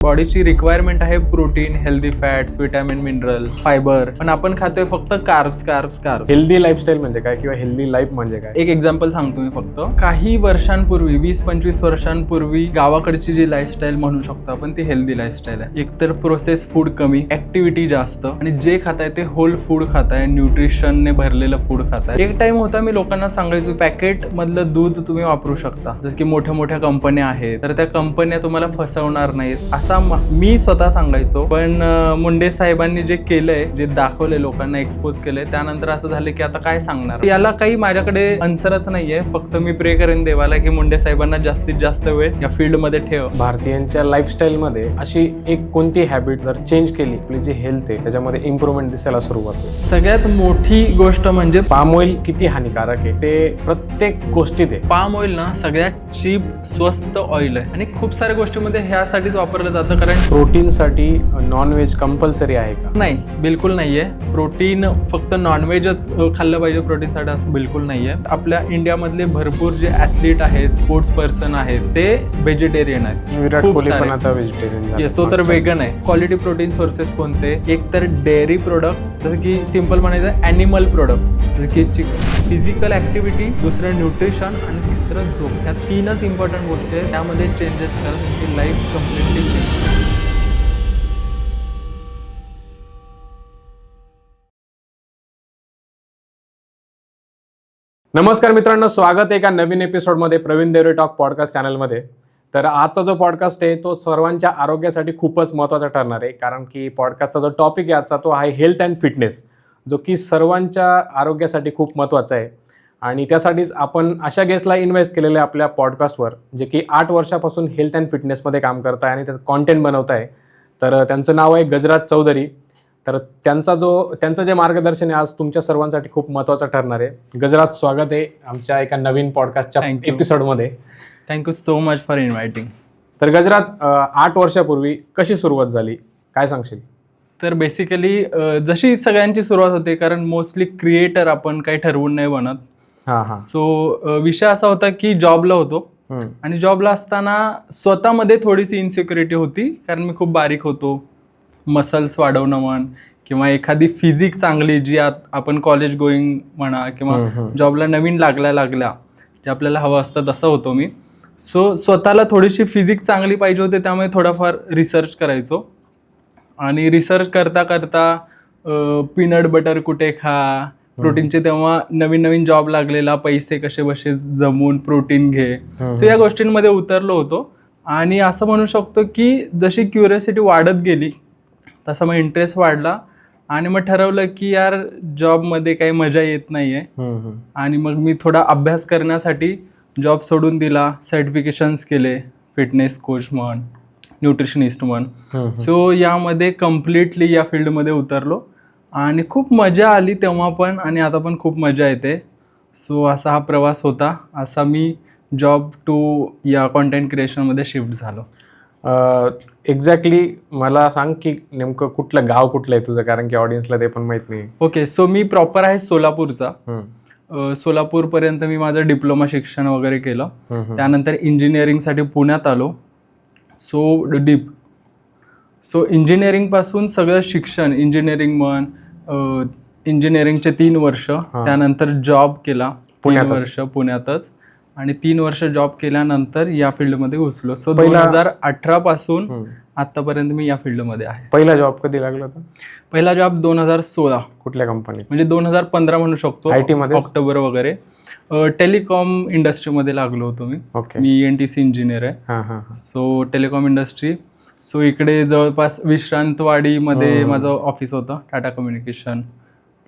बॉडीची रिक्वायरमेंट आहे protein, healthy fats, vitamin, mineral, fibre, पण आपण खातोय फक्त कार्ब्स. हेल्दी लाईफस्टाईल म्हणजे काय किंवा हेल्दी लाईफ म्हणजे काय? एक एक्झाम्पल सांगतो मी फक्त. काही वर्षांपूर्वी 20-25 वर्षांपूर्वी गावाकडची जी लाईफस्टाईल म्हणू शकतो आपण, ती हेल्दी लाईफस्टाईल आहे. एकतर प्रोसेस फूड कमी, ऍक्टिव्हिटी जास्त आणि जे खाताय ते होल फूड खाताय, न्यूट्रिशनने भरलेलं फूड खाताय. एक टाइम होता मी लोकांना सांगायचो पॅकेट मधलं दूध तुम्ही वापरू शकता, जसं की मोठ्या मोठ्या कंपन्या आहेत तर त्या कंपन्या तुम्हाला फसवणार नाहीत असं मी स्वतः सांगायचो. पण मुंडे साहेबांनी जे केलंय, जे दाखवले लोकांना, एक्सपोज केलंय, त्यानंतर असं झालं की आता काय सांगणार. याला काही माझ्याकडे आन्सरच नाहीये. फक्त मी प्रे करेन देवाला की मुंडे साहेबांना जास्तीत जास्त वेळ या फील्ड मध्ये ठेव. भारतीयांच्या लाईफस्टाईल मध्ये अशी एक कोणती हॅबिट जर चेंज केली, आपली जी हेल्थ आहे त्याच्यामध्ये इम्प्रूव्हमेंट दिसायला सुरुवात होते? सगळ्यात मोठी गोष्ट म्हणजे पाम ऑइल किती हानिकारक आहे ते प्रत्येक गोष्टीत आहे. पाम ऑइल ना सगळ्यात चीप स्वस्त ऑइल आहे आणि खूप साऱ्या गोष्टींमध्ये ह्यासाठीच वापरलं जातं. कारण प्रोटीनसाठी नॉनव्हेज कंपल्सरी आहे का? नाही, बिलकुल नाहीये. प्रोटीन फक्त नॉनव्हेजच खाल्लं पाहिजे प्रोटीनसाठी असं बिलकुल नाहीये. आपल्या इंडियामधले भरपूर जे ॲथलीट आहेत, स्पोर्ट्स पर्सन आहेत, ते व्हेजिटेरियन आहेत. विराट खूप कोहली सारे. पण आता व्हेजिटेरियन, तो तर वेगन आहे. क्वालिटी प्रोटीन सोर्सेस कोणते? एक तर डेअरी प्रोडक्ट्स, जसं की सिम्पल म्हणायचं ॲनिमल प्रोडक्ट्स, जसं की चिकन. फिजिकल ॲक्टिव्हिटी, दुसरं न्यूट्रिशन आणि तिसरं झोप. ह्या तीनच इम्पॉर्टंट गोष्टी आहेत. त्यामध्ये चेंजेस करा, तुमची लाईफ कम्प्लिटली चेंज. नमस्कार मित्रांनो, स्वागत आहे एका नवीन एपिसोडमध्ये प्रवीण देवरे टॉक पॉडकास्ट चॅनलमध्ये. तर आजचा जो पॉडकास्ट आहे तो सर्वांच्या आरोग्यासाठी खूपच महत्त्वाचा ठरणार आहे, कारण की पॉडकास्टचा जो टॉपिक आहे आजचा तो आहे हेल्थ अँड फिटनेस, जो की सर्वांच्या आरोग्यासाठी खूप महत्त्वाचा आहे. आणि त्यासाठीच आपण अशा गेस्टला इन्व्हाइट केलेलं आहे आपल्या पॉडकास्टवर, जे की 8 वर्षापासून हेल्थ अँड फिटनेसमध्ये काम करत आहे आणि त्याचं कॉन्टेंट बनवत आहे. तर त्यांचं नाव आहे गजराज चौधरी. तर त्यांचं जे मार्गदर्शन आहे आज तुमच्या सर्वांसाठी खूप महत्त्वाचं ठरणार आहे. गजराज, स्वागत आहे आमच्या एका नवीन पॉडकास्टच्या एपिसोडमध्ये. Thank you so much for inviting. तर गजराज, 8 वर्षापूर्वी कशी सुरुवात झाली, काय सांगशील? तर बेसिकली जशी सगळ्यांची सुरुवात होते, कारण मोस्टली क्रिएटर आपण काही ठरवून नाही बनत. सो विषय असा होता की जॉबला होतो आणि जॉबला असताना स्वतःमध्ये थोडीशी इन्सिक्युरिटी होती, कारण मी खूप बारीक होतो. मसल्स वाढवणं म्हण किंवा एखादी फिजिक चांगली जी आपण कॉलेज गोईंग म्हणा किंवा जॉबला नवीन लागल्या जे आपल्याला हवं असतं तसं होतो मी. सो स्वतःला थोडीशी फिजिक चांगली पाहिजे होते, त्यामुळे थोडाफार रिसर्च करायचो आणि रिसर्च करता करता पीनट बटर कुठे खा, प्रोटीनचे तेव्हा नवीन जॉब लागलेला, पैसे कसे बसे जमून प्रोटीन घे. सो या गोष्टींमध्ये उतरलो होतो आणि असं म्हणू शकतो की जशी क्युरियोसिटी वाढत गेली तसा मग इंटरेस्ट वाढला आणि मग ठरवलं की यार जॉबमध्ये काही मजा येत नाही आहे. आणि मग मी थोडा अभ्यास करण्यासाठी जॉब सोडून दिला, सर्टिफिकेशन्स केले, फिटनेस कोच म्हण, न्यूट्रिशनिस्ट म्हण. सो यामध्ये कम्प्लिटली या फील्डमध्ये उतरलो आणि खूप मजा आली तेव्हा पण आणि आता पण खूप मजा येते. सो असा हा प्रवास होता. असा मी जॉब टू या कॉन्टेंट क्रिएशनमध्ये शिफ्ट झालो. एक्झॅक्टली मला सांग की नेमकं कुठलं गाव कुठलं आहे तुझं, कारण की ऑडियन्सला ते पण माहित नाही. ओके, सो मी प्रॉपर आहे सोलापूरचा. सोलापूरपर्यंत मी माझं डिप्लोमा शिक्षण वगैरे केलं. त्यानंतर इंजिनिअरिंगसाठी पुण्यात आलो. सो इंजिनिअरिंगपासून सगळं शिक्षण, इंजिनिअरिंग म्हण, इंजिनिअरिंगचे 3 वर्ष, त्यानंतर जॉब केला 3 वर्ष पुण्यातच आणि 3 वर्ष जॉब केल्यानंतर या फील्डमध्ये घुसलो. सो 2018 पासून आतापर्यंत मी या फील्डमध्ये आहे. पहिला जॉब कधी लागला होता? पहिला जॉब 2016. कुठल्या कंपनीत? म्हणजे 2015 म्हणू शकतो, IT मध्ये, ऑक्टोबर वगैरे. टेलिकॉम इंडस्ट्रीमध्ये लागलो होतो मी. मी ENTC इंजिनियर आहे. So telecom industry. सो इकडे जवळपास विश्रांतवाडीमध्ये माझं ऑफिस होतं, टाटा कम्युनिकेशन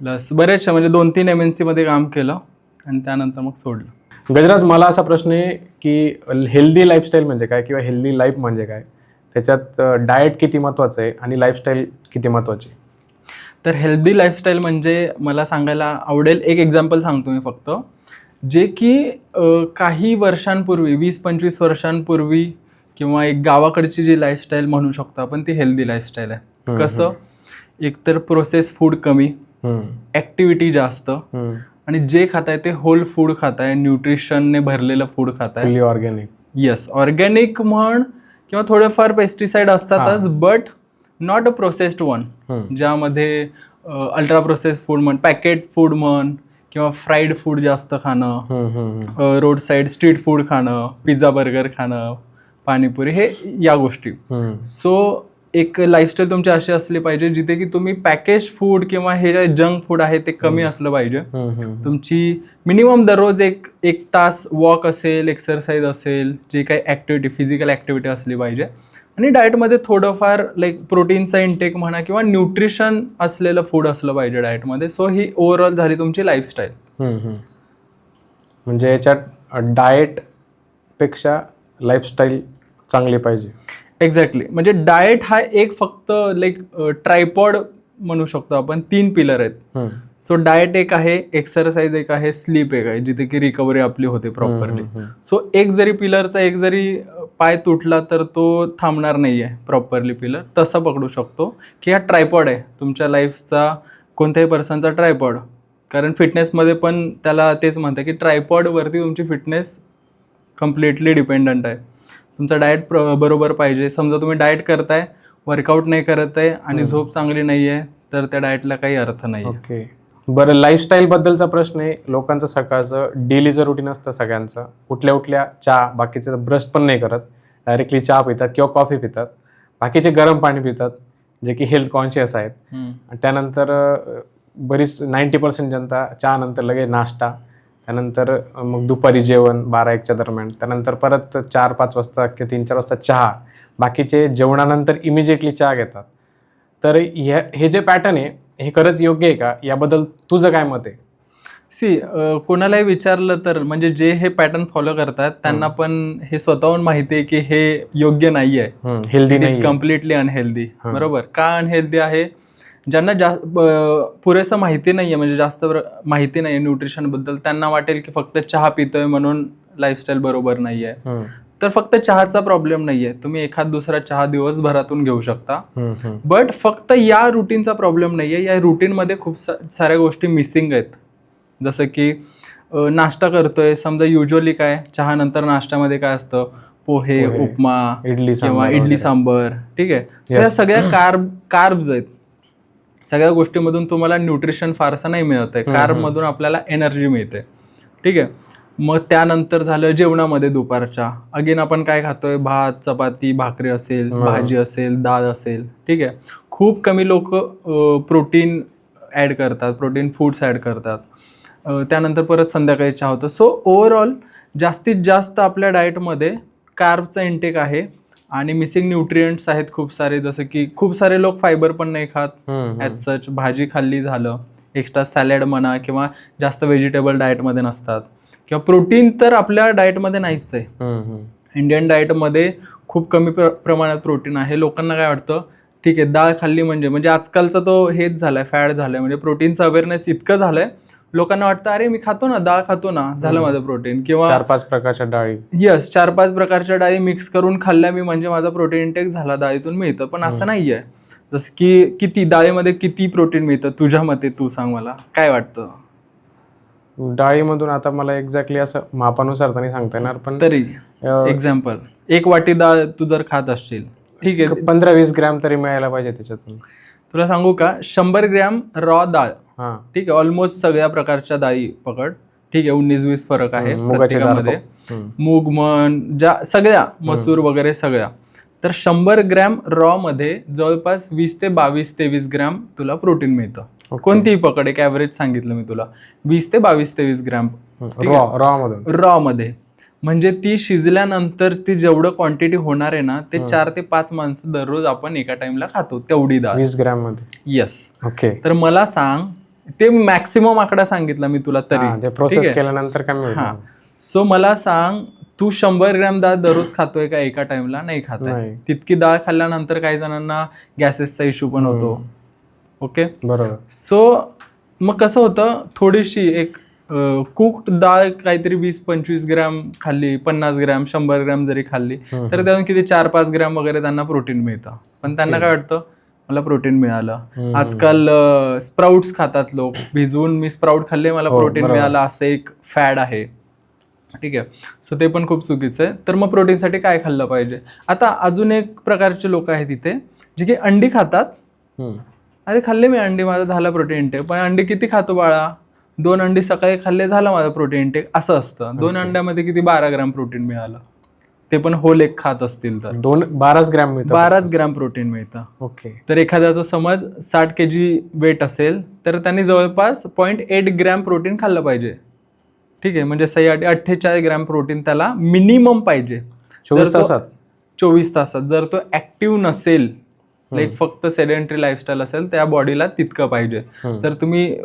प्लस बरेचशा म्हणजे 2-3 MNC मध्ये काम केलं आणि त्यानंतर मग सोडलं. गजराज, मला असा प्रश्न आहे की हेल्दी लाईफस्टाईल म्हणजे काय किंवा हेल्दी लाईफ म्हणजे काय? त्याच्यात डाएट किती महत्त्वाचं आहे आणि लाईफस्टाईल किती महत्त्वाची? तर हेल्दी लाईफस्टाईल म्हणजे मला सांगायला आवडेल, एक एक्झाम्पल सांगतो मी फक्त. जे की काही वर्षांपूर्वी 20-25 वर्षांपूर्वी किंवा एक गावाकडची जी लाईफस्टाईल म्हणू शकतो आपण, ती हेल्दी लाईफस्टाईल आहे. कसं? एकतर प्रोसेस फूड कमी, ॲक्टिव्हिटी जास्त आणि जे खाताय ते होल फूड खाताय, न्यूट्रिशनने भरलेलं फूड खाताय. ऑर्गॅनिक. येस, ऑर्गॅनिक म्हण किंवा थोडेफार पेस्टिसाइड असतातच, but not a processed one, ज्यामध्ये अल्ट्रा प्रोसेस्ड फूड म्हण, पॅकेट फूड म्हण, किंवा फ्राईड फूड जास्त खाणं, रोड साईड स्ट्रीट फूड खाणं, पिझ्झा बर्गर खाणं, पाणीपुरी, हे या गोष्टी. सो एक लाईफस्टाईल तुमची अशी असली पाहिजे जिथे की तुम्ही पॅकेज फूड किंवा हे जे जंक फूड आहे ते कमी असलं पाहिजे. तुमची मिनिमम दररोज एक तास वॉक असेल, एक्सरसाइज असेल, जे काही ऍक्टिव्हिटी, फिजिकल ऍक्टिव्हिटी असली पाहिजे. आणि डाएटमध्ये थोडंफार लाईक प्रोटीनचा इंटेक म्हणा किंवा न्यूट्रिशन असलेलं फूड असलं पाहिजे डाएटमध्ये. सो ही ओव्हरऑल झाली तुमची लाईफस्टाईल. म्हणजे याच्यात डाएट पेक्षा लाईफस्टाईल चांगली पाहिजे. एक्झॅक्टली. म्हणजे डाएट हा एक फक्त लाईक ट्रायपॉड म्हणू शकतो आपण. 3 पिलर आहेत. सो डाएट एक आहे, एक्सरसाइज एक आहे, स्लीप एक आहे, जिथे की रिकव्हरी आपली होते प्रॉपरली. सो एक जरी पिलरचा एक जरी पाय तुटला तर तो थांबणार नाहीये प्रॉपरली पिलर. तसं पकडू शकतो की हा ट्रायपॉड आहे तुमच्या लाईफचा, कोणत्याही पर्सनचा ट्रायपॉड. कारण फिटनेसमध्ये पण त्याला तेच म्हणतं की ट्रायपॉडवरती तुमची फिटनेस कम्प्लिटली डिपेंडंट आहे. तुमचा डाएट बरोबर पाहिजे. समजा तुम्ही डाएट करताय, वर्कआउट नाही करत आहे आणि झोप चांगली नाही आहे, तर त्या डाएटला काही अर्थ नाही. ओके, बरं. लाईफस्टाईल बद्दलचा प्रश्न आहे. लोकांचं सकाळचं डेलीचं रुटीन असतं सगळ्यांचं. उठल्या चहा, बाकीचे ब्रश पण नाही करत, डायरेक्टली चहा पितात किंवा कॉफी पितात. बाकीचे गरम पाणी पितात, जे की हेल्थ कॉन्शियस आहेत. त्यानंतर बरीच 90% जनता चहा नंतर लगेच नाश्ता, त्यानंतर मग दुपारी जेवण 12-1च्या दरम्यान, त्यानंतर परत 4-5 वाजता किंवा 3-4 वाजता चहा. बाकीचे जेवणानंतर इमिजिएटली चहा घेतात. तर हे जे पॅटर्न आहे हे खरंच योग्य आहे का? याबद्दल तुझं काय मत आहे? कोणालाही विचारलं तर म्हणजे जे हे पॅटर्न फॉलो करतात त्यांना पण हे स्वतःहून माहिती आहे की हे योग्य नाही आहे, हेल्दी नाही, कम्प्लिटली अनहेल्दी. बरोबर. का अनहेल्दी आहे? ज्यांना पुरेसं माहिती नाहीये, म्हणजे जास्त माहिती नाहीये न्यूट्रिशन बद्दल, त्यांना वाटेल की फक्त चहा पितोय म्हणून लाईफस्टाईल बरोबर नाहीये. तर फक्त चहाचा प्रॉब्लेम नाहीये, तुम्ही एखाद दुसरा चहा दिवसभरातून घेऊ शकता. बट फक्त या रुटीनचा प्रॉब्लेम नाहीये. या रुटीनमध्ये खूप साऱ्या गोष्टी मिसिंग आहेत. जसं की नाश्ता करतोय, समजा युजली काय चहा नंतर नाश्त्यामध्ये काय असतं, पोहे, उपमा, किंवा इडली सांबर. ठीक आहे. सो या सगळ्या कार्ब्स आहेत. सगळ्या गोष्टीमधून तुम्हाला न्यूट्रिशन फारसं नाही मिळत आहे. कार्बमधून आपल्याला एनर्जी मिळते. ठीक आहे. मग त्यानंतर झालं जेवणामध्ये दुपारच्या, अगेन आपण काय खातोय, भात, चपाती, भाकरी असेल, भाजी असेल, डाळ असेल. ठीक आहे. खूप कमी लोक प्रोटीन ॲड करतात, प्रोटीन फूड्स ॲड करतात. त्यानंतर परत संध्याकाळी चहा होतं. सो ओव्हरऑल जास्तीत जास्त आपल्या डाएटमध्ये कार्बचा इंटेक आहे आणि मिसिंग न्यूट्रिएंट्स आहेत खूप सारे. जसं की खूप सारे लोक फायबर पण नाही खात ॲज सच. भाजी खाल्ली झालं, एक्स्ट्रा सॅलड म्हणा, किंवा जास्त व्हेजिटेबल डाएटमध्ये नसतात, किंवा प्रोटीन तर आपल्या डाएटमध्ये नाहीच आहे. इंडियन डाएटमध्ये खूप कमी प्रमाणात प्रोटीन आहे. लोकांना काय वाटतं, ठीक आहे डाळ खाल्ली म्हणजे आजकालचा तो हेच झालाय, फॅड झालाय. म्हणजे प्रोटीनचं अवेअरनेस इतकं झालंय, लोकांना वाटतं अरे मी खातो ना, डाळ खातो ना, झालं माझं प्रोटीन. किंवा 4-5 प्रकारच्या डाळी, 4-5 प्रकारच्या डाळी मिक्स करून खाल्ल्या मी म्हणजे माझा प्रोटीन इंटेक झाला, डाळीतून मिळतं. पण असं नाहीये. जसं की किती डाळीमध्ये किती प्रोटीन मिळतं तुझ्या मते, तू सांग मला काय वाटतं? डाळीमधून आता मला एक्झॅक्टली असं मापानुसार तर नाही सांगता येणार, पण तरी एक्झाम्पल, 1 वाटी डाळ तू जर खात असशील, ठीक आहे, 15-20 ग्रॅम तरी मिळायला पाहिजे त्याच्यातून. तुला सांगू का, 100 ग्रॅम रॉ डाळ, ठीक आहे, ऑलमोस्ट सगळ्या प्रकारच्या डाळी पकड, ठीक आहे, 19-20 फरक आहे प्रत्येकामध्ये. मूग म्हण, ज्या सगळ्या मसूर वगैरे सगळ्या, तर 100 ग्रॅम रॉ मध्ये जवळपास 20 ते 22-23 ग्रॅम तुला प्रोटीन मिळतं. कोणतीही पकड, एक ॲव्हरेज सांगितलं मी तुला, 20 ते 22-23 ग्रॅम रॉ मध्ये. म्हणजे ती शिजल्यानंतर ती जेवढं क्वांटिटी होणार आहे ना, ते 4 ते 5 माणसं दररोज आपण एका टाइमला खातो तेवढी डाळ 20 ग्रॅम मध्ये. येस. ओके. तर मला सांग, ते मॅक्सिमम आकडा सांगितला मी तुला तरी, प्रोसेस केल्यानंतर काय मिळतं. सो मला सांग, तू 100 ग्रॅम डाळ दररोज खातोय का एका टाइमला? नाही खाताय. तितकी डाळ खाल्ल्यानंतर काही जणांना गॅसेसचा इश्यू पण होतो. ओके, बरोबर. सो मग कसं होतं, थोडीशी एक कुक्ड डाळ काहीतरी 20-25 ग्रॅम खाल्ली, 50 ग्रॅम, 100 ग्रॅम जरी खाल्ली, तर त्यातून किती 4-5 ग्रॅम वगैरे त्यांना प्रोटीन मिळतं. पण त्यांना काय वाटतं, मला प्रोटीन मिळालं. आजकाल स्प्राउट्स खातात लोक, भिजवून मी स्प्राउट खाल्ले मला प्रोटीन मिळालं, असं एक फॅड आहे. ठीक आहे. सो ते पण खूप चुकीचं आहे. तर मग प्रोटीनसाठी काय खाल्लं पाहिजे? आता अजून एक प्रकारचे लोक आहेत इथे जे की अंडी खातात. अरे खाल्ले मी अंडी, माझा झाला प्रोटीन इंटेक. पण अंडी किती खातो बाळा? 2 अंडी सकाळी खाल्ले, झालं माझं प्रोटीन इंटेक, असं असतं. 2 अंड्यामध्ये किती 12 ग्रॅम प्रोटीन मिळालं, ते पण होल एक खात असतील तर 12 ग्रॅम मिळतं. 12 ग्रॅम प्रोटीन मिळतं. ओके. तर एखाद्याचं समज 60 kg वेट असेल तर त्यांनी जवळपास 0.8 ग्रॅम प्रोटीन खाल्लं पाहिजे. ठीक आहे, म्हणजे 48 ग्रॅम प्रोटीन त्याला मिनिमम पाहिजे 24 तासात. 24 तासात. जर तो ऍक्टिव्ह नसेल, लाईक फक्त सेडेंटरी लाईफस्टाईल असेल, त्या बॉडीला तितकं पाहिजे. तर तुम्ही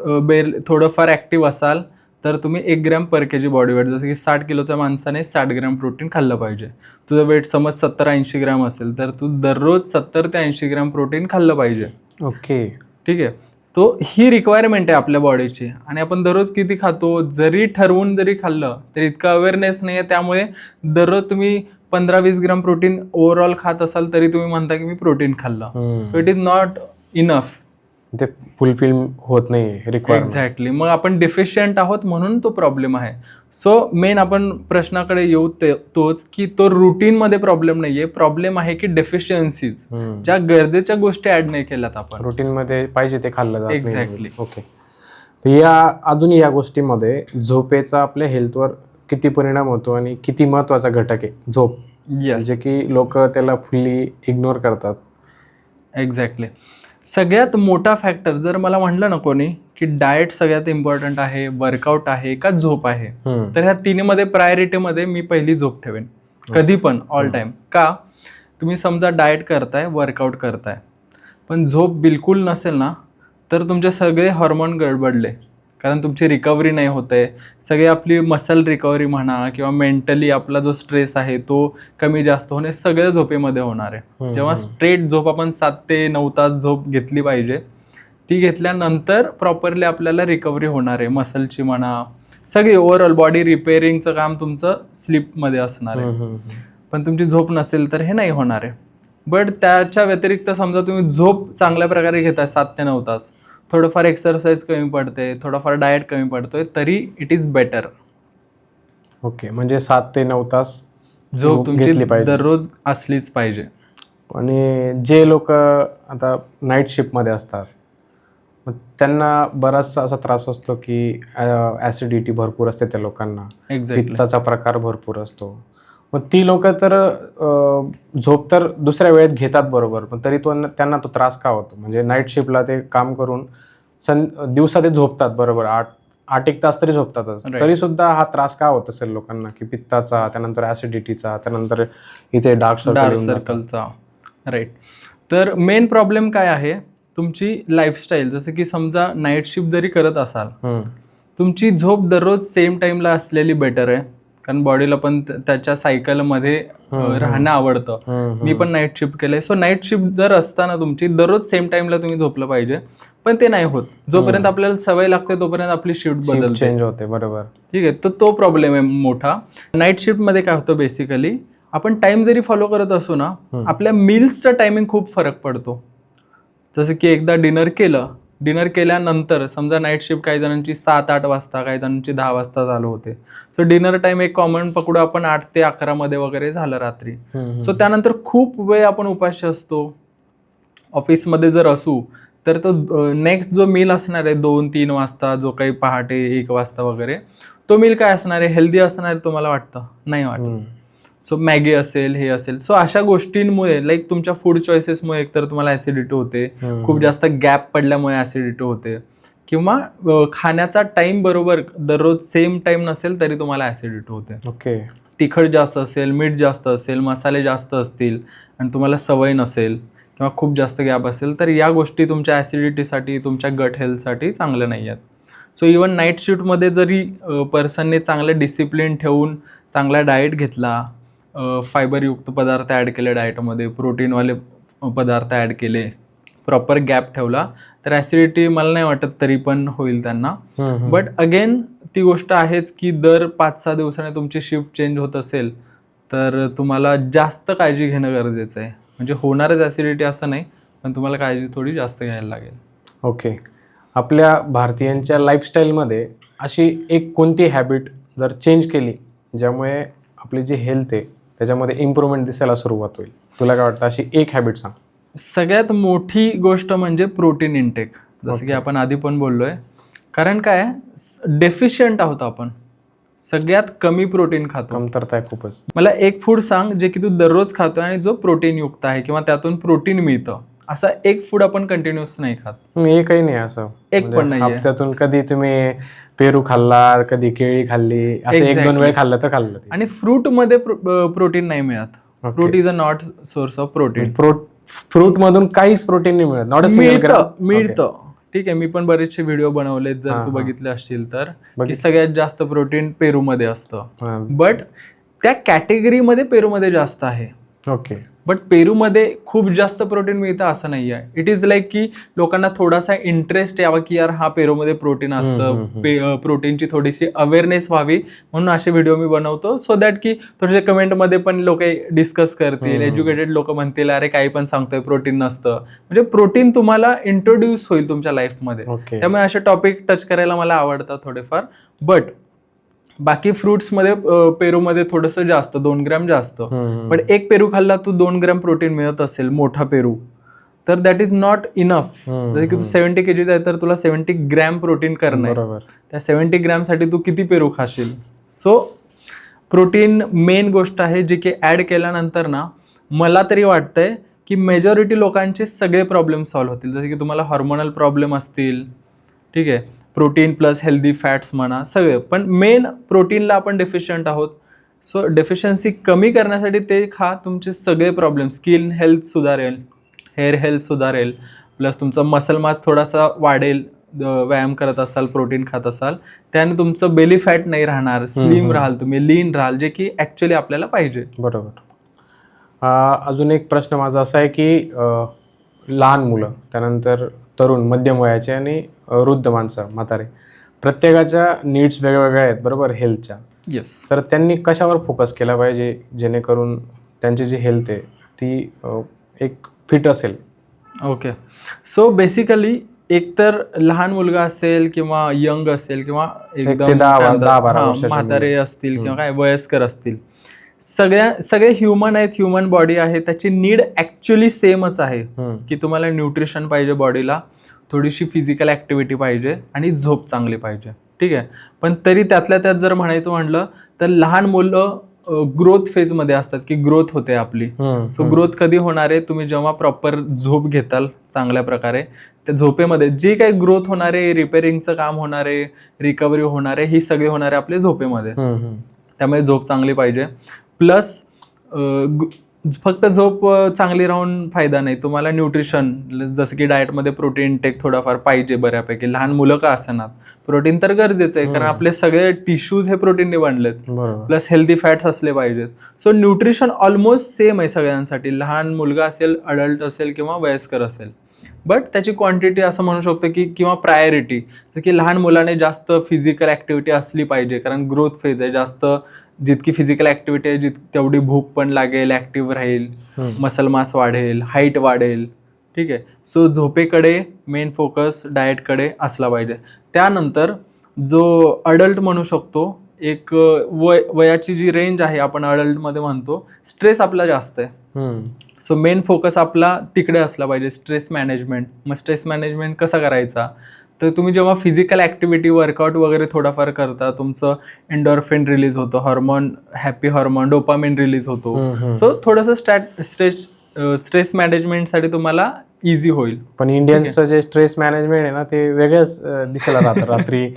थोडंफार ऍक्टिव्ह असाल तर तुम्ही 1 gram per kg body weight, जसं की 60 किलोच्या माणसाने 60 ग्रॅम प्रोटीन खाल्लं पाहिजे. तुझं वेट समज 70-80 ग्रॅम असेल तर तू दररोज 70 ते 80 ग्रॅम प्रोटीन खाल्लं पाहिजे. ओके. ठीक आहे. सो ही रिक्वायरमेंट आहे आपल्या बॉडीची. आणि आपण दररोज किती खातो, जरी ठरवून जरी खाल्लं तरी इतका अवेअरनेस नाही आहे. त्यामुळे दररोज तुम्ही 15-20 ग्रॅम प्रोटीन ओव्हरऑल खात असाल तरी तुम्ही म्हणता की मी प्रोटीन खाल्लं. So it is not enough. ते फुलफिल होत नाही रिक्वायरमेंट. एक्झॅक्टली. मग आपण डिफिशियंट आहोत म्हणून तो प्रॉब्लेम आहे. सो मेन आपण प्रश्नाकडे येऊ तोच की तो रुटीनमध्ये प्रॉब्लेम नाहीये, प्रॉब्लेम आहे की डेफिशियन्सीज, ज्या गरजेच्या गोष्टी ऍड नाही केल्यात आपण. रुटीन मध्ये पाहिजे ते खाल्लं जात. एक्झॅक्टली. ओके. तर अजून या गोष्टीमध्ये झोपेचा आपल्या हेल्थवर किती परिणाम होतो आणि किती महत्वाचा घटक आहे झोप, जे की लोक त्याला फुल्ली इग्नोर करतात. एक्झॅक्टली. सगळ्यात मोठा फॅक्टर जर मला म्हटलं ना कोणी की डाएट सगळ्यात इम्पॉर्टंट आहे, वर्कआउट आहे का झोप आहे, तर ह्या तिन्हीमध्ये प्रायोरिटीमध्ये मी पहिली झोप ठेवेन कधी पण, ऑल टाइम. का? तुम्ही समजा डाएट करताय, वर्कआउट करताय, पण झोप बिलकुल नसेल ना तर तुमचे सगळे हॉर्मोन गडबडले, कारण तुमची रिकव्हरी नाही होते. सगळी आपली मसल रिकव्हरी म्हणा किंवा मेंटली आपला जो स्ट्रेस आहे तो कमी जास्त होणे सगळं झोपेमध्ये होणार आहे. जेव्हा स्ट्रेट झोप आपण 7 ते 9 तास झोप घेतली पाहिजे, ती घेतल्यानंतर प्रॉपरली आपल्याला रिकव्हरी होणार आहे. मसलची म्हणा, सगळी ओव्हरऑल बॉडी रिपेअरिंगचं काम तुमचं स्लीपमध्ये असणार आहे. पण तुमची झोप नसेल तर हे नाही होणार आहे. बट त्याच्या व्यतिरिक्त समजा तुम्ही झोप चांगल्या प्रकारे घेताय 7 ते 9 तास, थोडंफार एक्सरसाइज कमी पडते, थोडंफार डाएट कमी पडतोय, तरी इट इज बेटर. ओके. म्हणजे 7 ते 9 तास झोप तुमची दररोज असलीच पाहिजे. आणि जे लोक आता नाईट शिफ्टमध्ये असतात मग त्यांना बराचसा असा त्रास असतो की ॲसिडिटी भरपूर असते त्या लोकांना, पित्ताचा प्रकार भरपूर असतो. मग ती लोक तर झोप तर दुसऱ्या वेळेत घेतात बरोबर, पण तरी त्यांना तो त्रास का होतो? म्हणजे नाईट शिफ्टला ते काम करून दिवसा ते झोपतात बरोबर, 8-1 तास तरी झोपतातच, तरी सुद्धा हा त्रास का होत असेल लोकांना की पित्ताचा, त्यानंतर ॲसिडिटीचा, त्यानंतर इथे डार्क सर्कलचा. राईट. तर मेन प्रॉब्लेम काय आहे, तुमची लाईफस्टाईल. जसं की समजा नाईट शिफ्ट जरी करत असाल, तुमची झोप दररोज सेम टाईमला असलेली बेटर आहे, कारण बॉडीला पण त्याच्या सायकलमध्ये राहणं आवडतं. मी पण नाईट शिफ्ट केलंय. सो नाईट शिफ्ट जर असताना तुमची दररोज सेम टाइमला तुम्ही झोपलं पाहिजे, पण ते नाही होत. जोपर्यंत आपल्याला सवय लागते तोपर्यंत आपली शिफ्ट बदलते, चेंज होते. बरोबर. ठीक आहे. तर तो प्रॉब्लेम आहे मोठा. नाईट शिफ्टमध्ये काय होतं, बेसिकली आपण टाइम जरी फॉलो करत असू ना, आपल्या मील्सचा टायमिंग खूप फरक पडतो. जसं की एकदा डिनर केल्यानंतर समजा नाईट शिफ्ट काही जणांची 7-8 वाजता, काही जणांची 10 वाजता चालू होते. सो डिनर टाइम एक कॉमन पकडू आपण 8 ते 11 मध्ये वगैरे झालं रात्री. सो त्यानंतर खूप वेळ आपण उपाशी असतो. ऑफिसमध्ये जर असू तर तो नेक्स्ट जो मील असणार आहे 2-3 वाजता, जो काही पहाटे 1 वाजता वगैरे, तो मील काय असणार आहे, हेल्दी असणार आहे तुम्हाला वाटतं? नाही वाटत. सो मॅगी असेल, हे असेल. सो अशा गोष्टींमुळे, लाईक तुमच्या फूड चॉईसेसमुळे एकतर तुम्हाला ॲसिडिटी होते, खूप जास्त गॅप पडल्यामुळे ॲसिडिटी होते, किंवा खाण्याचा टाइम बरोबर दररोज सेम टाइम नसेल तरी तुम्हाला ॲसिडिटी होते. ओके. तिखट जास्त असेल, मीठ जास्त असेल, मसाले जास्त असतील आणि तुम्हाला सवय नसेल किंवा खूप जास्त गॅप असेल तर या गोष्टी तुमच्या ॲसिडिटीसाठी, तुमच्या गट हेल्थसाठी चांगल्या नाही आहेत. सो इवन नाईट शिफ्टमध्ये जरी पर्सनने चांगलं डिसिप्लिन ठेवून चांगला डाएट घेतला, फायबरयुक्त पदार्थ ॲड केले डाएटमध्ये, प्रोटीनवाले पदार्थ ॲड केले, प्रॉपर गॅप ठेवला, तर ॲसिडिटी मला नाही वाटत तरी पण होईल त्यांना. बट अगेन ती गोष्ट आहेच की दर 5-6 दिवसाने तुमची शिफ्ट चेंज होत असेल तर तुम्हाला जास्त काळजी घेणं गरजेचं आहे. म्हणजे होणारच ॲसिडिटी असं नाही, पण तुम्हाला काळजी थोडी जास्त घ्यायला लागेल. ओके. आपल्या भारतीयांच्या लाईफस्टाईलमध्ये अशी एक कोणती हॅबिट जर चेंज केली ज्यामुळे आपली जी हेल्थ आहे त्याच्यामध्ये इम्प्रूव्हमेंट दिसायला सुरुवात होईल? तुला काय वाटतं, अशी एक हॅबिट सांग. सगळ्यात मोठी गोष्ट म्हणजे प्रोटीन इंटेक, जसं की आपण आधी पण बोललोय. कारण काय डेफिशियंट आहोत आपण, सगळ्यात कमी प्रोटीन खातो. कमतरता आहे खूपच. मला एक फूड सांग जे की तू दररोज खातोय आणि जो प्रोटीन युक्त आहे किंवा त्यातून प्रोटीन मिळतं, असा एक फूड आपण कंटिन्युअस नाही खात. एकही नाही असं, एक पण नाहीये. हप्त्यातून कधी तुम्ही पेरू खाल्ला, कधी केळी खाल्ली, असं एक दोन वेळ खाल्लं तर खाल्लं. आणि फ्रूट मध्ये प्रोटीन नाही मिळत. Fruit is a not source of protein. Fruit मधून काहीच प्रोटीन नाही मिळत. नॉट अ सिंगल ग्राम. मिळतं. ठीक आहे, मी पण बरेचसे व्हिडिओ बनवलेत, जर तू बघितले असतील तर, की सगळ्यात जास्त प्रोटीन पेरूमध्ये असतं. बट त्या कॅटेगरीमध्ये पेरूमध्ये जास्त आहे. ओके. बट पेरूमध्ये खूप जास्त प्रोटीन मिळतं असं नाही आहे. इट इज लाईक की लोकांना थोडासा इंटरेस्ट यावा की यार हा पेरूमध्ये प्रोटीन असतं, प्रोटीनची थोडीशी अवेअरनेस व्हावी म्हणून असे व्हिडिओ मी बनवतो, सो दॅट की थोडेसे कमेंटमध्ये पण लोक डिस्कस करतील, एज्युकेटेड लोक म्हणतील अरे काही पण सांगतोय प्रोटीन नसतं. म्हणजे प्रोटीन तुम्हाला इंट्रोड्यूस होईल तुमच्या लाईफमध्ये. त्यामुळे असे टॉपिक टच करायला मला आवडतात थोडेफार. बट बाकी फ्रुट्समध्ये पेरूमध्ये थोडंसं जास्त, 2 ग्रॅम जास्त. पण एक पेरू खाल्ला तू 2 ग्रॅम प्रोटीन मिळत असेल, मोठा पेरू, तर दॅट इज नॉट इनफ. जसं की तू 70 kg आहे तर तुला 70 ग्रॅम प्रोटीन करणं, त्या 70 ग्रॅमसाठी तू किती पेरू खाशील? सो प्रोटीन मेन गोष्ट आहे जी की ॲड केल्यानंतर ना मला तरी वाटतंय की मेजॉरिटी लोकांचे सगळे प्रॉब्लेम सॉल्व्ह होतील. जसे की तुम्हाला हॉर्मोनल प्रॉब्लेम असतील, ठीक आहे, प्रोटीन प्लस हेल्दी फॅट्स म्हणा, सगळे. पण मेन प्रोटीनला आपण डेफिशियंट आहोत. सो डेफिशियन्सी कमी करण्यासाठी ते खा, तुमचे सगळे प्रॉब्लेम, स्किन हेल्थ सुधारेल, हेअर हेल्थ सुधारेल, प्लस तुमचा मसल मास थोडासा वाढेल, व्यायाम करत असाल, प्रोटीन खात असाल, त्याने तुमचं बेली फॅट नाही राहणार, स्लिम राहाल तुम्ही, लीन राहाल, जे की ॲक्च्युली आपल्याला पाहिजे. बरोबर. अजून एक प्रश्न माझा असा आहे की लहान मुलं, त्यानंतर तरुण, मध्यम वयाचे आणि वृद्ध माणसं, म्हातारे, प्रत्येकाच्या नीड्स वेगवेगळ्या आहेत बरोबर हेल्थच्या. येस. तर त्यांनी कशावर फोकस केला पाहिजे जेणेकरून त्यांची जी हेल्थ आहे ती एक फिट असेल? ओके. सो बेसिकली एकतर लहान मुलगा असेल किंवा यंग असेल किंवा एकदम म्हातारे असतील किंवा काय वयस्कर असतील, सगळे ह्युमन आहेत, ह्युमन बॉडी आहे, त्याची नीड ॲक्च्युली सेमच आहे की तुम्हाला न्यूट्रिशन पाहिजे बॉडीला, थोडीशी फिजिकल ॲक्टिव्हिटी पाहिजे आणि झोप चांगली पाहिजे. ठीक आहे. पण तरी त्यातल्या त्यात जर म्हणायचं म्हटलं तर लहान मुलं ग्रोथ फेजमध्ये असतात की ग्रोथ होते आपली. सो ग्रोथ कधी होणार आहे? तुम्ही जेव्हा प्रॉपर झोप घेताल चांगल्या प्रकारे, त्या झोपेमध्ये जे काही ग्रोथ होणार आहे, रिपेअरिंगचं काम होणार आहे, रिकव्हरी होणार आहे, ही सगळे होणार आहे आपले झोपेमध्ये. त्यामुळे झोप चांगली पाहिजे. प्लस फक्त झोप चांगली राहून फायदा नाही, तुम्हाला न्यूट्रिशन जसं की डाएटमध्ये प्रोटीन इंटेक थोडाफार पाहिजे बऱ्यापैकी. लहान मुलं का असणार, प्रोटीन तर गरजेचं आहे कारण आपले सगळे टिश्यूज हे प्रोटीनने बनलेत. प्लस हेल्दी फॅट्स असले पाहिजेत. सो न्यूट्रिशन ऑलमोस्ट सेम आहे सगळ्यांसाठी, लहान मुलगा असेल, अडल्ट असेल किंवा वयस्कर असेल. बट त्याची क्वांटिटी असं म्हणू शकतो की किंवा प्रायोरिटी, जसं की लहान मुलाने जास्त फिजिकल ॲक्टिव्हिटी असली पाहिजे कारण ग्रोथ फेज आहे. जास्त जितकी फिजिकल ॲक्टिव्हिटी आहे तेवढी भूक पण लागेल, ॲक्टिव्ह राहील, मसल मास वाढेल, हाईट वाढेल. ठीक आहे. सो झोपेकडे मेन फोकस, डाएटकडे असला पाहिजे. त्यानंतर जो अडल्ट म्हणू शकतो, एक वयाची जी रेंज आहे आपण अडल्टमध्ये म्हणतो, स्ट्रेस आपला जास्त आहे. सो मेन फोकस आपला तिकडे असला पाहिजे, स्ट्रेस मॅनेजमेंट. मग स्ट्रेस मॅनेजमेंट कसा करायचा, तर तुम्ही जेव्हा फिजिकल ॲक्टिव्हिटी, वर्कआउट वगैरे थोडाफार करता, तुमचं एंडोर्फिन रिलीज होतं, hormone, happy hormone, dopamine release होतो. सो थोडंसं स्ट्रेस मॅनेजमेंटसाठी तुम्हाला इझी होईल. पण इंडियन्सचं जे स्ट्रेस मॅनेजमेंट आहे ना ते वेगळंच दिसायला राहतं रात्री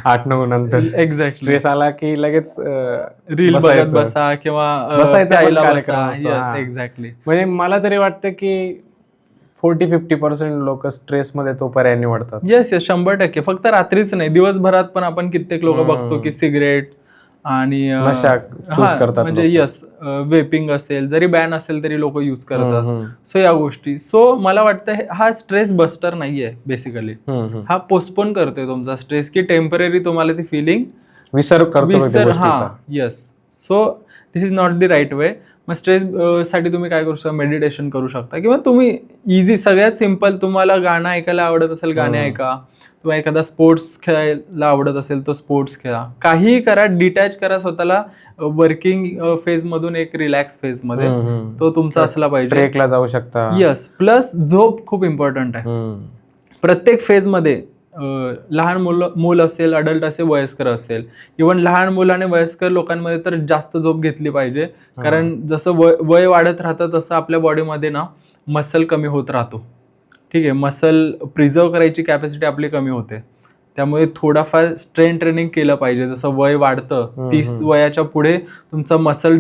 8-9 नंतर. एक्झॅक्ट. स्ट्रेस आला की लगेच रील बघत बसा किंवा बसायचं. एक्झॅक्टली. म्हणजे मला तरी वाटतं की 40-50% लोक स्ट्रेसमध्ये तो पर्याय निवडतात. येस 100%. फक्त रात्रीच नाही, दिवसभरात पण आपण कित्येक लोक बघतो की सिगरेट आणि नशा चूज करतात. म्हणजे येस, वेपिंग असेल, जरी बॅन असेल तरी लोक यूज करतात. सो या गोष्टी, सो मला वाटतं हा स्ट्रेस बस्टर नाहीये बेसिकली, हा पोस्टपोन करतोय तुमचा स्ट्रेस, की टेम्पररी तुम्हाला ती फिलिंग विसर. Yes. So this is not the right way. मग स्ट्रेस साठी तुम्ही काय करू शकता, मेडिटेशन करू शकता, किंवा तुम्ही इझी सगळ्यात सिम्पल, तुम्हाला गाणं ऐकायला आवडत असेल गाणे ऐका, किंवा एखादा स्पोर्ट्स खेळायला आवडत असेल तो स्पोर्ट्स खेळा, काहीही करा, डिटॅच करा स्वतःला वर्किंग फेज मधून एक रिलॅक्स फेज मध्ये, तो तुमचा असला पाहिजे. ब्रेकला जाऊ शकता. यस. प्लस झोप खूप इम्पॉर्टंट आहे. प्रत्येक फेज मध्ये लहान मूल असेल, अडल्ट असेल, वयस्कर असेल, इव्हन लहान मुलं आणि वयस्कर लोकांमध्ये तर जास्त झोप घेतली पाहिजे. कारण जसं वय वाढत राहतं तसं आपल्या बॉडीमध्ये ना मसल कमी होत राहतो. ठीक आहे, मसल प्रिझर्व करायची कॅपॅसिटी आपली कमी होते. त्यामुळे थोडाफार स्ट्रेन ट्रेनिंग केलं पाहिजे. जसं वय वाढतं, 30 वयाच्या पुढे तुमचा मसल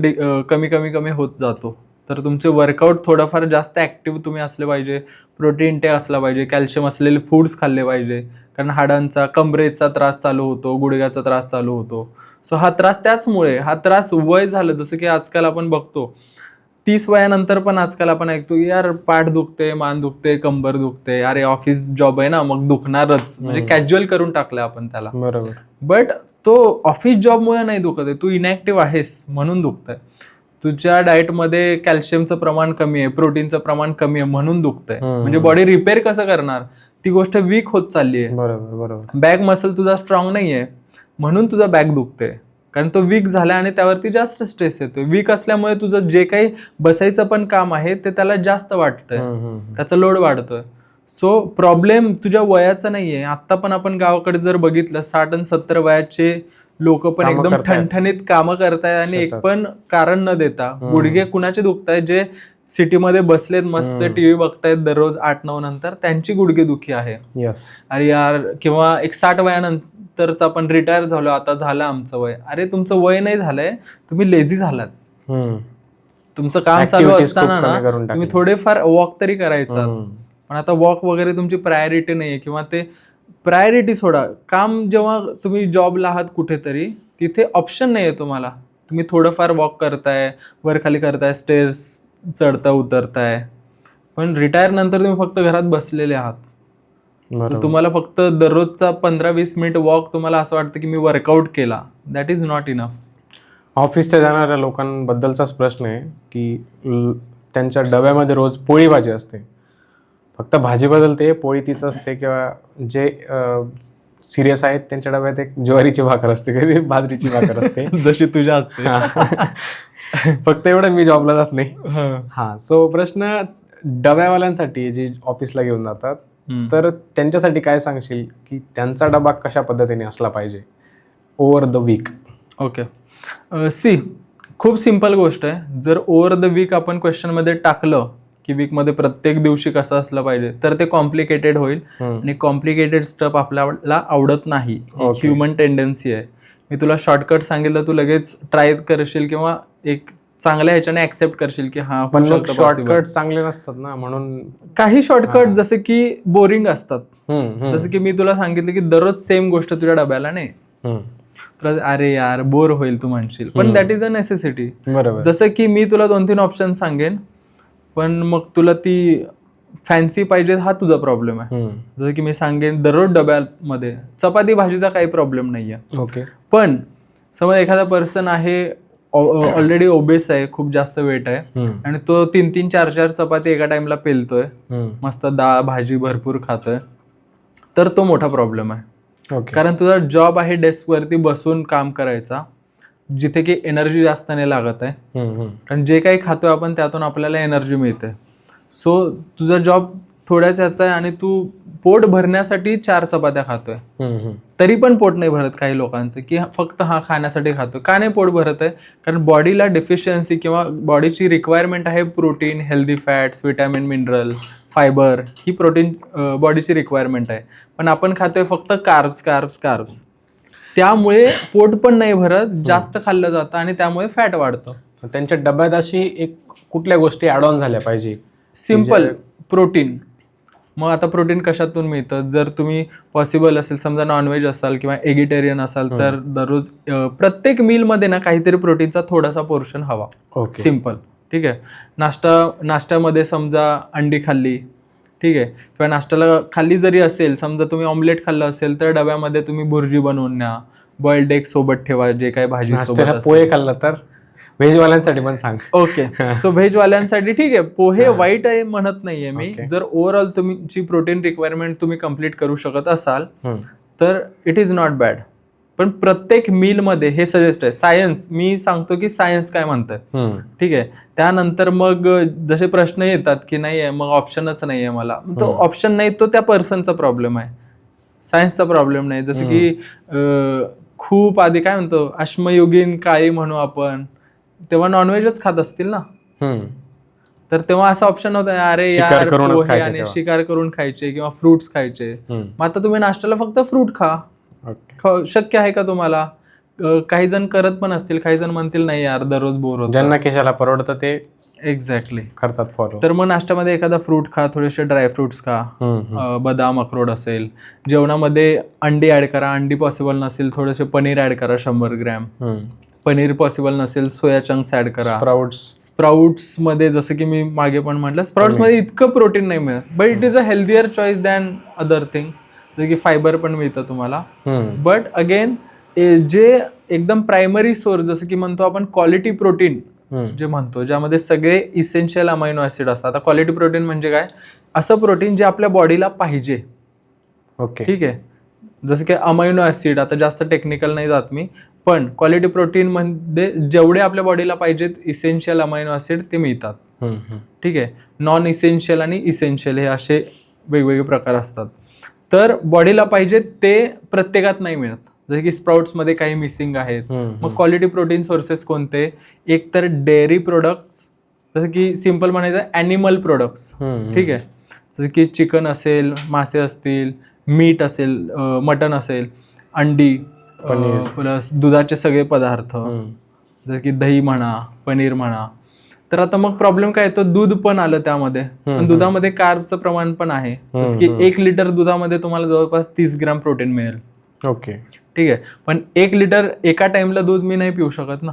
कमी कमी कमी होत जातो. तर तुमचे वर्कआउट थोडंफार जास्त ॲक्टिव्ह तुम्ही असले पाहिजे, प्रोटीन टेक असला पाहिजे, कॅल्शियम असलेले फूड्स खाल्ले पाहिजे. कारण हाडांचा, कमरेचा त्रास चालू होतो, गुडघ्याचा त्रास चालू होतो. सो हा त्रास त्याचमुळे, हा त्रास वय झालं, जसं की आजकाल आपण बघतो 30 वयानंतर पण आजकाल आपण ऐकतो यार पाठ दुखते, मान दुखते, कंबर दुखते, अरे ऑफिस जॉब आहे ना मग दुखणारच, म्हणजे कॅज्युअल करून टाकलं आपण त्याला. बरोबर. बट तो ऑफिस जॉबमुळे नाही दुखत आहे, तू इनॅक्टिव्ह आहेस म्हणून दुखतंय. तुझ्या डाएटमध्ये कॅल्शियमचं प्रमाण कमी आहे, प्रोटीनचं प्रमाण कमी आहे म्हणून दुखतंय. म्हणजे बॉडी रिपेअर कसं करणार, ती गोष्ट वीक होत चालली आहे. बरोबर. बॅक मसल तुझा स्ट्रॉंग नाहीये म्हणून तुझा बॅक दुखते, कारण तो वीक झाला आणि त्यावरती जास्त स्ट्रेस येतोय. वीक असल्यामुळे तुझं जे काही बसायचं पण काम आहे ते त्याला जास्त वाटतंय, त्याचा लोड वाढतोय. सो प्रॉब्लेम तुझ्या वयाचा नाहीये. आता पण आपण गावाकडे जर बघितलं 60 आणि 70 वयाचे लोक पण एकदम ठणठणीत कामं करतायत आणि एक पण कारण न देता. गुडघे कुणाचे दुखतायत, जे सिटीमध्ये बसलेत मस्त टीव्ही बघतायत दररोज 8-9 नंतर, त्यांची गुडघे दुखी आहे. अरे यार, किंवा एक 60 वयानंतरच आपण रिटायर झालो, आता झालं आमचं वय. अरे तुमचं वय नाही झालंय, तुम्ही लेझी झालात. तुमचं काम चालू असताना ना तुम्ही थोडेफार वॉक तरी करायचं. पण आता वॉक वगैरे तुमची प्रायोरिटी नाहीये, किंवा ते प्रायोरिटी सोडा. काम जेव्हा तुम्ही जॉबला आहात कुठेतरी, तिथे ऑप्शन नाहीये तुम्हाला. तुम्ही थोडंफार वॉक करताय, वर खाली करताय, स्टेअर्स चढता उतरताय. पण रिटायर नंतर तुम्ही फक्त घरात बसलेले आहात. तुम्हाला फक्त दररोजचा 15-20 मिनिट वॉक, तुम्हाला असं वाटतं की मी वर्कआउट केला, दॅट इज नॉट इनफ. ऑफिसच्या जाणाऱ्या लोकांबद्दलचाच प्रश्न आहे की त्यांच्या डब्यामध्ये रोज पोळी भाजी असते, फक्त भाजी बदलते, पोळी तीच असते. किंवा जे सिरियस आहेत त्यांच्या डब्यात एक ज्वारीची भाकर असते, कधी बाजरीची भाकर असते, जशी तुझ्या असते. फक्त एवढं मी जॉबला जात नाही. हा, सो प्रश्न डब्यावाल्यांसाठी जे ऑफिसला घेऊन जातात, तर त्यांच्यासाठी काय सांगशील की त्यांचा डबा कशा पद्धतीने असला पाहिजे over the week? Okay, see, खूप सिम्पल गोष्ट आहे. जर ओव्हर द वीक आपण क्वेश्चनमध्ये टाकलं की वीकमध्ये प्रत्येक दिवशी कसं असलं पाहिजे, तर ते कॉम्प्लिकेटेड होईल आणि कॉम्प्लिकेटेड स्टफ आपल्याला आवडत नाही. एक ह्युमन टेंडन्सी आहे. मी तुला शॉर्टकट सांगितलं, तू लगेच ट्राय करशील किंवा एक चांगल्या ह्याच्याने ऍक्सेप्ट करशील की हा. पण शॉर्टकट चांगले नसतात ना, म्हणून काही शॉर्टकट जसे की बोरिंग असतात. जसं की मी तुला सांगितलं की दररोज सेम गोष्ट तुझ्या डब्याला नाही, तुला अरे यार बोर होईल तू म्हणशील, पण दॅट इज अ नेसेसिटी. जसं की मी तुला 2-3 ऑप्शन सांगेन, पण मग तुला ती फॅन्सी पाहिजे, हा तुझा प्रॉब्लेम आहे. जसं की मी सांगेन दररोज डब्यामध्ये चपाती भाजीचा काही प्रॉब्लेम नाहीये. ओके. पण समज एखादा पर्सन आहे, ऑलरेडी ओबेस आहे, खूप जास्त वेट आहे, आणि तो 3-3, 4-4 चपाती एका टाइमला पेलतोय, मस्त डाळ भाजी भरपूर खातोय, तर तो मोठा प्रॉब्लेम आहे. कारण तुझा जॉब आहे डेस्कवरती बसून काम करायचा, जिथे की एनर्जी जास्त नाही लागत आहे. कारण जे काही खातोय आपण त्यातून आपल्याला एनर्जी मिळते. सो तुझा जॉब थोड्याच ह्याचा आहे आणि तू पोट भरण्यासाठी 4 चपात्या खातोय, तरी पण पोट नाही भरत काही लोकांचं, की फक्त हा खाण्यासाठी खातोय. का नाही पोट भरत आहे? कारण बॉडीला डेफिशियन्सी किंवा बॉडीची रिक्वायरमेंट आहे protein, healthy fats, vitamin, mineral, fibre, ही प्रोटीन बॉडीची रिक्वायरमेंट आहे. पण आपण खातोय फक्त कार्ब्स कार्ब्स कार्ब्स, त्यामुळे पोट पण नाही भरत, जास्त खाल्लं जातं आणि त्यामुळे फॅट वाढतं. त्यांच्या डब्यात अशी एक कुठल्या गोष्टी ॲड ऑन झाल्या पाहिजे? Simple, protein. मग आता प्रोटीन कशातून मिळतं? जर तुम्ही पॉसिबल असेल, समजा नॉनव्हेज असाल किंवा एगिटेरियन असाल, तर दररोज प्रत्येक मीलमध्ये ना काहीतरी प्रोटीनचा थोडासा पोर्शन हवा. सिम्पल, ठीक आहे. नाश्त्यामध्ये समजा अंडी खाल्ली, ठीक आहे, किंवा नाश्त्याला खाल्ली जरी असेल, समजा तुम्ही ऑमलेट खाल्लं असेल, तर डब्यामध्ये तुम्ही भुर्जी बनवून न्या, बॉइल्ड एग सोबत ठेवा, जे काही भाजी सोबत. पोहे खाल्लं तर व्हेजवाल्यांसाठी पण सांग. ओके, सो व्हेजवाल्यांसाठी ठीक आहे, पोहे वाईट आहे म्हणत नाहीये मी. जर ओव्हरऑल तुमची प्रोटीन रिक्वायरमेंट तुम्ही कम्प्लीट करू शकत असाल तर इट इज नॉट बॅड. पण प्रत्येक मीलमध्ये हे सजेस्ट आहे. सायन्स, मी सांगतो की सायन्स काय म्हणतं, ठीक आहे. त्यानंतर मग जसे प्रश्न येतात की नाही आहे, मग ऑप्शनच नाही आहे मला, तो ऑप्शन नाही, तो त्या पर्सनचा प्रॉब्लेम आहे, सायन्सचा प्रॉब्लेम नाही. जसं की खूप आधी काय म्हणतो, अश्मयुगीन काळी म्हणू आपण, तेव्हा नॉनव्हेजच खात असतील ना, तर तेव्हा असं ऑप्शन होतं, अरे यार पोहे आणि शिकार करून खायचे किंवा फ्रुट्स खायचे. मग आता तुम्ही नाश्त्याला फक्त फ्रूट खा. शक्य आहे का तुम्हाला? काही जण करत पण असतील, काही जण म्हणतील नाही यार दररोज बोर होतं, ज्यांना केशाला परवडतं ते एक्झॅक्टली करतात फॉलो. तर मग नाश्त्यामध्ये एखादा फ्रूट खा, थोडेसे ड्रायफ्रुट्स खा, बदाम अक्रोड असेल. जेवणामध्ये अंडी ऍड करा, अंडी पॉसिबल नसेल थोडेसे पनीर ऍड करा 100 ग्रॅम. पनीर पॉसिबल नसेल सोया चंक्स ऍड करा. स्प्राउट्स मध्ये जसं की मी मागे पण म्हटलं, स्प्राउट्स मध्ये इतकं प्रोटीन नाही मिळत, but it is a healthier choice than other thing. जसं की फायबर पण मिळतं तुम्हाला. बट अगेन जे एकदम प्रायमरी सोर्स, जसं की म्हणतो आपण क्वालिटी प्रोटीन जे म्हणतो, ज्यामध्ये सगळे इसेन्शियल अमायनो ऍसिड असतात. आता क्वालिटी प्रोटीन म्हणजे काय, असं प्रोटीन जे आपल्या बॉडीला पाहिजे. ओके, ठीक आहे. जसं की अमायनो ऍसिड, आता जास्त टेक्निकल नाही जात मी, पण क्वालिटी प्रोटीन मध्ये जेवढे आपल्या बॉडीला पाहिजेत इसेन्शियल अमायनो ऍसिड ते मिळतात. ठीक आहे. नॉन इसेन्शियल आणि इसेन्शियल हे असे वेगवेगळे प्रकार असतात. तर बॉडीला पाहिजे ते प्रत्येकात नाही मिळत. जसं की स्प्राउट्समध्ये काही मिसिंग आहेत. मग क्वालिटी प्रोटीन सोर्सेस कोणते, एक तर डेअरी प्रोडक्ट्स, जसं की सिम्पल म्हणायचं ॲनिमल प्रोडक्ट्स. ठीक आहे. जसं की चिकन असेल, मासे असतील, मीट असेल, मटन असेल, अंडी, प्लस दुधाचे सगळे पदार्थ, जसं की दही म्हणा, पनीर म्हणा. तर आता मग प्रॉब्लेम काय येतो, दूध पण आलं त्यामध्ये, पण दुधामध्ये कार्बचं प्रमाण पण आहे. जसं की 1 लिटर दुधामध्ये तुम्हाला जवळपास 30 ग्रॅम प्रोटीन मिळेल. ओके, ठीक आहे. पण 1 लिटर एका टाइमला दूध मी नाही पिऊ शकत ना.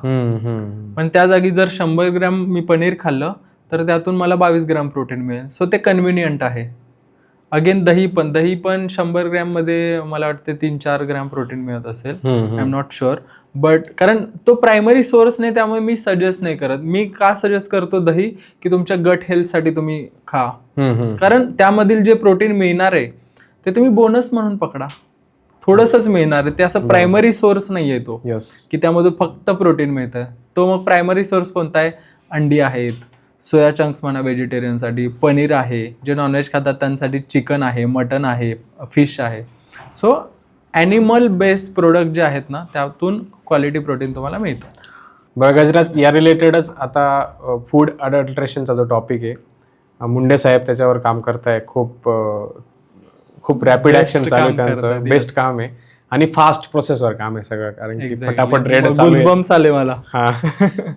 पण त्या जागी जर 100 ग्रॅम मी पनीर खाल्लं तर त्यातून मला 22 ग्रॅम प्रोटीन मिळेल. सो ते कन्व्हिनियंट आहे. अगेन दही पण 100 ग्रॅम मध्ये मला वाटते 3-4 ग्रॅम प्रोटीन मिळत असेल, I am not sure. But कारण तो प्रायमरी सोर्स नाही, त्यामुळे मी सजेस्ट नाही करत. मी का सजेस्ट करतो दही, की तुमच्या गट हेल्थसाठी तुम्ही खा. कारण त्यामधील जे प्रोटीन मिळणार आहे ते तुम्ही बोनस म्हणून पकडा, थोडंसंच मिळणार आहे. ते असं प्रायमरी सोर्स नाहीये तो, की त्यामधून फक्त प्रोटीन मिळतं. तो मग प्रायमरी सोर्स कोणता आहे, अंडी आहेत, सोया चंक्स म्हणा व्हेजिटेरियनसाठी, पनीर आहे, जे नॉनव्हेज खातात त्यांसाठी चिकन आहे, मटन आहे, फिश आहे. सो ॲनिमल बेस्ड प्रोडक्ट जे आहेत ना, त्यातून क्वालिटी प्रोटीन तुम्हाला मिळतं. बरं गजराज, या रिलेटेडच आता फूड अडल्ट्रेशनचा जो टॉपिक आहे, मुंडे साहेब त्याच्यावर काम करताय. खूप रॅपिड ऍक्शन चालू आहे त्यांचं, बेस्ट काम आहे आणि फास्ट प्रोसेसवर काम आहे सगळं. कारण की फटाफट रेड आले मला,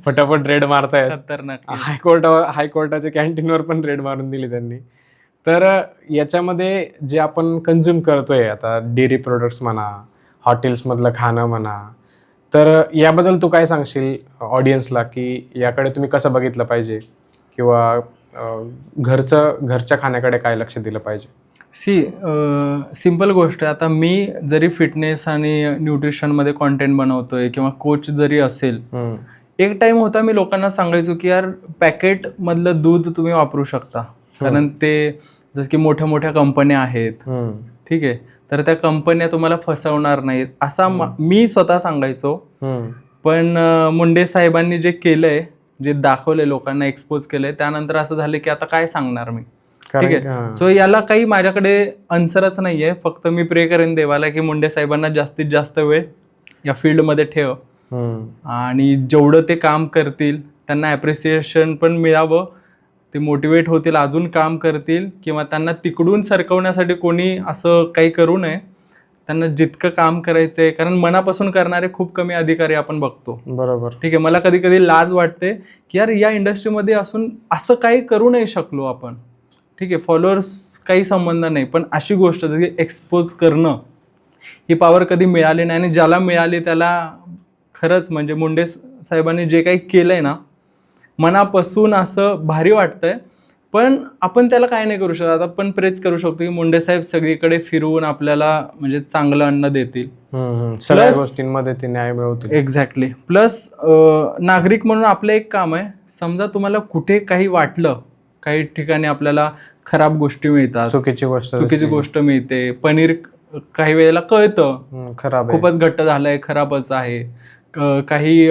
फटाफट रेड मारतायत. खतरनाक. हायकोर्टाच्या कॅन्टीनवर पण रेड मारून दिली त्यांनी. तर याच्यामध्ये जे आपण कन्झ्युम करतोय आता, डेअरी प्रोडक्ट्स म्हणा, हॉटेल्समधलं खाणं म्हणा, तर याबद्दल तू काय सांगशील ऑडियन्सला, की याकडे तुम्ही कसं बघितलं पाहिजे, किंवा घरच्या खाण्याकडे काय लक्ष दिलं पाहिजे? सिम्पल गोष्ट आहे. आता मी जरी फिटनेस आणि न्यूट्रिशनमध्ये कॉन्टेंट बनवतोय किंवा कोच जरी असेल, एक टाइम होता मी लोकांना सांगायचो की यार पॅकेट मधलं दूध तुम्ही वापरू शकता, कारण ते जसं की मोठ्या मोठ्या कंपन्या आहेत. ठीक आहे. तर त्या कंपन्या तुम्हाला फसवणार नाहीत असा मी स्वतः सांगायचो. पण मुंडे साहेबांनी जे केलंय, जे दाखवलंय, लोकांना एक्सपोज केलंय, त्यानंतर असं झालं की आता काय सांगणार मी. ठीक आहे. सो याला काही माझ्याकडे आन्सरच नाहीये. फक्त मी प्रे करेन देवाला की मुंडे साहेबांना जास्तीत जास्त वेळ या फील्डमध्ये ठेव, आणि जेवढं ते काम करतील त्यांना ॲप्रिसिएशन पण मिळावं, ते मोटिवेट होतील, अजून काम करतील, किंवा त्यांना तिकडून सरकवण्यासाठी कोणी असं काही करू नये. त्यांना जितकं काम करायचंय, कारण मनापासून करणारे खूप कमी अधिकारी आपण बघतो. बरोबर. ठीक आहे. मला कधी कधी लाज वाटते की यार या इंडस्ट्रीमध्ये असून असं काही करू नाही शकलो आपण. ठीक आहे. फॉलोअर्स काही संबंध नाही, पण अशी गोष्ट जशी एक्सपोज करणं, ही पॉवर कधी मिळाली नाही. आणि ज्याला मिळाली त्याला खरंच म्हणजे मुंडे साहेबांनी जे काही केलंय ना, मनापासून असं भारी वाटतंय. पण आपण त्याला काय नाही करू शकत. आपण प्रेच करू शकतो की मुंडे साहेब सगळीकडे फिरवून आपल्याला म्हणजे चांगलं अन्न देतील, सगळ्या गोष्टींमध्ये ते न्याय मिळवतील. एक्झॅक्टली. प्लस नागरिक म्हणून आपलं एक काम आहे, समजा तुम्हाला कुठे काही वाटलं, काही ठिकाणी आपल्याला खराब गोष्टी मिळतात, चुकीची गोष्ट मिळते, पनीर काही वेळेला कळतं खराब खूपच घट्ट झालंय, खराबच आहे, काही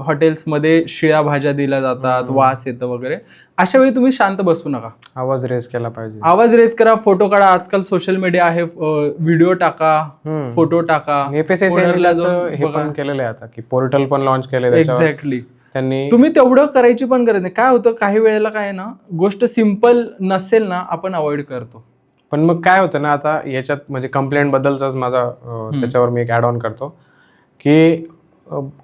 हॉटेल्समध्ये शिळ्या भाज्या दिल्या जातात, वास येतं वगैरे, अशा वेळी तुम्ही शांत बसू नका, आवाज रेज केला पाहिजे. आवाज रेज करा, फोटो काढा. आजकाल सोशल मीडिया आहे, व्हिडिओ टाका, फोटो टाका. हे पण केलेलं आहे आता की पोर्टल पण लॉन्च केलेलं. एक्झॅक्टली. तुम्ही तेवढं करायची पण गरज नाही. काय होतं काही वेळेला काय ना, गोष्ट सिम्पल नसेल ना, आपण अवॉइड करतो. पण मग काय होतं ना, आता याच्यात म्हणजे कंप्लेंट बद्दलचाच माझा त्याच्यावर मी एक ऍड ऑन करतो की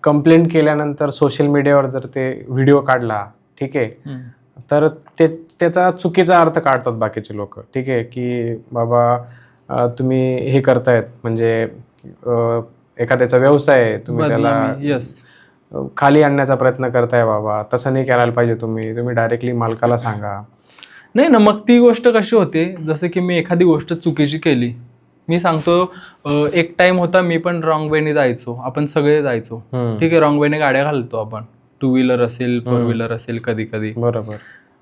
कंप्लेंट केल्यानंतर सोशल मीडियावर जर ते व्हिडिओ काढला, ठीक आहे, तर त्याचा चुकीचा अर्थ काढतात बाकीचे लोक. ठीक आहे की बाबा तुम्ही हे करतायत, म्हणजे एखाद्याचा व्यवसाय आहे, तुम्ही त्याला खाली आणण्याचा प्रयत्न करताय, बाबा तसं नाही करायला पाहिजे, तुम्ही डायरेक्टली मालकाला सांगा. नाही ना, मग ती गोष्ट कशी होते, जसं की मी एखादी गोष्ट चुकीची केली, मी सांगतो एक टाइम होता मी पण रॉंग वेने जायचो, आपण सगळे जायचो, ठीक आहे, रॉंग वेने गाड्या घालतो आपण, 2 व्हीलर असेल, 4 व्हीलर असेल, कधी कधी. बरोबर.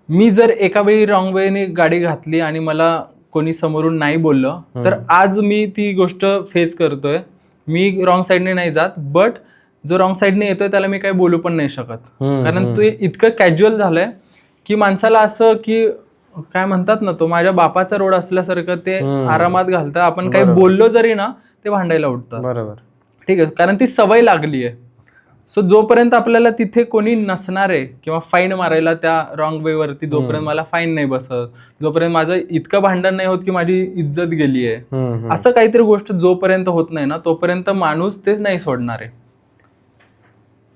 मी जर एका वेळी रॉंग वेने गाडी घातली आणि मला कोणी समोरून नाही बोललं, तर आज मी ती गोष्ट फेस करतोय. मी रॉंग साईडने नाही जात, बट जो रॉंग साईडने येतोय त्याला मी काही बोलू पण नाही शकत, कारण ते इतकं कॅज्युअल झालंय की माणसाला असं की काय म्हणतात ना, तो माझ्या बापाचा रोड असल्यासारखं ते आरामात घालतं. आपण काही बोललो जरी ना, ते भांडायला उठतं. बरोबर, ठीक आहे, कारण ती सवय लागली आहे. सो जोपर्यंत आपल्याला तिथे कोणी नसणार आहे किंवा फाईन मारायला त्या रॉंग वे वरती, जोपर्यंत मला फाईन नाही बसत, जोपर्यंत माझं इतकं भांडण नाही होत की माझी इज्जत गेली आहे, असं काहीतरी गोष्ट जोपर्यंत होत नाही ना, तोपर्यंत माणूस तेच नाही सोडणार आहे.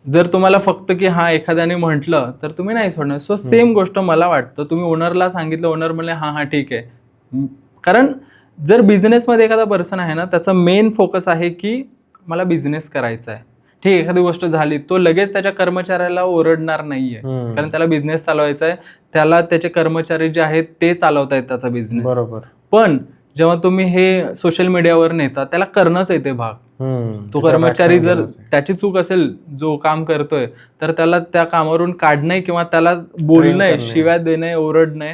जर तुम्हाला फक्त की हा एखाद्याने म्हटलं तर तुम्ही नाही सोडणार. सो सेम गोष्ट मला वाटतं, तुम्ही ओनरला सांगितलं, ओनर म्हणले हा ठीक आहे. कारण जर बिझनेसमध्ये एखादा पर्सन आहे ना, त्याचा मेन फोकस आहे की मला बिझनेस करायचा आहे, ठीक आहे, एखादी गोष्ट झाली, तो लगेच त्याच्या कर्मचाऱ्याला ओरडणार नाहीये, कारण त्याला बिझनेस चालवायचा आहे, त्याला त्याचे कर्मचारी जे आहेत ते चालवतायत त्याचा बिझनेस. बरोबर. पण जेव्हा तुम्ही हे सोशल मीडियावर नेता, त्याला करणंच येते भाग. तो कर्मचारी जर त्याची चूक असेल, जो काम करतोय, तर त्याला त्या कामावरून काढणं किंवा त्याला बोलणं, शिव्या देणं, ओरडणं,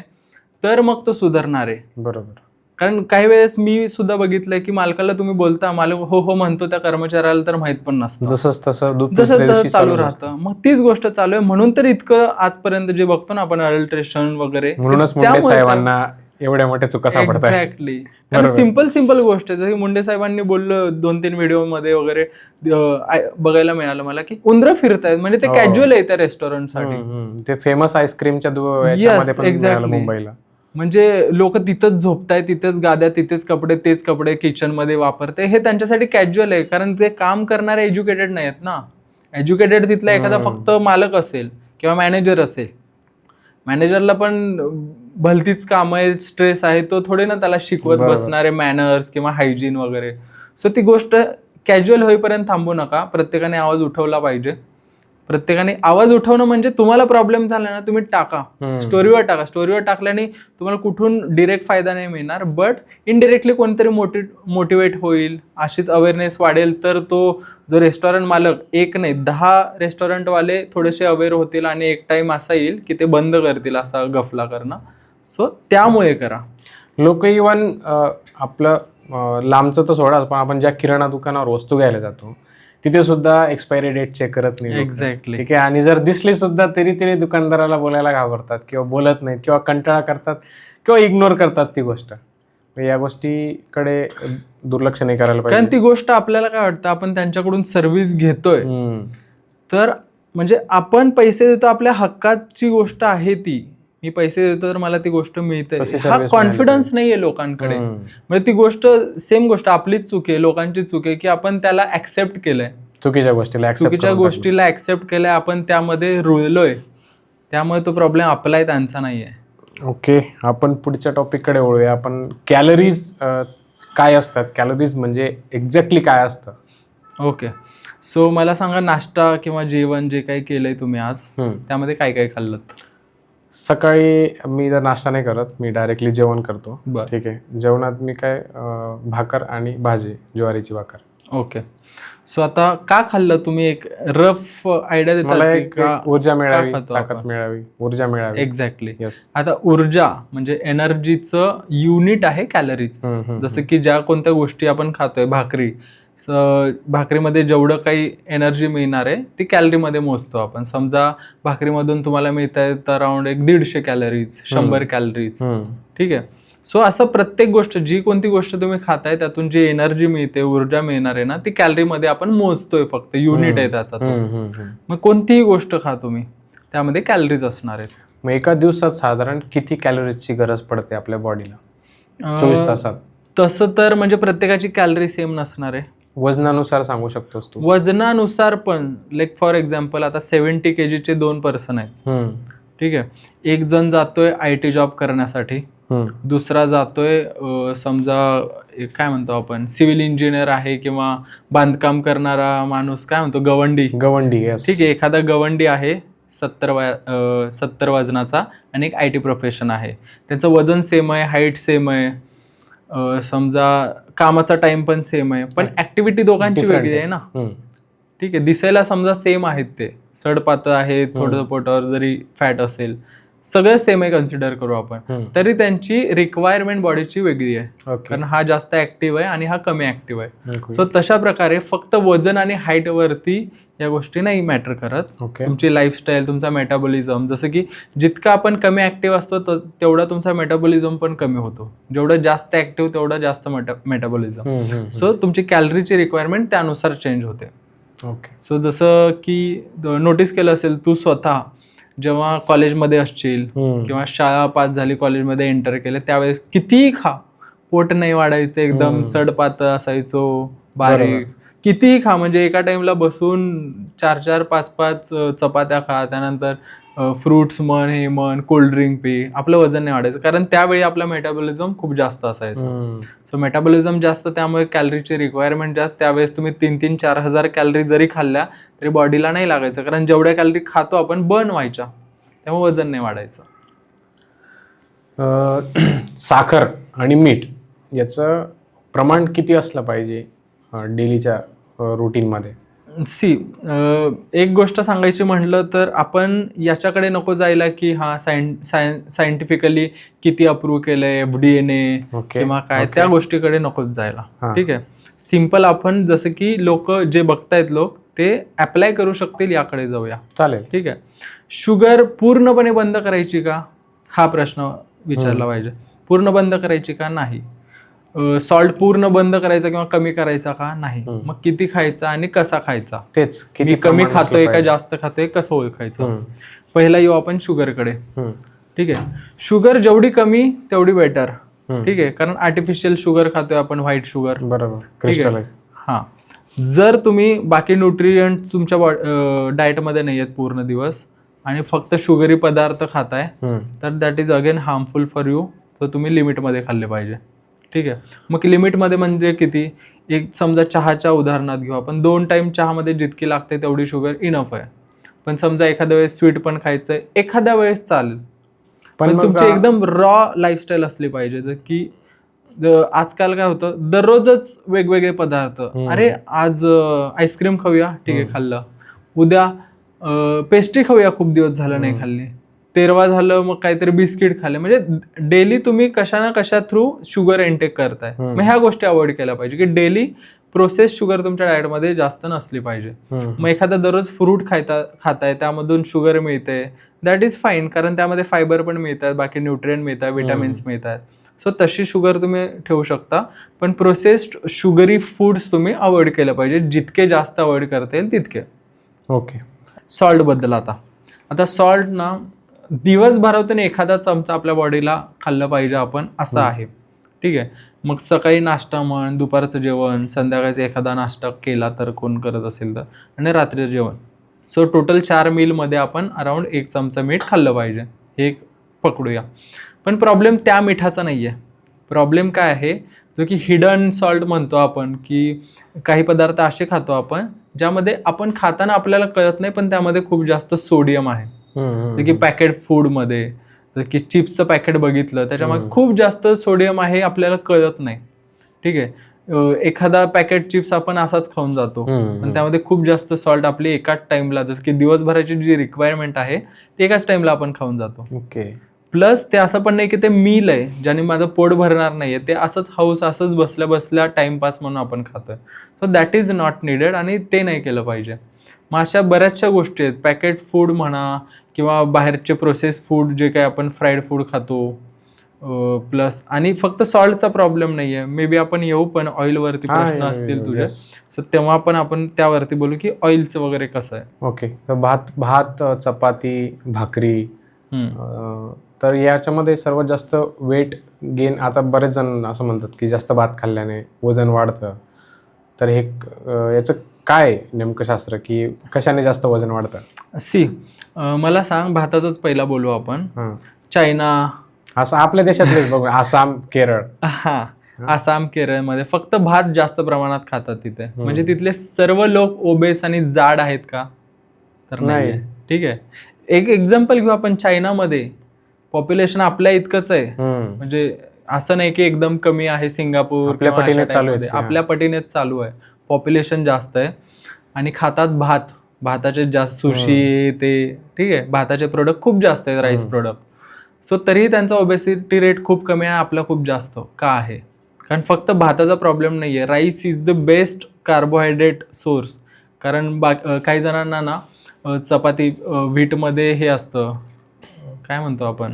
तर मग तो सुधारणार आहे. बरोबर. कारण काही वेळेस मी सुद्धा बघितलंय की मालकाला तुम्ही बोलता, मालक हो हो म्हणतो, त्या कर्मचाऱ्याला तर माहित पण नसतं, जसं चालू राहतं. मग तीच गोष्ट चालू आहे, म्हणून तर इतकं आजपर्यंत जे बघतो ना आपण अडल्ट्रेशन वगैरे, म्हणूनच मुंडे साहेबांना एवढ्या मोठ्या चुका सापडतात. एक्झॅक्टली. सिंपल गोष्ट आहे, जसं मुंडे साहेबांनी बोललं 2-3 व्हिडिओ मध्ये वगैरे बघायला मिळालं मला की उंदरं फिरतायत, म्हणजे ते कॅज्युअल आहे त्या रेस्टॉरंटसाठी. ते फेमस आईस्क्रीमच्या मुंबईला, म्हणजे लोक तिथंच झोपतायत, तिथेच गाद्या, तिथेच कपडे, तेच कपडे किचन मध्ये वापरते, हे त्यांच्यासाठी कॅज्युअल आहे, कारण ते काम करणारे एज्युकेटेड नाही आहेत ना. एज्युकेटेड तिथला एखादा फक्त मालक असेल किंवा मॅनेजर असेल, मॅनेजरला पण भलतीच काम आहे, स्ट्रेस आहे, तो थोडे ना त्याला शिकवत बसणारे मॅनर्स किंवा हायजीन वगैरे. सो ती गोष्ट कॅज्युअल होईपर्यंत थांबू नका. प्रत्येकाने आवाज उठवला पाहिजे. प्रत्येकाने आवाज उठवणं म्हणजे तुम्हाला प्रॉब्लेम झाला ना, तुम्ही टाका, स्टोरीवर टाका. स्टोरीवर टाकल्याने तुम्हाला कुठून डिरेक्ट फायदा नाही मिळणार, बट इनडिरेक्टली कोणतरी मोटिवेट होईल, अशीच अवेअरनेस वाढेल, तर तो जो रेस्टॉरंट मालक, एक नाही 10 रेस्टॉरंटवाले थोडेसे अवेअर होतील आणि एक टाइम असा येईल की ते बंद करतील असा गफला करणं. सो त्यामुळे करा. लोक इव्हन आपलं लांबचं तर सोडा, पण आपण ज्या किराणा दुकानावर वस्तू घ्यायला जातो तिथे सुद्धा एक्सपायरी डेट चेक करत नाही. एक्झॅक्टली. ठीक आहे, आणि जर दिसली सुद्धा तरी दुकानदाराला बोलायला घाबरतात किंवा बोलत नाहीत किंवा कंटाळा करतात किंवा इग्नोर करतात ती गोष्ट. या गोष्टीकडे दुर्लक्ष नाही करायला पाहिजे. कारण ती गोष्ट आपल्याला काय वाटतं, आपण त्यांच्याकडून सर्व्हिस घेतोय, तर म्हणजे आपण पैसे देतो, आपल्या हक्काची गोष्ट आहे ती, मी पैसे देतो तर मला ती गोष्ट मिळते, हा कॉन्फिडन्स नाहीये लोकांकडे. म्हणजे ती गोष्ट सेम गोष्ट आपलीच चूक आहे, लोकांची चूक आहे की आपण त्याला ऍक्सेप्ट केलंय, चुकीच्या गोष्टीला ऍक्सेप्ट केलंय, आपण त्यामध्ये रुळलोय, त्यामुळे तो प्रॉब्लेम आपला आहे, त्यांचा नाहीये. ओके, आपण पुढच्या टॉपिककडे वळूया. आपण कॅलरीज काय असतात, कॅलरीज म्हणजे एक्झॅक्टली काय असतं. ओके, सो मला सांगा, नाश्ता किंवा जेवण जे काही केलंय तुम्ही आज, त्यामध्ये काय काय खाल्लं? सकाळी मी जर नाश्ता नाही करत, मी डायरेक्टली जेवण करतो. बरं. ठीक आहे. जेवणात मी काय भाकर आणि भाजी, ज्वारीची भाकर. ओके. सो आता का खाल्लं तुम्ही, एक रफ आयडिया मला देतात एक ऊर्जा मिळावी, खातो ताकद आपण? मिळावी, ऊर्जा मिळावी. एक्झॅक्टली. येस. आता ऊर्जा म्हणजे एनर्जीचं युनिट आहे कॅलरीज. जसं की ज्या कोणत्या गोष्टी आपण खातोय, भाकरीमध्ये जेवढं काही एनर्जी मिळणार आहे ती कॅलरीमध्ये मोजतो आपण. समजा भाकरीमधून तुम्हाला मिळत आहेत अराउंड 150 कॅलरीज, 100 कॅलरीज. ठीक आहे. सो असं प्रत्येक गोष्ट, जी कोणती गोष्ट तुम्ही खाताय त्यातून जी एनर्जी मिळते, ऊर्जा मिळणार आहे ना, ती कॅलरीमध्ये आपण मोजतोय. फक्त युनिट आहे त्याचा तो. मग कोणतीही गोष्ट खा तुम्ही, त्यामध्ये कॅलरीज असणार आहेत. मग एका दिवसात साधारण किती कॅलरीजची गरज पडते आपल्या बॉडीला 24 तासात? तसं तर म्हणजे प्रत्येकाची कॅलरी सेम नसणार आहे. वजनानुसार सांगू शकतोस तू? वजनानुसार पण, लाईक फॉर एक्झाम्पल आता 70 kg 2 पर्सन आहेत. ठीक आहे. एक जण जातोय IT जॉब करण्यासाठी, दुसरा जातोय समजा काय म्हणतो आपण, सिव्हिल इंजिनियर आहे किंवा बांधकाम करणारा माणूस, काय म्हणतो, गवंडी. ठीक आहे. एखादा गवंडी आहे 70 वजनाचा आणि एक IT प्रोफेशन आहे. त्यांचं वजन सेम आहे, हाईट सेम आहे, समजा कामाचा टाइम पण सेम आहे, पण ऍक्टिव्हिटी दोघांची वेगळी आहे ना. ठीक आहे. दिसायला समजा सेम आहेत, ते सडपातळ आहे, थोडं पोटावर जरी फॅट असेल, सगळं सेम आहे कन्सिडर करू आपण, तरी त्यांची रिक्वायरमेंट बॉडीची वेगळी आहे. कारण हा जास्त ऍक्टिव्ह आहे आणि हा कमी ऍक्टिव्ह आहे. सो तशा प्रकारे फक्त वजन आणि हाईट वरती या गोष्टी नाही मॅटर करत. तुमची लाईफस्टाईल, तुमचा मेटाबॉलिझम, जसं की जितकं आपण कमी ऍक्टिव्ह असतो तेवढा तुमचा मेटाबॉलिझम पण कमी होतो. जेवढं जास्त ऍक्टिव्ह तेवढा जास्त मेटाबॉलिझम. सो तुमची कॅलरीची रिक्वायरमेंट त्यानुसार चेंज होते. सो जसं की नोटीस केलं असेल तू स्वतः, जेव्हा कॉलेजमध्ये असशील किंवा शाळा पास झाली, कॉलेजमध्ये एंटर केले, त्यावेळेस कितीही खा, पोट नाही वाढायचं, एकदम सडपातळ असायचो, बारीक. कितीही खा, म्हणजे एका टाइमला बसून 4-4, 5-5 चपात्या खा, त्यानंतर फ्रुट्स म्हण, हे म्हण, कोल्ड्रिंक पी, आपलं वजन नाही वाढायचं. कारण त्यावेळी आपला मेटाबॉलिझम खूप जास्त असायचं. सो मेटाबॉलिझम जास्त, त्यामुळे कॅलरीची रिक्वायरमेंट जास्त. त्यावेळेस तुम्ही 3-3, 4,000 कॅलरी जरी खाल्ल्या तरी बॉडीला नाही लागायचं, कारण जेवढ्या कॅलरी खातो आपण बर्न व्हायच्या, त्यामुळे वजन नाही वाढायचं. साखर आणि मीठ याचं प्रमाण किती असलं पाहिजे डेलीच्या रुटीनमध्ये? एक गोष्ट सांगायची म्हटलं तर आपण याच्याकडे नको जायला की हा सायंटिफिकली किती अप्रूव्ह केलंय FDA किंवा काय, त्या गोष्टीकडे नकोच जायला. ठीक आहे. सिम्पल आपण जसं की लोक जे बघतायत लोक ते अप्लाय करू शकतील याकडे जाऊया. चालेल. ठीक आहे. शुगर पूर्णपणे बंद करायची का, हा प्रश्न विचारला पाहिजे. पूर्ण बंद करायची का, नाही. सॉल्ट पूर्ण बंद करायचा किंवा कमी करायचा का, नाही. मग किती खायचा आणि कसा खायचा, तेच, किती कमी खातोय का जास्त खातोय, कसं ओळखायचं. पहिला येऊ आपण शुगरकडे. ठीक आहे. शुगर जेवढी कमी तेवढी बेटर. ठीक आहे. कारण आर्टिफिशियल शुगर खातोय आपण, व्हाईट शुगर. बरोबर. ठीक आहे. हा, जर तुम्ही बाकी न्यूट्रिएंट तुमच्या डाएटमध्ये नाही आहेत पूर्ण दिवस आणि फक्त शुगरी पदार्थ खाताय, तर that is again harmful for you. तर तुम्ही लिमिटमध्ये खाल्ले पाहिजे. ठीक आहे. मग लिमिटमध्ये म्हणजे किती, एक समजा चहाच्या उदाहरणात घेऊ आपण, 2 टाइम चहामध्ये जितकी लागते तेवढी शुगर इनफ आहे. पण समजा एखाद्या वेळेस स्वीट पण खायचंय, एखाद्या वेळेस चालेल, पण तुमची एकदम रॉ लाईफस्टाईल असली पाहिजे. जर की आजकाल काय होतं, दररोजच वेगवेगळे पदार्थ. अरे आज आईस्क्रीम खाऊया, ठीक आहे, खाल्लं. उद्या पेस्ट्री खाऊया, खूप दिवस झालं नाही खाल्ली. तेरवा झालं मग काहीतरी बिस्किट खाल्ले. म्हणजे डेली तुम्ही कशा ना कशा थ्रू शुगर इनटेक करताय. मग ह्या गोष्टी अवॉइड केल्या पाहिजे की डेली प्रोसेस शुगर तुमच्या डाएटमध्ये जास्त नसली पाहिजे. मग एखादा दररोज फ्रूट खाताय, त्यामधून शुगर मिळते, दॅट इज फाईन, कारण त्यामध्ये फायबर पण मिळतात, बाकी न्यूट्रिएंट मिळतात, विटामिन्स मिळतात. सो तशी शुगर तुम्ही ठेवू शकता, पण प्रोसेस्ड शुगरी फूड्स तुम्ही अवॉइड केलं पाहिजे, जितके जास्त अवॉइड करता येईल तितके. ओके. सॉल्ट बद्दल आता सॉल्ट ना दिवसभरातून एखादा चमचा आपल्या बॉडीला खाल्लं पाहिजे आपण, असं आहे. ठीक आहे. मग सकाळी नाश्ता म्हण, दुपारचं जेवण, संध्याकाळचा एखादा नाश्ता केला तर, कोण करत असेल तर, आणि रात्रीचं जेवण. सो टोटल 4 मीलमध्ये आपण अराउंड 1 चमचा मीठ खाल्लं पाहिजे, हे पकडूया. पण प्रॉब्लेम त्या मिठाचा नाही आहे. प्रॉब्लेम काय आहे, जो की हिडन सॉल्ट म्हणतो आपण, की काही पदार्थ असे खातो आपण ज्यामध्ये आपण खाताना आपल्याला कळत नाही, पण त्यामध्ये खूप जास्त सोडियम आहे. की पॅकेट फूडमध्ये जर की चिप्सचं पॅकेट बघितलं त्याच्यामध्ये खूप जास्त सोडियम आहे आपल्याला कळत नाही. ठीक आहे, एखादा पॅकेट चिप्स आपण असाच खाऊन जातो, पण त्यामध्ये खूप जास्त सॉल्ट आपली एकाच टाइमला, जसं की दिवसभराची जी रिक्वायरमेंट आहे ती एकाच टाइमला आपण खाऊन जातो. ओके. प्लस ते असं पण नाही की ते मील आहे ज्याने माझं पोट भरणार नाहीये, ते असंच हाऊस असंच बसल्या बसल्या टाइमपास म्हणून आपण खातोय. So that is not needed आणि ते नाही केलं पाहिजे. मग अशा बऱ्याचशा गोष्टी आहेत, पॅकेट फूड म्हणा किंवा बाहेरचे प्रोसेस फूड जे काही आपण फ्राईड फूड खातो, प्लस आणि फक्त सॉल्टचा प्रॉब्लेम नाहीये, मे बी आपण येऊ पण ऑइलवरती प्रश्न असतील तुझे, सो तेव्हा पण आपण त्यावरती बोलू की ऑइलचं वगैरे कसं आहे. ओके. भात चपाती भाकरी, तर याच्यामध्ये सर्वात जास्त वेट गेन, आता बरेच जण असं म्हणतात की जास्त भात खाल्ल्याने वजन वाढतं, तर हे याचं काय नेमकं शास्त्र की कशाने जास्त वजन वाढतं? मला सांग, भाताचंच पहिला बोलू आपण. चायना, असं आपल्या देशातलेच बघू, आसाम, केरळ. आसाम केरळमध्ये फक्त भात जास्त प्रमाणात खातात तिथे. म्हणजे तिथले सर्व लोक ओबेस आणि जाड आहेत का? तर नाही. ठीक आहे, एक एक्झाम्पल घेऊ आपण. चायनामध्ये पॉप्युलेशन आपल्या इतकंच आहे, म्हणजे असं नाही की एकदम कमी आहे. सिंगापूर आपल्या पटीनेच चालू आहे. पॉप्युलेशन जास्त आहे आणि खातात भाताचे जास्त, सुशी ते, ठीक आहे, भाताचे प्रोडक्ट खूप जास्त आहेत, राईस प्रोडक्ट. सो तरीही त्यांचा ओबेसिटी रेट खूप कमी आहे, आपला खूप जास्त का आहे? कारण फक्त भाताचा प्रॉब्लेम नाही आहे. Rice is the best carbohydrate source. कारण काही जणांना ना चपाती व्हीटमध्ये हे असतं, काय म्हणतो आपण,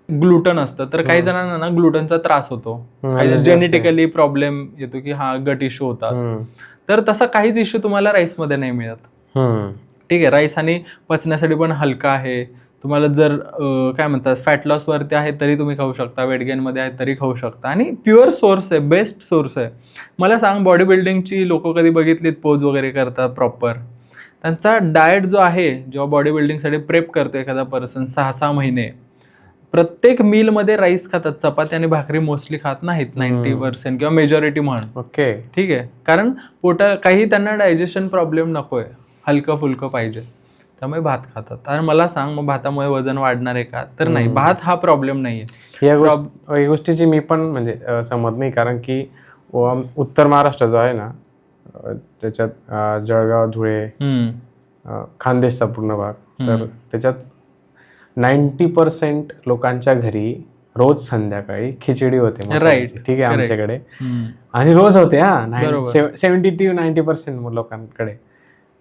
ग्लुटन असतं, तर काही जणांना ना ग्लुटनचा त्रास होतो, काही जेनेटिकली प्रॉब्लेम येतो की गट इश्यू होतात. तर तसा काहीच इश्यू तुम्हाला राईसमध्ये नाही मिळत. ठीक आहे, राईस आणि पचण्यासाठी पण हलका आहे. तुम्हाला जर काय म्हणतात फॅट लॉस वरती आहे तरी तुम्ही खाऊ शकता, वेट गेन मध्ये आहे तरी खाऊ शकता, आणि प्युअर सोर्स आहे, बेस्ट सोर्स आहे. मला सांग, बॉडी बिल्डिंगची लोक कधी बघितलीत पोज वगैरे करतात प्रॉपर, त्यांचा डाएट जो आहे, जेव्हा बॉडी बिल्डिंगसाठी प्रेप करतो एखादा पर्सन 6-6 महिने, प्रत्येक मीलमध्ये राईस खातात, चपाती आणि भाकरी मोस्टली खात नाहीत 90% किंवा मेजॉरिटी म्हण. ओके. ठीक आहे, कारण काही त्यांना डायजेशन प्रॉब्लेम नकोय, हलकं फुलकं पाहिजे, त्यामुळे भात खातात. आणि मला सांग, मग भातामुळे वजन वाढणार आहे का? तर नाही, भात हा प्रॉब्लेम नाहीये. या गोष्टीची मी पण म्हणजे सहमत नाही, कारण की उत्तर महाराष्ट्र जो आहे ना, त्याच्यात जळगाव, धुळे, खानदेशचा पूर्ण भाग, तर त्याच्यात 90% लोकांच्या घरी रोज संध्याकाळी खिचडी होते. राईट, ठीक आहे, आमच्याकडे आणि रोज होते 70-90% लोकांकडे,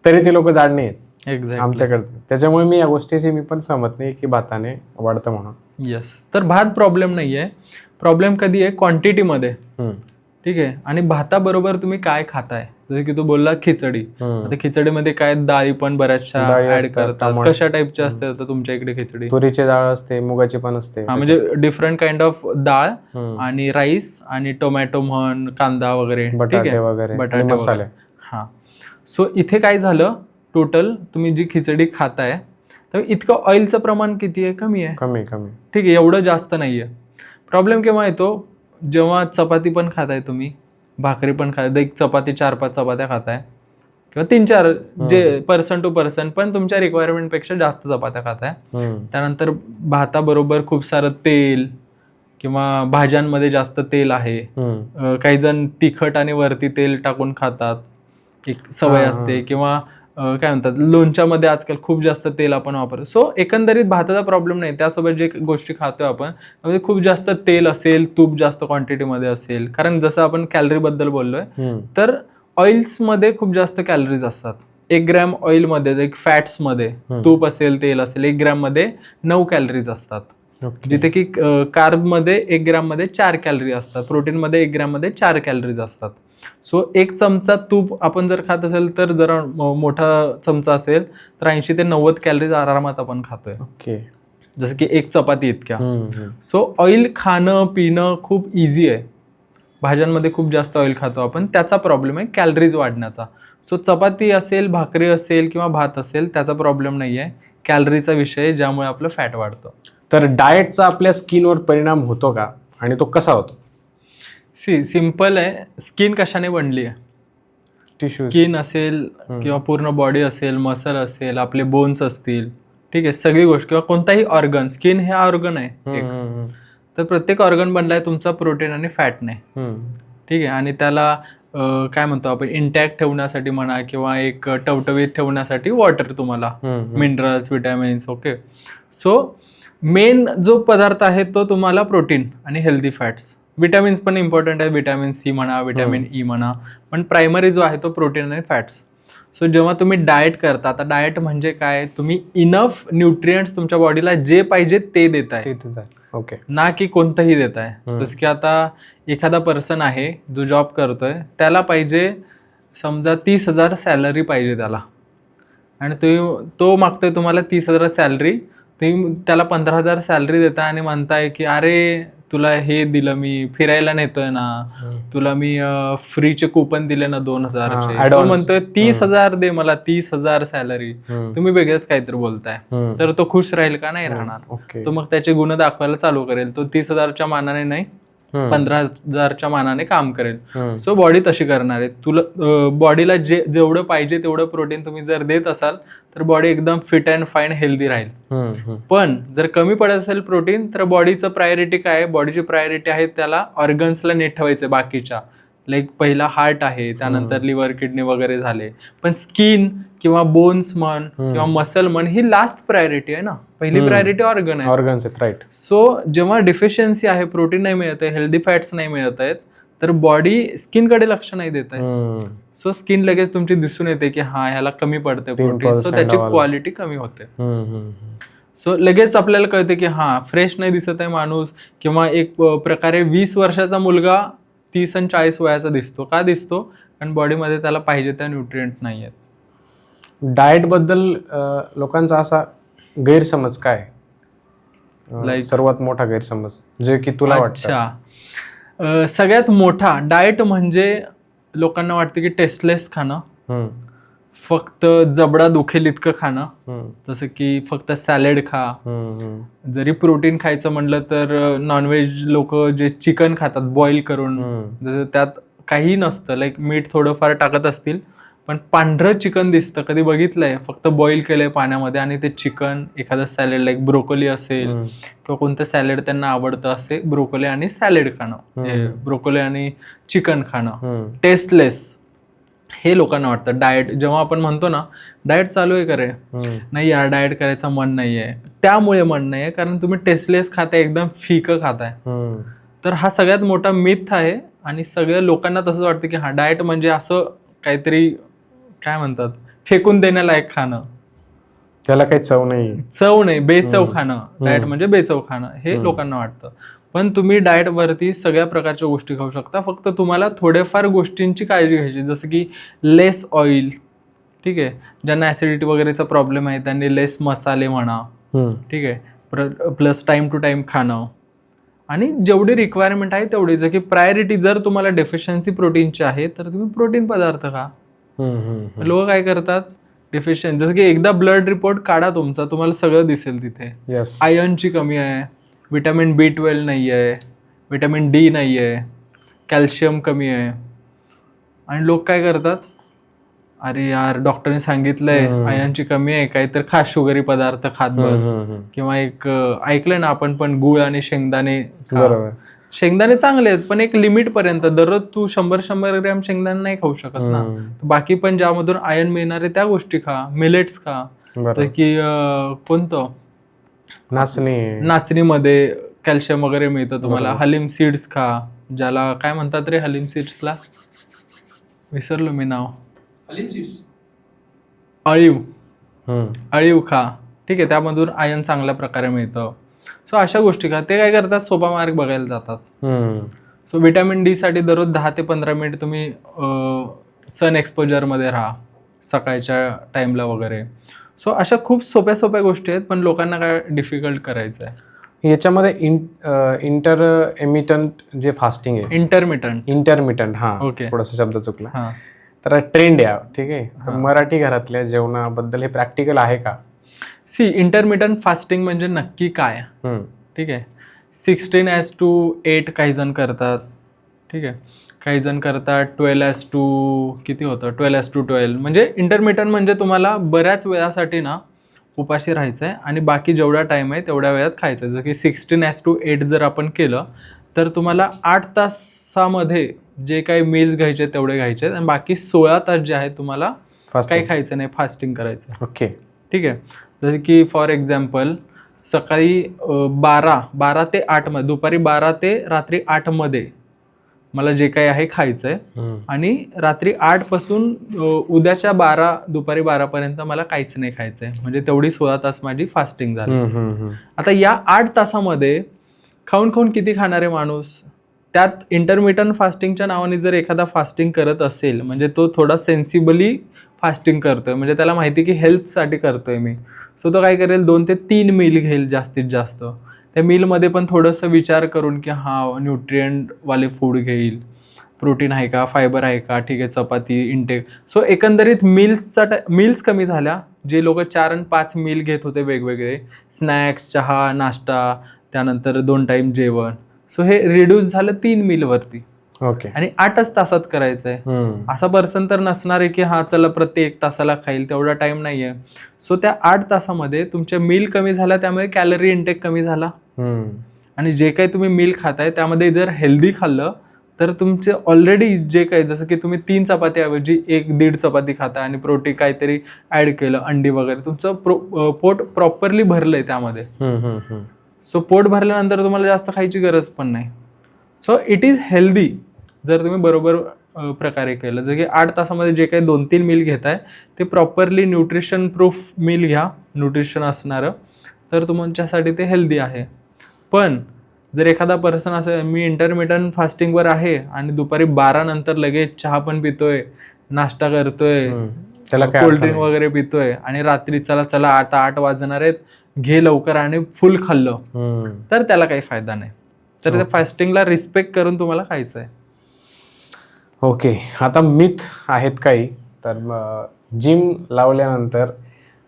तरी ते लोक जाड नाही आहेत आमच्याकडचं. त्याच्यामुळे मी या गोष्टीची मी पण सहमत नाही की भाताने वाढतं म्हणून. येस, तर भात प्रॉब्लेम नाहीये. प्रॉब्लेम कधी आहे? क्वांटिटीमध्ये. ठीक आहे, आणि भाताबरोबर तुम्ही काय खाताय, जसं की तू बोलला खिचडी. आता खिचडीमध्ये काय डाळी पण बऱ्याचशा ऍड करतात. कशा टाईपच्या असते आता तुमच्या इकडे खिचडी? तुरीची डाळ असते, मुगाची पण असते. म्हणजे डिफरंट काइंड ऑफ डाळ आणि राईस आणि टोमॅटो म्हण, कांदा वगैरे, बटाटे वगैरे. हा, सो इथे काय झालं, टोटल तुम्ही जी खिचडी खाताय तर इतकं ऑइलचं प्रमाण किती आहे? कमी आहे. कमी. ठीक आहे, एवढं जास्त नाहीये. प्रॉब्लेम केव्हा येतो? जेव्हा चपाती पण खाताय तुम्ही, भाकरी पण खाताय, एक चपाती 4-5 चपात्या खाताय किंवा 3-4, जे पर्सन टू पर्सन, पण तुमच्या रिक्वायरमेंट पेक्षा जास्त चपात्या खाताय. त्यानंतर भाताबरोबर खूप सारं तेल किंवा भाज्यांमध्ये जास्त तेल आहे. काही जण तिखट आणि वरती तेल टाकून खातात, एक सवय असते. किंवा काय म्हणतात, लोणच्यामध्ये आजकाल खूप जास्त तेल आपण वापरतो. सो एकंदरीत भाताचा प्रॉब्लेम नाही, त्यासोबत जे गोष्टी खातोय आपण म्हणजे खूप जास्त तेल असेल, तूप जास्त क्वांटिटीमध्ये असेल. कारण जसं आपण कॅलरी बद्दल बोललोय, तर ऑइल्समध्ये खूप जास्त कॅलरीज असतात. 1 ग्रॅम ऑइलमध्ये, एक फॅट्समध्ये, तूप असेल, तेल असेल, 1 ग्रॅम मध्ये 9 कॅलरीज असतात. जिथे की कार्बमध्ये 1 ग्रॅम मध्ये 4 कॅलरी असतात, प्रोटीनमध्ये 1 ग्रॅम मध्ये 4 कॅलरीज असतात. सो 1 चमचा तूप आपण जर खात असेल तर, जरा मोठा चमचा असेल तर 80 ते 90 कॅलरीज आरामात आपण खातोय. ओके, जसं की 1 चपाती इतक्या. सो ऑइल खाणं पिणं खूप इझी आहे. भाज्यांमध्ये खूप जास्त ऑइल खातो आपण, त्याचा प्रॉब्लेम आहे कॅलरीज वाढण्याचा. सो चपाती असेल, भाकरी असेल किंवा भात असेल, त्याचा प्रॉब्लेम नाहीये, कॅलरीचा विषय, ज्यामुळे आपलं फॅट वाढतं. तर डाएटचा आपल्या स्किनवर परिणाम होतो का, आणि तो कसा होतो? सिंपल आहे. स्किन कशाने बनली आहे? टिश्यू, स्किन असेल किंवा पूर्ण बॉडी असेल, मसल असेल, आपले बोन्स असतील, ठीक आहे, सगळी गोष्ट किंवा कोणताही ऑर्गन, स्किन हे ऑर्गन आहे एक, तर प्रत्येक ऑर्गन बनलाय तुमचा प्रोटीन आणि फॅटने. ठीक आहे, आणि त्याला काय म्हणतो आपण इंटॅक्ट ठेवण्यासाठी म्हणा किंवा एक टवटवीत ठेवण्यासाठी वॉटर तुम्हाला, minerals, vitamins. Okay, so main जो पदार्थ आहे तो तुम्हाला प्रोटीन आणि हेल्दी फॅट्स. विटॅमिन्स पण इम्पॉर्टंट आहे, विटॅमिन सी म्हणा, विटॅमिन ई म्हणा, पण प्रायमरी जो आहे तो प्रोटीन आणि फॅट्स. सो जेव्हा तुम्ही डाएट करता, आता डाएट म्हणजे काय, तुम्ही इनफ न्यूट्रिएंट्स तुमच्या बॉडीला जे पाहिजे ते देताय, ओके, ना की कोणतंही देताय. जसं की आता एखादा पर्सन आहे जो जॉब करतोय, त्याला पाहिजे समजा 30,000 सॅलरी पाहिजे त्याला, आणि तो मागतोय तुम्हाला 30,000 सॅलरी, तुम्ही त्याला 15,000 सॅलरी देता आणि म्हणताय की अरे तुला हे दिलं, मी फिरायला नेतोय ना, तुला मी फ्रीचे कुपन दिले ना 2,000चे, तो म्हणतोय 30,000 दे मला, 30,000 सॅलरी. तुम्ही वेगळंच काहीतरी बोलताय, तर तो खुश राहील का? नाही राहणार. तो मग त्याचे गुण दाखवायला चालू करेल. तो 30,000च्या मानाने नाही, 15,000च्या मानाने काम करेल. सो बॉडी तशी करणार आहे. तुला बॉडीला जेवढं पाहिजे तेवढं प्रोटीन तुम्ही जर देत असाल तर बॉडी एकदम फिट अँड फाईन हेल्दी राहील. पण जर कमी पडत असेल प्रोटीन, तर बॉडीचं प्रायोरिटी काय आहे? बॉडीची प्रायोरिटी आहे त्याला ऑर्गन्सला नीट ठेवायचं बाकीच्या, लाईक पहिला हार्ट आहे, त्यानंतर लिव्हर, किडनी वगैरे झाले. पण स्किन किंवा बोन्स म्हण किंवा मसल म्हण ही लास्ट प्रायोरिटी आहे ना, पहिली प्रायोरिटी ऑर्गन आहे, ऑर्गन्स आहेत, राईट. सो जेव्हा डिफिशियन्सी आहे, प्रोटीन नाही मिळत आहे, हेल्दी फॅट्स नाही मिळत आहेत, तर बॉडी स्किनकडे लक्ष नाही देत आहे. सो स्किन लगेच तुमची दिसून येते की हा ह्याला कमी पडते प्रोटीन, सो त्याची क्वालिटी कमी होते. सो लगेच आपल्याला कळते की हा फ्रेश नाही दिसत आहे माणूस, किंवा एक प्रकारे 20 वर्षाचा मुलगा 30 आणि 40 वयाचा दिसतो. का दिसतो? कारण बॉडीमध्ये त्याला पाहिजे त्या न्यूट्रिएंट नाही आहेत. डाएट बद्दल लोकांचा असा गैरसमज काय, लाईक सर्वात मोठा गैरसमज जे की तुला वाटतं? अच्छा, सगळ्यात मोठा डाएट म्हणजे लोकांना वाटतं की टेस्टलेस खाणं, फक्त जबडा दुखेल इतकं खाणं, जसं की फक्त सॅलेड खा. जरी प्रोटीन खायचं म्हणलं तर नॉनव्हेज लोक जे चिकन खातात बॉईल करून, जसं त्यात काही नसतं, लाईक मीठ थोडंफार टाकत असतील, पण पांढरं चिकन दिसतं. कधी बघितलंय? फक्त बॉईल केलंय पाण्यामध्ये आणि ते चिकन, एखादं सॅलेड लाईक ब्रोकोली असेल किंवा कोणतं सॅलेड त्यांना आवडतं असे ब्रोकोली आणि सॅलेड खाणं, ब्रोकोली आणि चिकन खाणं, टेस्टलेस, हे लोकांना वाटतं डाएट. जेव्हा आपण म्हणतो ना डाएट चालू आहे करे, नाही यार डाएट करायचं मन नाहीये, त्यामुळे मन नाहीये कारण तुम्ही टेस्टलेस खाताय, एकदम फिकं खाताय. तर हा सगळ्यात मोठा मिथ आहे आणि सगळ्या लोकांना तसंच वाटतं की हा डाएट म्हणजे असं काहीतरी काय म्हणतात फेकून देण्यालायक खाणं, त्याला काही चव नाही, बेचव खाणं. डाएट म्हणजे बेचव खाणं हे लोकांना वाटतं. पण तुम्ही डाएट वरती सगळ्या प्रकारच्या गोष्टी खाऊ शकता, फक्त तुम्हाला थोड्याफार गोष्टींची काळजी घ्यायची, जसं की लेस ऑइल. ठीक आहे, ज्यांना ऍसिडिटी वगैरेचा प्रॉब्लेम आहे त्यांनी लेस मसाले म्हणा. ठीक आहे, प्लस टाइम टू टाइम खाणं, आणि जेवढी रिक्वायरमेंट आहे तेवढी. जर की प्रायोरिटी जर तुम्हाला डेफिशियन्सी प्रोटीनची आहे तर तुम्ही प्रोटीन पदार्थ खा. लोक काय करतात, डेफिशियन्सी, जसं की एकदा ब्लड रिपोर्ट काढा तुमचा, तुम्हाला सगळं दिसेल तिथे. आयर्नची कमी आहे, विटॅमिन B12 नाही आहे, विटॅमिन D नाही आहे, कॅल्शियम कमी आहे, आणि लोक काय करतात, अरे यार डॉक्टरने सांगितलंय आयर्नची कमी आहे, काहीतरी खा शुगरी पदार्थ खात बस. किंवा एक ऐकलंय ना आपण पण, गुळ आणि शेंगदाणे. शेंगदाणे चांगले आहेत पण एक लिमिट पर्यंत. दररोज तू 100 ग्रॅम शेंगदाणे नाही खाऊ शकत ना. बाकी पण ज्यामधून आयर्न मिळणार आहे त्या गोष्टी खा. मिलेट्स खा, की कोणतं नाचणीमध्ये कॅल्शियम वगैरे मिळतं तुम्हाला. हलीम सीड्स खा, ज्याला काय म्हणतात रे हलीम सीड्सला, विसरलो मी नाव. अळीव खा. ठीक आहे, त्यामधून आयर्न चांगल्या प्रकारे मिळतं. सो अशा गोष्टी खा. ते काय करतात, सोपा मार्ग बघायला जातात. सो विटॅमिन D साठी दररोज 10 ते 15 मिनिट तुम्ही सन एक्सपोजरमध्ये राहा सकाळच्या टाइमला वगैरे. सो अशा खूप सोप्या सोप्या गोष्टी आहेत, पण लोकांना काय डिफिकल्ट करायचं आहे. याच्यामध्ये इंटरमिटंट जे फास्टिंग आहे, इंटरमिटंट हा ओके, थोडासा शब्द चुकला, तर ट्रेंड आहे. ठीक आहे, तर मराठी घरातल्या जेवणाबद्दल हे प्रॅक्टिकल आहे का? इंटरमिटंट फास्टिंग म्हणजे नक्की काय? ठीक आहे, 16:8 काही जण करतात. ठीक आहे, काही जण करतात 12:किती होतं, 12:12. म्हणजे इंटरमिटंट म्हणजे तुम्हाला बऱ्याच वेळासाठी ना उपाशी राहायचं आहे आणि बाकी जेवढा टाईम आहे तेवढ्या वेळात खायचं आहे. जसं की 16:8 जर आपण केलं तर तुम्हाला 8 तासामध्ये जे काही मील्स घ्यायचे तेवढे घ्यायचे आहेत आणि बाकी 16 तास जे आहे तुम्हाला काही खायचं नाही, फास्टिंग करायचं. ओके, ठीक आहे. जसं की फॉर एक्झाम्पल सकाळी 12 ते 8 मध्ये, दुपारी 12 ते रात्री 8 मध्ये मला जे काही आहे खायचं आहे आणि रात्री 8 पासून उद्याच्या दुपारी 12 पर्यंत मला काहीच नाही खायचं आहे. म्हणजे तेवढी 16 तास माझी फास्टिंग झाली. आता या 8 तासामध्ये खाऊन किती खाणार आहे माणूस? त्यात इंटरमिटंट फास्टिंगच्या नावाने जर एखादा फास्टिंग करत असेल म्हणजे तो थोडा सेन्सिबली फास्टिंग करतोय, म्हणजे त्याला माहिती की हेल्थसाठी करतोय मी, सो तो काय करेल 2 ते 3 मील घेईल जास्तीत जास्त. त्या मीलमध्ये पण थोडंसं विचार करून की न्यूट्रिएंटवाले फूड घेईल, प्रोटीन आहे का, फायबर आहे का, ठीक आहे, चपाती इंटेक. सो एकंदरीत मील्स कमी झाल्या. जे लोक 4 आणि 5 मील घेत होते वेगवेगळे, स्नॅक्स, चहा, नाश्ता, त्यानंतर 2 टाईम जेवण, सो हे रिड्यूस झालं 3 मीलवरती. ओके, आणि 8च तासात करायचं आहे. असा पर्सन तर नसणार आहे की चला प्रत्येक 1 तासाला खाईल, तेवढा टाइम नाहीये. सो त्या 8 तासामध्ये तुमच्या मील कमी झाला, त्यामुळे कॅलरी इंटेक कमी झाला. आणि जे काही तुम्ही मील खाताय त्यामध्ये जर हेल्दी खाल्लं तर तुमचे ऑलरेडी जे काही, जसं की तुम्ही 3 चपातीऐवजी 1-1.5 चपाती खाता आणि प्रोटीन काहीतरी ऍड केलं, अंडी वगैरे, तुमचं पोट प्रॉपरली भरलंय त्यामध्ये. सो पोट भरल्यानंतर तुम्हाला जास्त खायची गरज पण नाही. सो इट इज हेल्दी जर तुम्ही बरोबर प्रकारे केलं. जर की 8 तासामध्ये जे काही 2-3 मील घेताय ते प्रॉपरली न्यूट्रिशन प्रूफ मील घ्या, न्यूट्रिशन असणारं, तर तुमच्यासाठी ते हेल्दी आहे. पण जर एखादा पर्सन असं मी इंटरमिटंट फास्टिंगवर आहे आणि दुपारी 12 नंतर लगेच चहा पण पितोय, नाश्ता करतोय, कोल्ड्रिंक वगैरे पितोय आणि रात्री चला आता 8 वाजणार आहेत, घे लवकर आणि फुल खाल्लं, तर त्याला काही फायदा नाही. तर त्या फास्टिंगला रिस्पेक्ट करून तुम्हाला खायचं आहे. ओके, आता मिथ आहेत काही, तर जिम लावल्यानंतर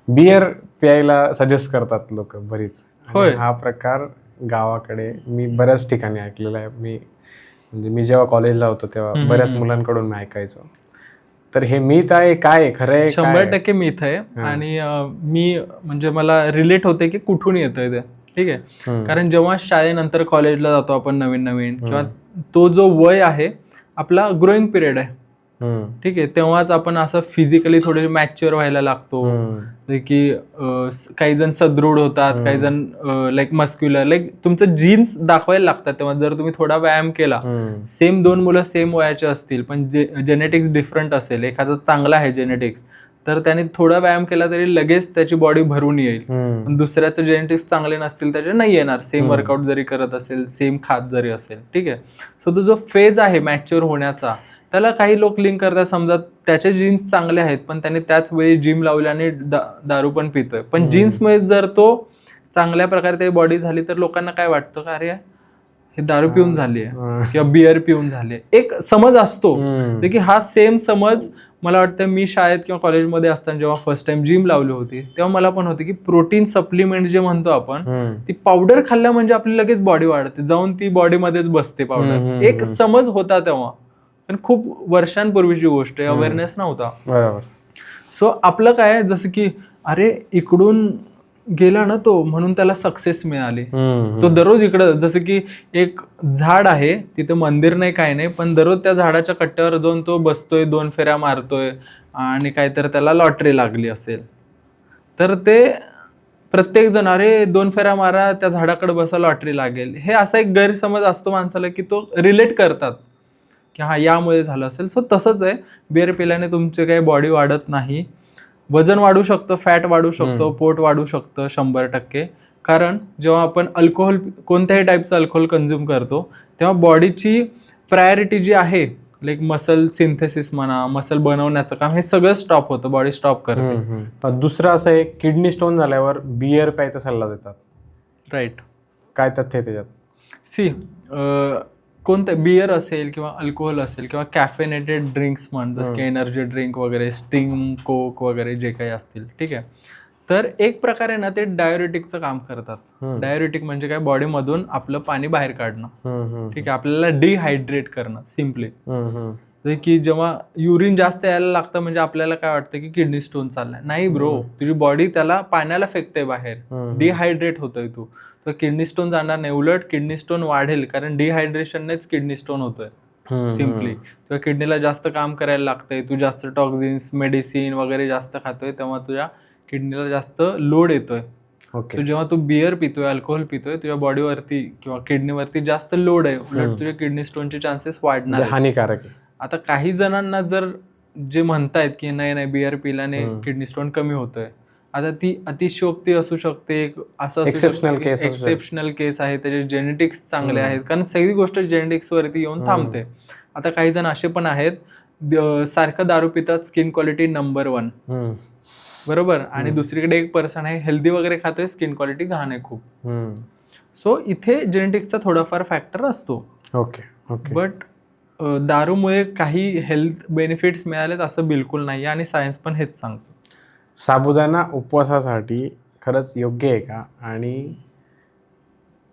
बियर प्यायला सजेस्ट करतात लोक बरीच. होय, हा प्रकार गावाकडे मी बऱ्याच ठिकाणी ऐकलेला आहे. म्हणजे मी जेव्हा कॉलेजला होतो तेव्हा बऱ्याच मुलांकडून मी ऐकायचो. तर हे मिथ आहे काय, खरं आहे? 100% मिथ आहे. आणि मी म्हणजे मला रिलेट होते की कुठून येतंय ते. ठीक आहे, कारण जेव्हा शाळेनंतर कॉलेजला जातो आपण नवीन किंवा तो जो वय आहे आपला ग्रोईंग पिरियड आहे, ठीक आहे, तेव्हाच आपण असं फिजिकली थोडे मॅच्युअर व्हायला लागतो. की काही जण सदृढ होतात, काही जण लाईक मस्क्युलर, लाईक तुमचं जीन्स दाखवायला लागतात. तेव्हा जर तुम्ही थोडा व्यायाम केला, सेम 2 मुलं सेम वयाचे असतील पण जेनेटिक्स डिफरंट असेल, एखादा चांगला आहे जेनेटिक्स, तर त्याने थोडा व्यायाम केला तरी लगेच त्याची बॉडी भरून येईल. पण दुसऱ्याचं जेनेटिक्स चांगले नसतील त्याचे नाही येणार, सेम वर्कआउट जरी करत असेल, सेम खात जरी असेल. ठीक आहे, सो तो जो फेज आहे मॅच्युअर होण्याचा, त्याला काही लोक लिंक करतात. समजा त्याचे जीन्स चांगले आहेत पण त्याने त्याच वेळी जिम लावल्याने दारू पण पितोय, पण जीन्समुळे जर तो चांगल्या प्रकारे त्याची बॉडी झाली तर लोकांना काय वाटतं का अरे हे दारू पिऊन झाली आहे किंवा बियर पिऊन झाली आहे, एक समज असतो. की हा सेम समज मला वाटतं मी शाळेत किंवा कॉलेजमध्ये असताना जेव्हा फर्स्ट टाइम जिम लावली होती तेव्हा मला पण होती की प्रोटीन सप्लिमेंट जे म्हणतो आपण, ती पावडर खाल्ल्या म्हणजे आपली लगेच बॉडी वाढते, जाऊन ती बॉडीमध्येच बसते पावडर, एक समज होता तेव्हा. पण खूप वर्षांपूर्वीची गोष्ट आहे, अवेअरनेस नव्हता. बरोबर. सो आपलं काय, जसं की अरे इकडून गेला ना तो म्हणून त्याला सक्सेस मिळाली, तो दररोज इकडं, जसं की एक झाड आहे तिथे मंदिर नाही काय नाही, पण दररोज त्या झाडाच्या कट्ट्यावर जाऊन तो बसतोय, 2 फेऱ्या मारतोय आणि काहीतरी त्याला लॉटरी लागली असेल तर ते प्रत्येक जण अरे 2 फेऱ्या मारा, त्या झाडाकडे बसा, लॉटरी लागेल, हे असा एक गैरसमज असतो माणसाला की तो रिलेट करतात की हा यामुळे झालं असेल. सो तसंच आहे, बिअर पिल्याने तुमची काही बॉडी वाढत नाही, वजन वाढू शकतं, फॅट वाढू शकतो, पोट वाढू शकतं 100%. कारण जेव्हा आपण अल्कोहोल, कोणत्याही टाईपचं अल्कोहोल कंझ्युम करतो तेव्हा बॉडीची प्रायोरिटी जी आहे, लाईक मसल सिंथेसिस म्हणा, मसल बनवण्याचं काम, हे सगळं स्टॉप होतं, बॉडी स्टॉप करते. दुसरं असं आहे, किडनी स्टोन झाल्यावर बियर प्यायचा सल्ला देतात. राईट, काय तथ्य आहे त्याच्यात? सी कोणतं बियर असेल किंवा अल्कोहोल असेल किंवा कॅफेनेटेड ड्रिंक्स म्हण, जसं की एनर्जी ड्रिंक वगैरे, स्टिंग, कोक वगैरे जे काही असतील, ठीक आहे, तर एक प्रकारे ना ते डायुरेटिकचं काम करतात. डायुरेटिक म्हणजे काय, बॉडीमधून आपलं पाणी बाहेर काढणं, ठीक आहे, आपल्याला डिहायड्रेट करणं सिम्पली. जसे की जेव्हा युरिन जास्त यायला लागतं म्हणजे आपल्याला काय वाटतं की किडनी स्टोन चाललाय. नाही ब्रो, तुझी बॉडी त्याला पाण्याला फेकते बाहेर, डिहायड्रेट होतोय तू, तर किडनी स्टोन जाणार नाही, उलट किडनी स्टोन वाढेल, कारण डिहायड्रेशननेच किडनी स्टोन होतोय. सिम्पली तुझ्या किडनीला जास्त काम करायला लागतंय, तू जास्त टॉक्झिन्स मेडिसिन वगैरे जास्त खातोय, तेव्हा तुझ्या किडनीला जास्त लोड येतोय. ओके. जेव्हा तू बियर पितोय, अल्कोहोल पितोय, तुझ्या बॉडीवरती किंवा किडनीवरती जास्त लोड आहे, उलट तुझ्या किडनी स्टोनचे चान्सेस वाढणार, हानिकारक आहे. आता काही जणांना जर जे म्हणतायत की नाही नाही बियर पिल्याने किडनी स्टोन कमी होतोय, आता ती अतिशयोक्ती असू शकते, असं एक्सेप्शनल केस आहे, त्याचे जेनेटिक्स चांगले आहेत, कारण सगळी गोष्ट जेनेटिक्स वरती येऊन थांबते. आता काही जण असे पण आहेत सारखं दारू पितात, स्किन क्वालिटी नंबर 1, बरोबर, आणि दुसरीकडे एक पर्सन आहे हेल्दी वगैरे खातोय, स्किन क्वालिटी घाण आहे खूप. सो इथे जेनेटिक्सचा थोडाफार फॅक्टर असतो. ओके. बट दारूमुळे काही हेल्थ बेनिफिट्स मिळालेत असं बिलकुल नाही, आणि सायन्स पण हेच सांगतो. साबुदाणा उपवासासाठी खरंच योग्य आहे का, आणि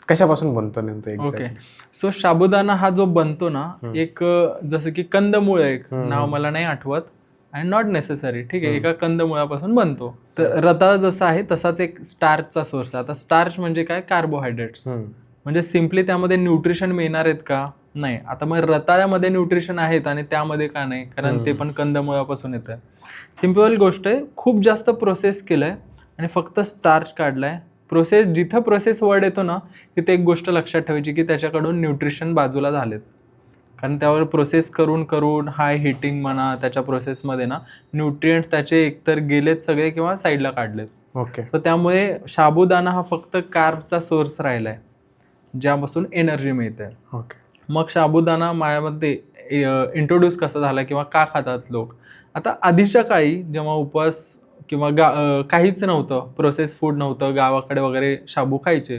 कशापासून बनतो नेमकं? ओके, सो साबुदाणा हा जो बनतो ना, एक जसं की कंदमुळ, एक नाव मला नाही आठवत, आणि नॉट नेसेसरी, ठीक आहे, एका कंदमुळापासून बनतो. तर रताळा जसा आहे तसाच एक स्टार्चचा सोर्स आहे. आता स्टार्च म्हणजे काय? कार्बोहायड्रेट्स. म्हणजे सिम्पली त्यामध्ये न्यूट्रिशन मिळणार आहेत का? नाही. आता मग रताळ्यामध्ये न्यूट्रिशन आहेत आणि त्यामध्ये का नाही? कारण ते पण कंदमुळापासून येत आहे. सिम्पल गोष्ट आहे, खूप जास्त प्रोसेस केलंय आणि फक्त स्टार्च काढलाय. प्रोसेस, जिथं प्रोसेस वर्ड येतो ना, तिथे एक गोष्ट लक्षात ठेवायची की त्याच्याकडून न्यूट्रिशन बाजूला झालेत, कारण त्यावर प्रोसेस करून करून हाय हिटिंग म्हणा, त्याच्या प्रोसेसमध्ये ना न्यूट्रिएंट्स त्याचे एकतर गेलेत सगळे किंवा साईडला काढलेत. ओके. सो त्यामुळे साबुदाणा हा फक्त कार्बचा सोर्स राहिलाय, ज्यापासून एनर्जी मिळते. ओके. मग साबुदाणा माझ्यामध्ये इंट्रोड्यूस कसा झाला किंवा का खातात लोक? आता आधीच्या काळी जेव्हा उपवास किंवा काहीच नव्हतं, प्रोसेस फूड नव्हतं, गावाकडे वगैरे शाबू खायचे,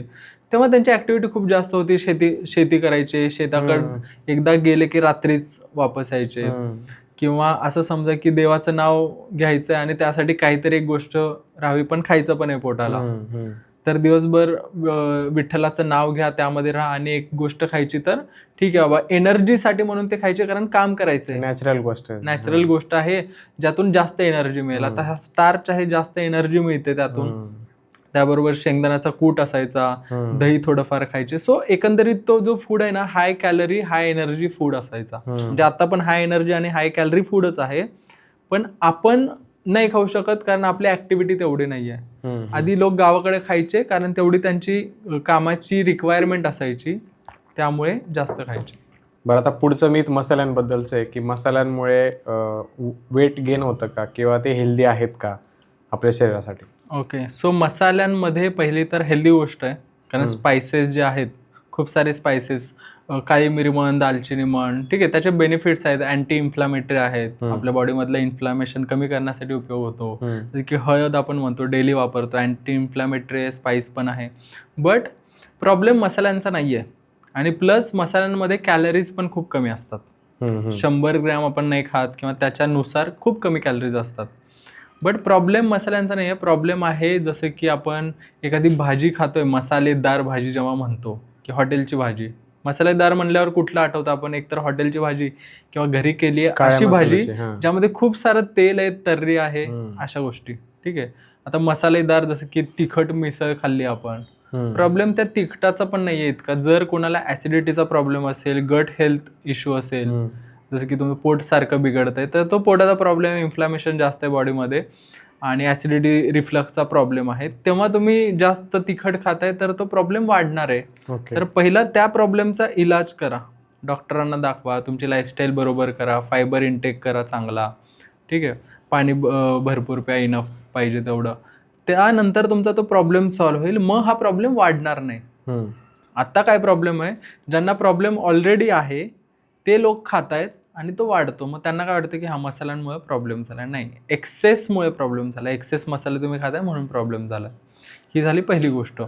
तेव्हा त्यांची ऍक्टिव्हिटी खूप जास्त होती. शेती करायचे, शेताकडे एकदा गेले की रात्रीच वापस यायचे, किंवा असं समजा की देवाचं नाव घ्यायचंय आणि त्यासाठी काहीतरी एक गोष्ट राहावी, पण खायचं पण आहे पोटाला, तर दिवसभर विठ्ठलाचं नाव घ्या, त्यामध्ये राहा आणि एक गोष्ट खायची, तर ठीक आहे बाबा, एनर्जीसाठी म्हणून ते खायचे, कारण काम करायचंय, नॅचरल गोष्ट आहे ज्यातून जास्त एनर्जी मिळेल. आता हा स्टार्च आहे, जास्त एनर्जी मिळते त्यातून, त्याबरोबर शेंगदाण्याचा कूट असायचा, दही थोडंफार खायचे. सो एकंदरीत तो जो फूड आहे ना, हाय कॅलरी हाय एनर्जी फूड असायचा. म्हणजे आता पण हाय एनर्जी आणि हाय कॅलरी फूडच आहे, पण आपण नाही खाऊ शकत कारण आपली ऍक्टिव्हिटी तेवढी नाहीये. आधी लोक गावाकडे खायचे कारण तेवढी त्यांची कामाची रिक्वायरमेंट असायची, त्यामुळे जास्त खायचे. बरं, आता पुढचं मीथ मसाल्यांबद्दलचं आहे की मसाल्यांमुळे वेट गेन होतं का, किंवा ते हेल्दी आहेत का आपल्या शरीरासाठी? ओके, सो मसाल्यांमध्ये पहिली तर हेल्दी गोष्ट आहे, कारण स्पायसेस जे आहेत, खूप सारे स्पायसेस, काळी मिरी म्हण, दालचिनी म्हण, ठीक आहे, त्याचे बेनिफिट्स आहेत, अँटी इन्फ्लामेटरी आहेत, आपल्या बॉडीमधलं इन्फ्लामेशन कमी करण्यासाठी उपयोग होतो. जसं की हळद आपण म्हणतो, डेली वापरतो, अँटी इन्फ्लामेटरी स्पाइस पण आहे. बट प्रॉब्लेम मसाल्यांचा नाही आहे, आणि प्लस मसाल्यांमध्ये कॅलरीज पण खूप कमी असतात. 100 ग्रॅम आपण नाही खात, किंवा त्याच्यानुसार खूप कमी कॅलरीज असतात. बट प्रॉब्लेम मसाल्यांचा नाही आहे, प्रॉब्लेम आहे जसं की आपण एखादी भाजी खातोय, मसालेदार भाजी जेव्हा म्हणतो, की हॉटेलची भाजी, मसालेदार म्हणल्यावर कुठलं आठवतं आपण? एकतर हॉटेलची भाजी, किंवा घरी केली अशी भाजी ज्यामध्ये खूप सारं तेल आहे, तर्री आहे, अशा गोष्टी. ठीक आहे, आता मसालेदार जसं की तिखट मिसळ खाल्ली आपण, प्रॉब्लेम त्या तिखटाचा पण नाही आहे इतका. जर कोणाला ऍसिडिटीचा प्रॉब्लेम असेल, गट हेल्थ इश्यू असेल, जसं की तुम्ही पोट सारखं बिघडतंय, तर तो पोटाचा प्रॉब्लेम, इन्फ्लामेशन जास्त आहे बॉडीमध्ये आणि ऍसिडिटी रिफ्लक्सचा प्रॉब्लेम आहे, तेव्हा तुम्ही जास्त तिखट खाताय तर तो प्रॉब्लेम वाढणार आहे. तर पहिला त्या प्रॉब्लेमचा इलाज करा, डॉक्टरांना दाखवा, तुमची लाईफस्टाईल बरोबर करा, फायबर इंटेक करा चांगला, ठीक आहे, पाणी भरपूर प्या, इनफ पाहिजे तेवढं, त्यानंतर तुमचा तो प्रॉब्लेम सॉल्व्ह होईल, मग हा प्रॉब्लेम वाढणार नाही. आता काय प्रॉब्लेम आहे, ज्यांना प्रॉब्लेम ऑलरेडी आहे ते लोक खात आहेत आणि तो वाढतो, मग त्यांना काय वाटतं की हा मसाल्यांमुळे प्रॉब्लेम झाला. नाही, एक्सेसमुळे प्रॉब्लेम झाला, एक्सेस मसाले तुम्ही खाताय म्हणून प्रॉब्लेम झाला. ही झाली पहिली गोष्ट.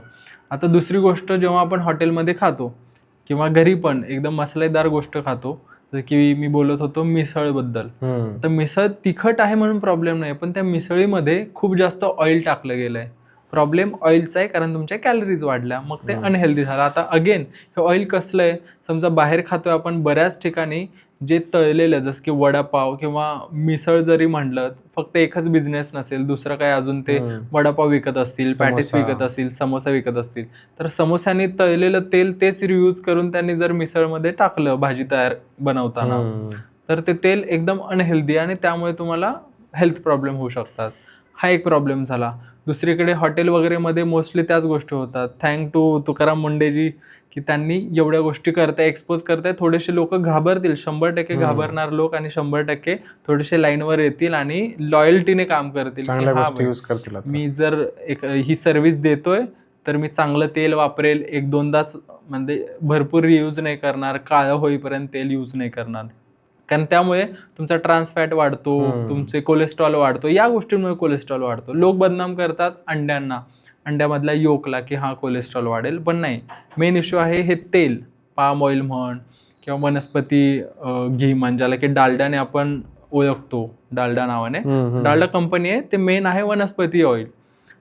आता दुसरी गोष्ट, जेव्हा आपण हॉटेलमध्ये खातो किंवा घरी पण एकदम मसालेदार गोष्ट खातो, जसं की मी बोलत होतो मिसळबद्दल, तर मिसळ तिखट आहे म्हणून प्रॉब्लेम नाही, पण त्या मिसळीमध्ये खूप जास्त ऑइल टाकलं गेलं आहे, प्रॉब्लेम ऑइलचा आहे, कारण तुमच्या कॅलरीज वाढल्या, मग ते अनहेल्दी झालं. आता अगेन हे ऑइल कसलं आहे, समजा बाहेर खातोय आपण, बऱ्याच ठिकाणी जे तळलेलं जसं की वडापाव किंवा मिसळ जरी म्हटलं, फक्त एकच बिझनेस नसेल, दुसरं काय अजून ते वडापाव विकत असतील, पॅटीस विकत असतील, समोसा विकत असतील, तर समोस्याने तळलेलं तेल तेच रियूज करून त्यांनी जर मिसळमध्ये टाकलं भाजी तयार बनवताना, तर ते तेल एकदम अनहेल्दी आणि त्यामुळे तुम्हाला हेल्थ प्रॉब्लेम होऊ शकतात. हा एक प्रॉब्लेम झाला. दुसरीकडे हॉटेल वगैरेमध्ये मोस्टली त्याच गोष्टी होतात. थँक टू तुकाराम मुंडेजी की त्यांनी एवढ्या गोष्टी करताय, एक्सपोज करताय. थोडेसे लोक घाबरतील, 100% घाबरणार लोक आणि 100% थोडेसे लाईनवर येतील आणि लॉयल्टीने काम करतील की हा मी जर ही सर्व्हिस देतोय तर मी चांगलं तेल वापरेल, 1-2दाच म्हणजे भरपूर यूज नाही करणार, काळं होईपर्यंत तेल यूज नाही करणार. कारण त्यामुळे तुमचा ट्रान्स फॅट वाढतो, तुमचे कोलेस्ट्रॉल वाढतो, या गोष्टींमुळे कोलेस्ट्रॉल वाढतो. लोक बदनाम करतात अंड्यामधल्या योकला की हा कोलेस्ट्रॉल वाढेल, पण नाही. मेन इश्यू आहे हे तेल, पाम ऑइल म्हण किंवा वनस्पती घी म्हण, ज्याला की डालडाने आपण ओळखतो, डालडा नावाने. डालडा कंपनी आहे, ते मेन आहे वनस्पती ऑइल.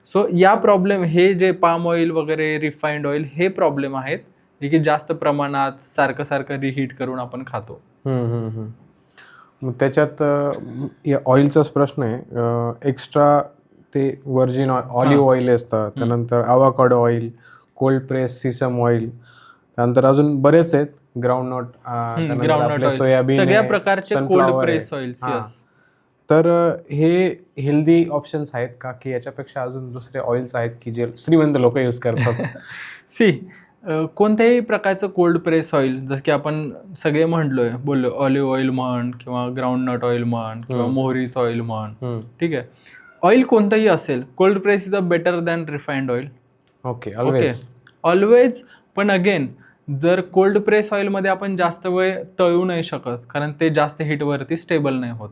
सो या प्रॉब्लेम, हे जे पाम ऑइल वगैरे रिफाईंड ऑइल, हे प्रॉब्लेम आहेत जे की जास्त प्रमाणात सारखं रिहीट करून आपण खातो. मग त्याच्यात ऑइलचाच प्रश्न आहे. एक्स्ट्रा ते व्हर्जिन ऑलिव्ह ऑइल असतं, त्यानंतर अवाकाडो ऑइल, कोल्ड प्रेस सीसम ऑइल, त्यानंतर अजून बरेच आहेत, ग्राउंडनट, सोयाबीन, सगळ्या प्रकारचे कोल्ड प्रेस ऑइल्स. तर हे हेल्दी ऑप्शन्स आहेत का, की याच्यापेक्षा अजून दुसरे ऑइल्स आहेत की जे श्रीमंत लोक यूज करतात? कोणत्याही प्रकारचं कोल्ड प्रेस ऑइल, जसं की आपण सगळे बोललो, ऑलिव्ह ऑइल म्हण किंवा ग्राउंडनट ऑइल म्हण किंवा मोहरीस ऑइल म्हण, ठीक आहे. ऑइल कोणतंही असेल, cold press is a better than refined oil. Okay, always. पण अगेन, जर कोल्ड प्रेस ऑइलमध्ये आपण जास्त वेळ तळू नाही शकत, कारण ते जास्त हीटवरती स्टेबल नाही होत.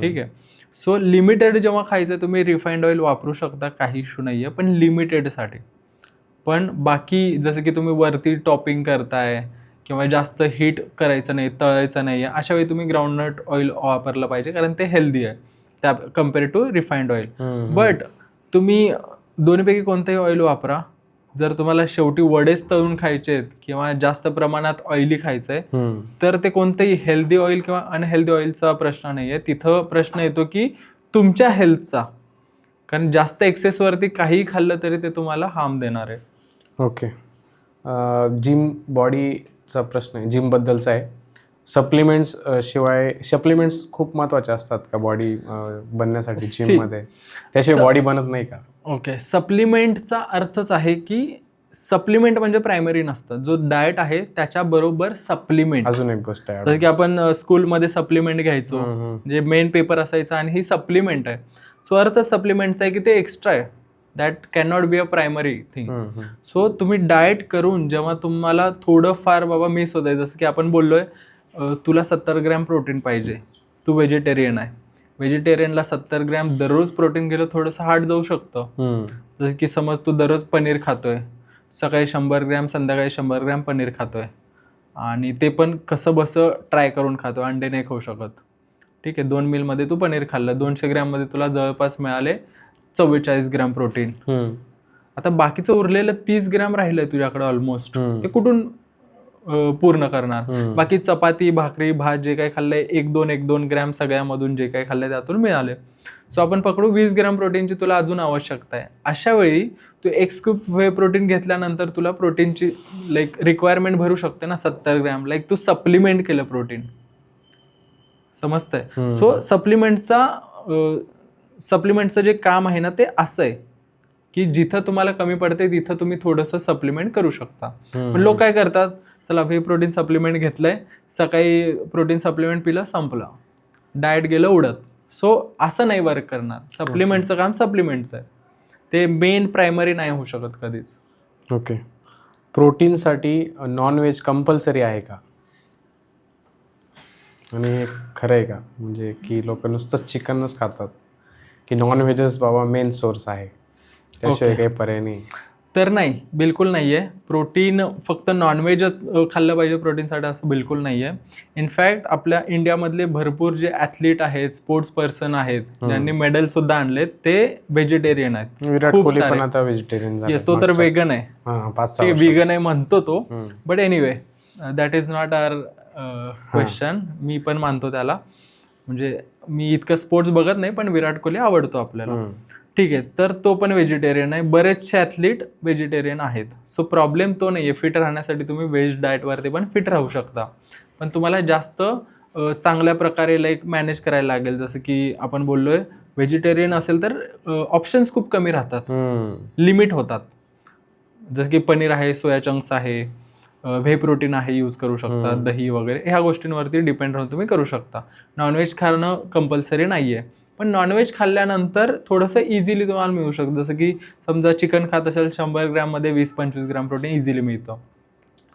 ठीक आहे. सो लिमिटेड जेव्हा खायचं, तुम्ही रिफाईंड ऑइल वापरू शकता, काही इश्यू नाही आहे, पण लिमिटेडसाठी. पण बाकी जसं की तुम्ही वरती टॉपिंग करताय किंवा जास्त हीट करायचं नाही, तळायचं नाही आहे, अशा वेळी तुम्ही ग्राउंडनट ऑइल वापरलं पाहिजे, कारण ते हेल्दी आहे त्या compare to refined oil. But तुम्ही दोन्हीपैकी कोणतंही ऑइल वापरा. जर तुम्हाला शेवटी वडेच तळून खायचे आहेत किंवा जास्त प्रमाणात ऑइली खायचं आहे, तर ते कोणतंही हेल्दी ऑइल किंवा अनहेल्दी ऑइलचा प्रश्न नाही आहे. तिथं प्रश्न येतो की तुमच्या हेल्थचा, कारण जास्त एक्सेसवरती काहीही खाल्लं तरी ते तुम्हाला हार्म देणार आहे. ओके. जिम बॉडीचा प्रश्न आहे, जिमबद्दलचा आहे. सप्लिमेंट्स खूप महत्त्वाचे असतात का बॉडी बनण्यासाठी जिममध्ये? त्याशिवाय बॉडी बनत नाही का? ओके. सप्लिमेंटचा अर्थच आहे की सप्लिमेंट म्हणजे प्रायमरी नसतं, जो डाएट आहे त्याच्याबरोबर सप्लिमेंट. अजून एक गोष्ट आहे, जसं की आपण स्कूलमध्ये सप्लिमेंट घ्यायचो, म्हणजे मेन पेपर असायचा आणि ही सप्लिमेंट आहे. सो अर्थ सप्लिमेंटचा आहे की ते एक्स्ट्रा आहे, that can not be a primary thing. So तुम्ही डाएट करून जेव्हा तुम्हाला थोडंफार बाबा मिस होत आहे, जसं की आपण बोललोय तुला 70 ग्रॅम प्रोटीन पाहिजे, तू व्हेजिटेरियन आहे, व्हेजिटेरियनला 70 ग्रॅम दररोज प्रोटीन गेलं थोडंसं हार्ड जाऊ शकतं. जसं की समज तू दररोज पनीर खातोय, सकाळी 100 ग्रॅम, संध्याकाळी 100 ग्रॅम पनीर खातोय, आणि ते पण कसं बसं ट्राय करून खातो, अंडे नाही खाऊ शकत. ठीक आहे, 2 मीलमध्ये तू पनीर खाल्लं, 200 ग्रॅममध्ये तुला जवळपास मिळाले 44 ग्रॅम प्रोटीन. आता बाकीचं उरलेलं 30 ग्रॅम राहिलंय तुझ्याकडे ऑलमोस्ट, ते कुठून पूर्ण करणार? बाकी चपाती, भाकरी, भात जे काही खाल्लंय 1-2 ग्रॅम सगळ्यामधून जे काही खाल्लंय त्यातून मिळाले. सो आपण पकडू 20 ग्रॅम प्रोटीनची तुला अजून आवश्यकता आहे. अशा वेळी तू एक स्कूप व्हे प्रोटीन घेतल्यानंतर तुला प्रोटीनची रिक्वायरमेंट भरू शकते ना 70 ग्रॅम. तू सप्लिमेंट केलं प्रोटीन, समजतंय? सो सप्लिमेंटचं जे काम आहे ना ते असं आहे की जिथं तुम्हाला कमी पडते तिथं तुम्ही थोडंसं सप्लिमेंट करू शकता. पण लोक काय करतात, चला व्हे प्रोटीन सप्लिमेंट घेतलंय, सकाळी प्रोटीन सप्लिमेंट पिलं, संपलं, डाएट गेलं उडत. सो असं नाही वर्क करणार. सप्लिमेंटचं काम सप्लिमेंटचं आहे, ते मेन प्रायमरी नाही होऊ शकत कधीच. ओके. प्रोटीनसाठी नॉनव्हेज कंपल्सरी आहे का, आणि हे खरं आहे का? म्हणजे की लोक नुसतंच चिकनच खातात, की नॉनव्हेजच बाबा मेन सोर्स आहे, त्याशिवाय काही पर्याय नाही? तर नाही, बिलकुल नाही आहे. प्रोटीन फक्त नॉनव्हेजच खाल्लं पाहिजे प्रोटीनसाठी असं बिलकुल नाही आहे. इनफॅक्ट आपल्या इंडियामधले भरपूर जे ॲथलीट आहेत, स्पोर्ट्स पर्सन आहेत, ज्यांनी मेडल सुद्धा आणलेत, ते व्हेजिटेरियन आहेत. विराट कोहली पण आता व्हेजिटेरियन झाला. तो तर वेगन आहे, वेगन आहे म्हणतो तो. But anyway, that is not our question, मी पण मानतो त्याला. म्हणजे मी इतकं स्पोर्ट्स बघत नाही, पण विराट कोहली आवडतो आपल्याला. ठीक आहे, तर तो पण व्हेजिटेरियन आहे. बरेचसे ॲथलीट व्हेजिटेरियन आहेत. सो प्रॉब्लेम तो नाही आहे. फिट राहण्यासाठी तुम्ही व्हेज डाएटवरती पण फिट राहू शकता. पण तुम्हाला जास्त चांगल्या प्रकारे लाईक मॅनेज करायला लागेल. जसं की आपण बोललोय, व्हेजिटेरियन असेल तर ऑप्शन्स खूप कमी राहतात, लिमिट होतात. जसं की पनीर आहे, सोया चंक्स आहे, व्हे प्रोटीन आहे, यूज करू शकता, दही वगैरे ह्या गोष्टींवरती डिपेंड राहून तुम्ही करू शकता. नॉनव्हेज खाणं कंपल्सरी नाही आहे, पण नॉनव्हेज खाल्ल्यानंतर थोडंसं इझिली तुम्हाला मिळू शकतं. जसं की समजा चिकन खात असेल, 100 ग्रॅममध्ये 20-25 ग्रॅम प्रोटीन इझिली मिळतं.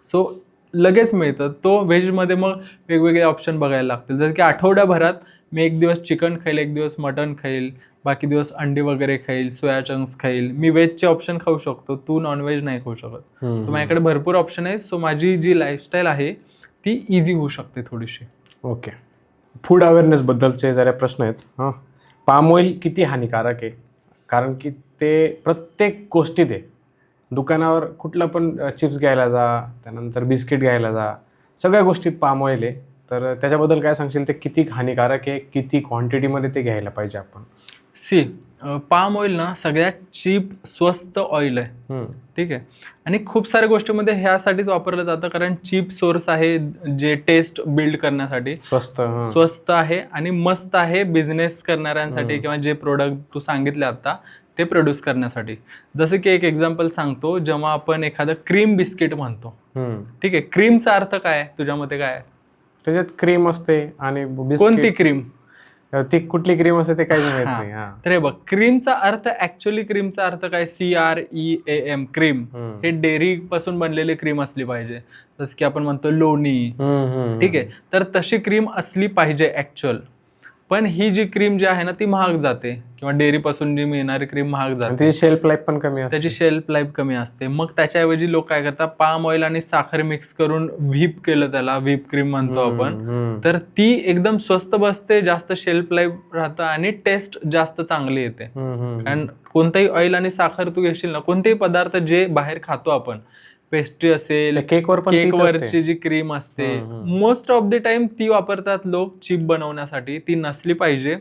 सो लगेच मिळतं. तो व्हेजमध्ये मग वेगवेगळे ऑप्शन बघायला लागतील. जसं की आठवड्याभरात मी एक दिवस चिकन खाईल, एक दिवस मटन खाईल, बाकी दिवस अंडी वगैरे खाईल, सोया चंक्स खाईल. मी व्हेजचे ऑप्शन खाऊ शकतो, तू नॉनव्हेज नाही खाऊ शकत. सो माझ्याकडे भरपूर ऑप्शन आहेत. सो माझी जी लाईफस्टाईल आहे ती इझी होऊ शकते थोडीशी. ओके. फूड अवेअरनेसबद्दलचे जरा प्रश्न आहेत. पाम ऑइल किती हानिकारक आहे? कारण की ते प्रत्येक गोष्टीत आहे. दुकानावर कुठला पण चिप्स घ्यायला जा, त्यानंतर बिस्किट घ्यायला जा, सगळ्या गोष्टीत पाम ऑइल आहे. तर त्याच्याबद्दल काय सांगशील? ते किती हानिकारक आहे, किती क्वांटिटीमध्ये ते घ्यायला पाहिजे आपण? पाम ऑइल ना सगळ्यात चीप स्वस्त ऑइल आहे. ठीक आहे, आणि खूप साऱ्या गोष्टीमध्ये ह्यासाठीच वापरलं जातं, कारण चीप सोर्स आहे जे टेस्ट बिल्ड करण्यासाठी. स्वस्त आहे आणि मस्त आहे बिझनेस करणाऱ्यांसाठी, किंवा जे प्रोडक्ट तू सांगितले आता ते प्रोड्यूस करण्यासाठी. जसं की एक एक्झाम्पल सांगतो, जेव्हा आपण एखादं क्रीम बिस्किट म्हणतो, ठीक आहे, क्रीमचा अर्थ काय तुझ्या मते काय? त्याच्यात क्रीम असते. आणि कोणती क्रीम? ती कुठली क्रीम असते ते काही माहित नाही. तर हे बघ, क्रीमचा अर्थ ऍक्च्युअली क्रीमचा अर्थ काय? CREAM, cream. हे डेअरी पासून बनलेली क्रीम असली पाहिजे. जसं की आपण म्हणतो लोणी. ठीक आहे, तर तशी क्रीम असली पाहिजे ऍक्च्युअल. पण ही जी क्रीम जी आहे ना ती महाग जाते, किंवा डेअरी पासून जी मिळणारी क्रीम महाग जाते. त्याची शेल्फ लाईफ पण कमी असते. त्याची शेल्फ लाईफ कमी असते. मग त्याच्याऐवजी लोक काय करतात, पाम ऑइल आणि साखर मिक्स करून व्हीप केलं, त्याला व्हीप क्रीम म्हणतो आपण. तर ती एकदम स्वस्त बसते, जास्त शेल्फ लाईफ राहतं आणि टेस्ट जास्त चांगली येते. कारण कोणताही ऑइल आणि साखर तू घेशील ना, कोणतेही पदार्थ जे बाहेर खातो आपण, पेस्ट्री असेल, केकवरची जी क्रीम असते, मोस्ट ऑफ द टाइम ती वापरतात लोक चिप बनवण्यासाठी. ती नसली पाहिजे,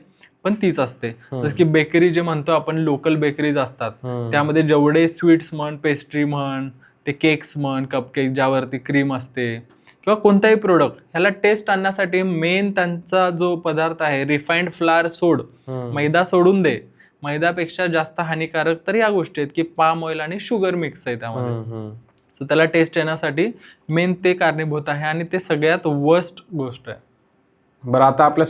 पण तीच असते. जसं की बेकरी जे म्हणतो आपण, लोकल बेकरीज असतात, त्यामध्ये जेवढे स्वीट्स म्हण, पेस्ट्री म्हण, ते केक्स म्हण, कपकेक ज्यावरती क्रीम असते, किंवा कोणताही प्रोडक्ट, ह्याला टेस्ट आणण्यासाठी मेन त्यांचा जो पदार्थ आहे, रिफाइंड फ्लावर सोड, मैदा सोडून दे. मैद्यापेक्षा जास्त हानिकारक तर या गोष्टी आहेत की पाम ऑइल आणि शुगर मिक्स आहे त्यामध्ये. सो त्याला टेस्ट येण्यासाठी मेन ते कारणीभूत आहे, आणि ते सगळ्यात वर्स्ट गोष्ट आहे. बरं, आता आपल्या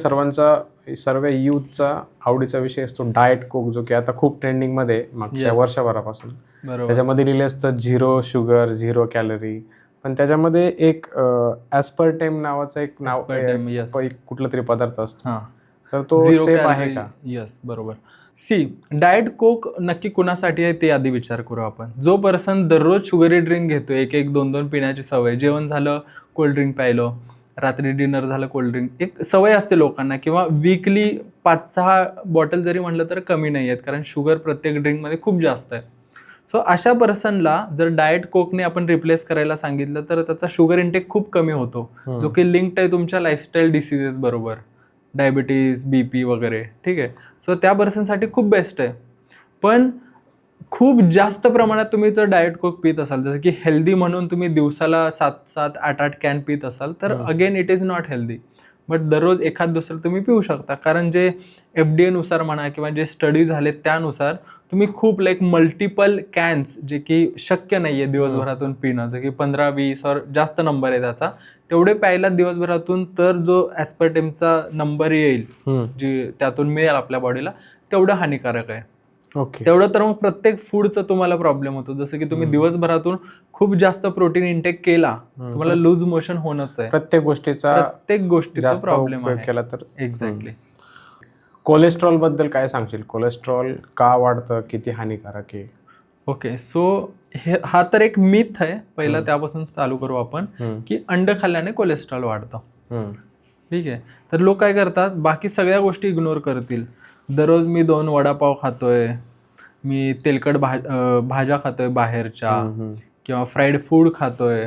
सर्व यूथचा आवडीचा विषय असतो डाएट कोक, जो की आता खूप ट्रेंडिंगमध्ये मागच्या वर्षभरापासून. त्याच्यामध्ये लिहिलं असतं 0 शुगर 0 कॅलरी, पण त्याच्यामध्ये एक ॲस्पर्टेम नावाचं एक नाव, कुठला तरी पदार्थ असतो. तर तो सेफ आहे का? यस, बरोबर. डाएट कोक नक्की कुणासाठी आहे ते आधी विचार करू आपण. जो पर्सन दररोज शुगरी ड्रिंक घेतो, 1-2 पिण्याची सवय, जेवण झालं कोल्ड्रिंक प्यायलो, रात्री डिनर झालं कोल्ड्रिंक, एक सवय असते लोकांना, किंवा वीकली 5-6 बॉटल जरी म्हटलं तर कमी नाही आहेत, कारण शुगर प्रत्येक ड्रिंकमध्ये खूप जास्त आहे. सो अशा पर्सनला जर डाएट कोकने आपण रिप्लेस करायला सांगितलं तर त्याचा शुगर इंटेक खूप कमी होतो, जो की लिंक्ड आहे तुमच्या लाईफस्टाईल डिसिजेस बरोबर, डायबिटीज, BP वगैरे. ठीक आहे, सो त्या पर्सनसाठी खूप बेस्ट आहे. पण खूप जास्त प्रमाणात तुम्ही जर डाएट कोक पित असाल, जसं की हेल्दी म्हणून तुम्ही दिवसाला 7-7, 8-8 कॅन पित असाल, तर again it is not healthy. But दररोज एखाद दुसरं तुम्ही पिऊ शकता, कारण जे FDA नुसार म्हणा, किंवा जे स्टडी झाले त्यानुसार तुम्ही खूप मल्टिपल कॅन्स, जे की शक्य नाही आहे दिवसभरातून पिणं, जसं की 15-20 और जास्त नंबर आहे त्याचा, तेवढे प्यायला दिवसभरातून, तर जो ॲस्पर्टेमचा नंबर येईल, जे त्यातून मिळेल आपल्या बॉडीला, तेवढं हानिकारक आहे. तेवढं तर मग प्रत्येक फूडचा तुम्हाला प्रॉब्लेम होतो. जसं की तुम्ही दिवसभरातून खूप जास्त प्रोटीन इंटेक केला, तुम्हाला लूज मोशन होणंच आहे. प्रत्येक गोष्टीचा प्रॉब्लेम केला तर. एक्झॅक्टली. कोलेस्ट्रॉल बद्दल काय सांगशील? कोलेस्ट्रॉल का वाढतं, किती हानिकारक आहे? ओके, सो हा तर एक मिथ आहे, पहिला त्यापासून चालू करू आपण, की अंड खाल्ल्याने कोलेस्ट्रॉल वाढतं. ठीक आहे, तर लोक काय करतात, बाकी सगळ्या गोष्टी इग्नोर करतील. दररोज मी 2 वडापाव खातोय, मी तेलकट भाज्या खातोय बाहेरच्या, किंवा फ्राईड फूड खातोय,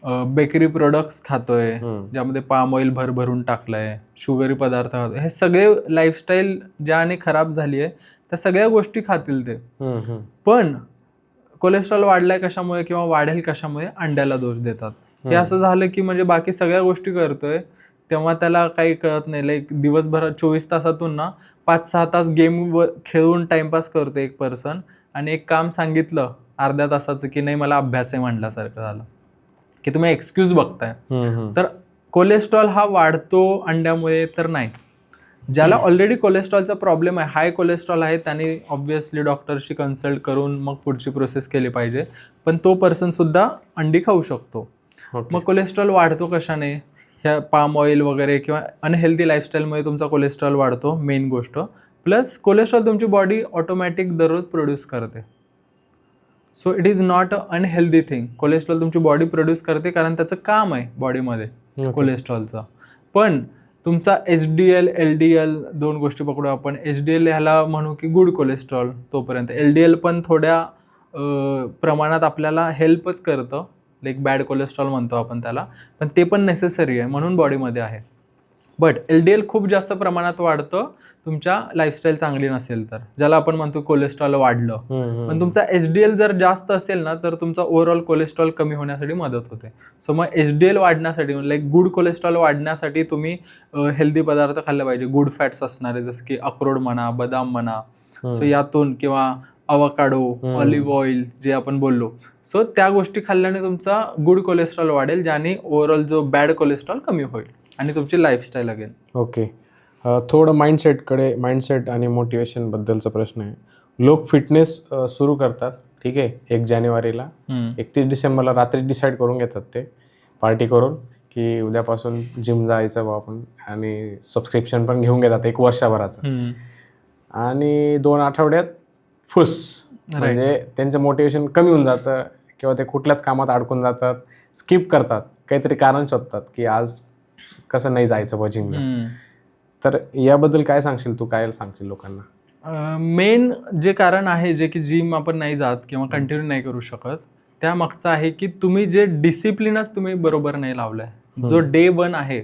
बेकरी प्रोडक्ट्स खातोय, ज्यामध्ये पाम ऑइल भरभरून टाकलंय, शुगरी पदार्थ खातोय, हे सगळे लाईफस्टाईल ज्याने खराब झाली आहे त्या सगळ्या गोष्टी खातील ते. पण कोलेस्ट्रॉल वाढलाय कशामुळे किंवा वाढेल कशामुळे, अंड्याला दोष देतात. हे असं झालं की म्हणजे बाकी सगळ्या गोष्टी करतोय तेव्हा त्याला काही कळत नाही. लाईक दिवसभरात 24 तासातून ना 5-6 तास गेम खेळून टाइमपास करतो एक पर्सन, आणि एक काम सांगितलं अर्ध्या तासाचं की नाही मला अभ्यास आहे म्हणल्यासारखं झालं की तुम्ही एक्सक्यूज बघताय. तर कोलेस्ट्रॉल हा वाढतो अंड्यामुळे तर नाही. ज्याला ऑलरेडी कोलेस्ट्रॉलचा प्रॉब्लेम आहे, हाय कोलेस्ट्रॉल आहे, त्यांनी ऑब्व्हियसली डॉक्टरशी कन्सल्ट करून मग पुढची प्रोसेस केली पाहिजे. पण तो पर्सन सुद्धा अंडी खाऊ शकतो. मग कोलेस्ट्रॉल वाढतो कशाने, ह्या पाम ऑइल वगैरे किंवा अनहेल्दी लाईफस्टाईलमुळे तुमचा कोलेस्ट्रॉल वाढतो, मेन गोष्ट. प्लस कोलेस्ट्रॉल तुमची बॉडी ऑटोमॅटिक दररोज प्रोड्यूस करते. So it is not a unhealthy thing. Cholesterol तुमची बॉडी प्रोड्यूस करते कारण त्याचं काम आहे बॉडीमध्ये कोलेस्ट्रॉलचं. पण तुमचा HDL, LDL दोन गोष्टी पकडू आपण. HDL ह्याला म्हणू की गुड कोलेस्ट्रॉल तोपर्यंत. LDL पण थोड्या प्रमाणात आपल्याला हेल्पच करतं, लाईक बॅड कोलेस्ट्रॉल म्हणतो आपण त्याला, पण ते पण नेसेसरी आहे म्हणून बॉडीमध्ये आहे. बट LDL खूप जास्त प्रमाणात वाढतं तुमच्या लाईफस्टाईल चांगली नसेल तर, ज्याला आपण म्हणतो कोलेस्ट्रॉल वाढलं. पण तुमचा HDL जर जास्त असेल ना तर तुमचा ओव्हरऑल कोलेस्ट्रॉल कमी होण्यासाठी मदत होते. सो मग HDL वाढण्यासाठी, लाईक गुड कोलेस्ट्रॉल वाढण्यासाठी तुम्ही हेल्दी पदार्थ खाल्ले पाहिजे, गुड फॅट्स असणारे, जसं की अक्रोड म्हणा, बदाम म्हणा. सो यातून किंवा अवाकाडो, ऑलिव्ह ऑइल जे आपण बोललो. सो त्या गोष्टी खाल्ल्याने तुमचा गुड कोलेस्ट्रॉल वाढेल, ज्याने ओव्हरऑल जो बॅड कोलेस्ट्रॉल कमी होईल आणि तुमची लाईफस्टाईल अगेन. ओके. थोडं माइंडसेट आणि मोटिवेशनबद्दलचा प्रश्न आहे. लोक फिटनेस सुरू करतात, ठीक आहे, 1 जानेवारीला, 31 डिसेंबरला रात्री डिसाईड करून घेतात ते पार्टी करून की उद्यापासून जिम जायचं बा आपण, आणि सबस्क्रिप्शन पण घेऊन घेतात 1 वर्षभराचं, आणि 2 आठवड्यात फुस, म्हणजे त्यांचं मोटिवेशन कमी होऊन जातं किंवा ते कुठल्याच कामात अडकून जातात, स्किप करतात, काहीतरी कारण शोधतात की आज कसं नाही जायचं बा जिमला. तर याबद्दल काय सांगशील तू, काय सांगशील लोकांना? मेन जे कारण आहे जे की जिम आपण नाही जात किंवा कंटिन्यू नाही करू शकत, त्या मागचं आहे की तुम्ही जे डिसिप्लिनच तुम्ही बरोबर नाही लावलंय. जो डे 1 आहे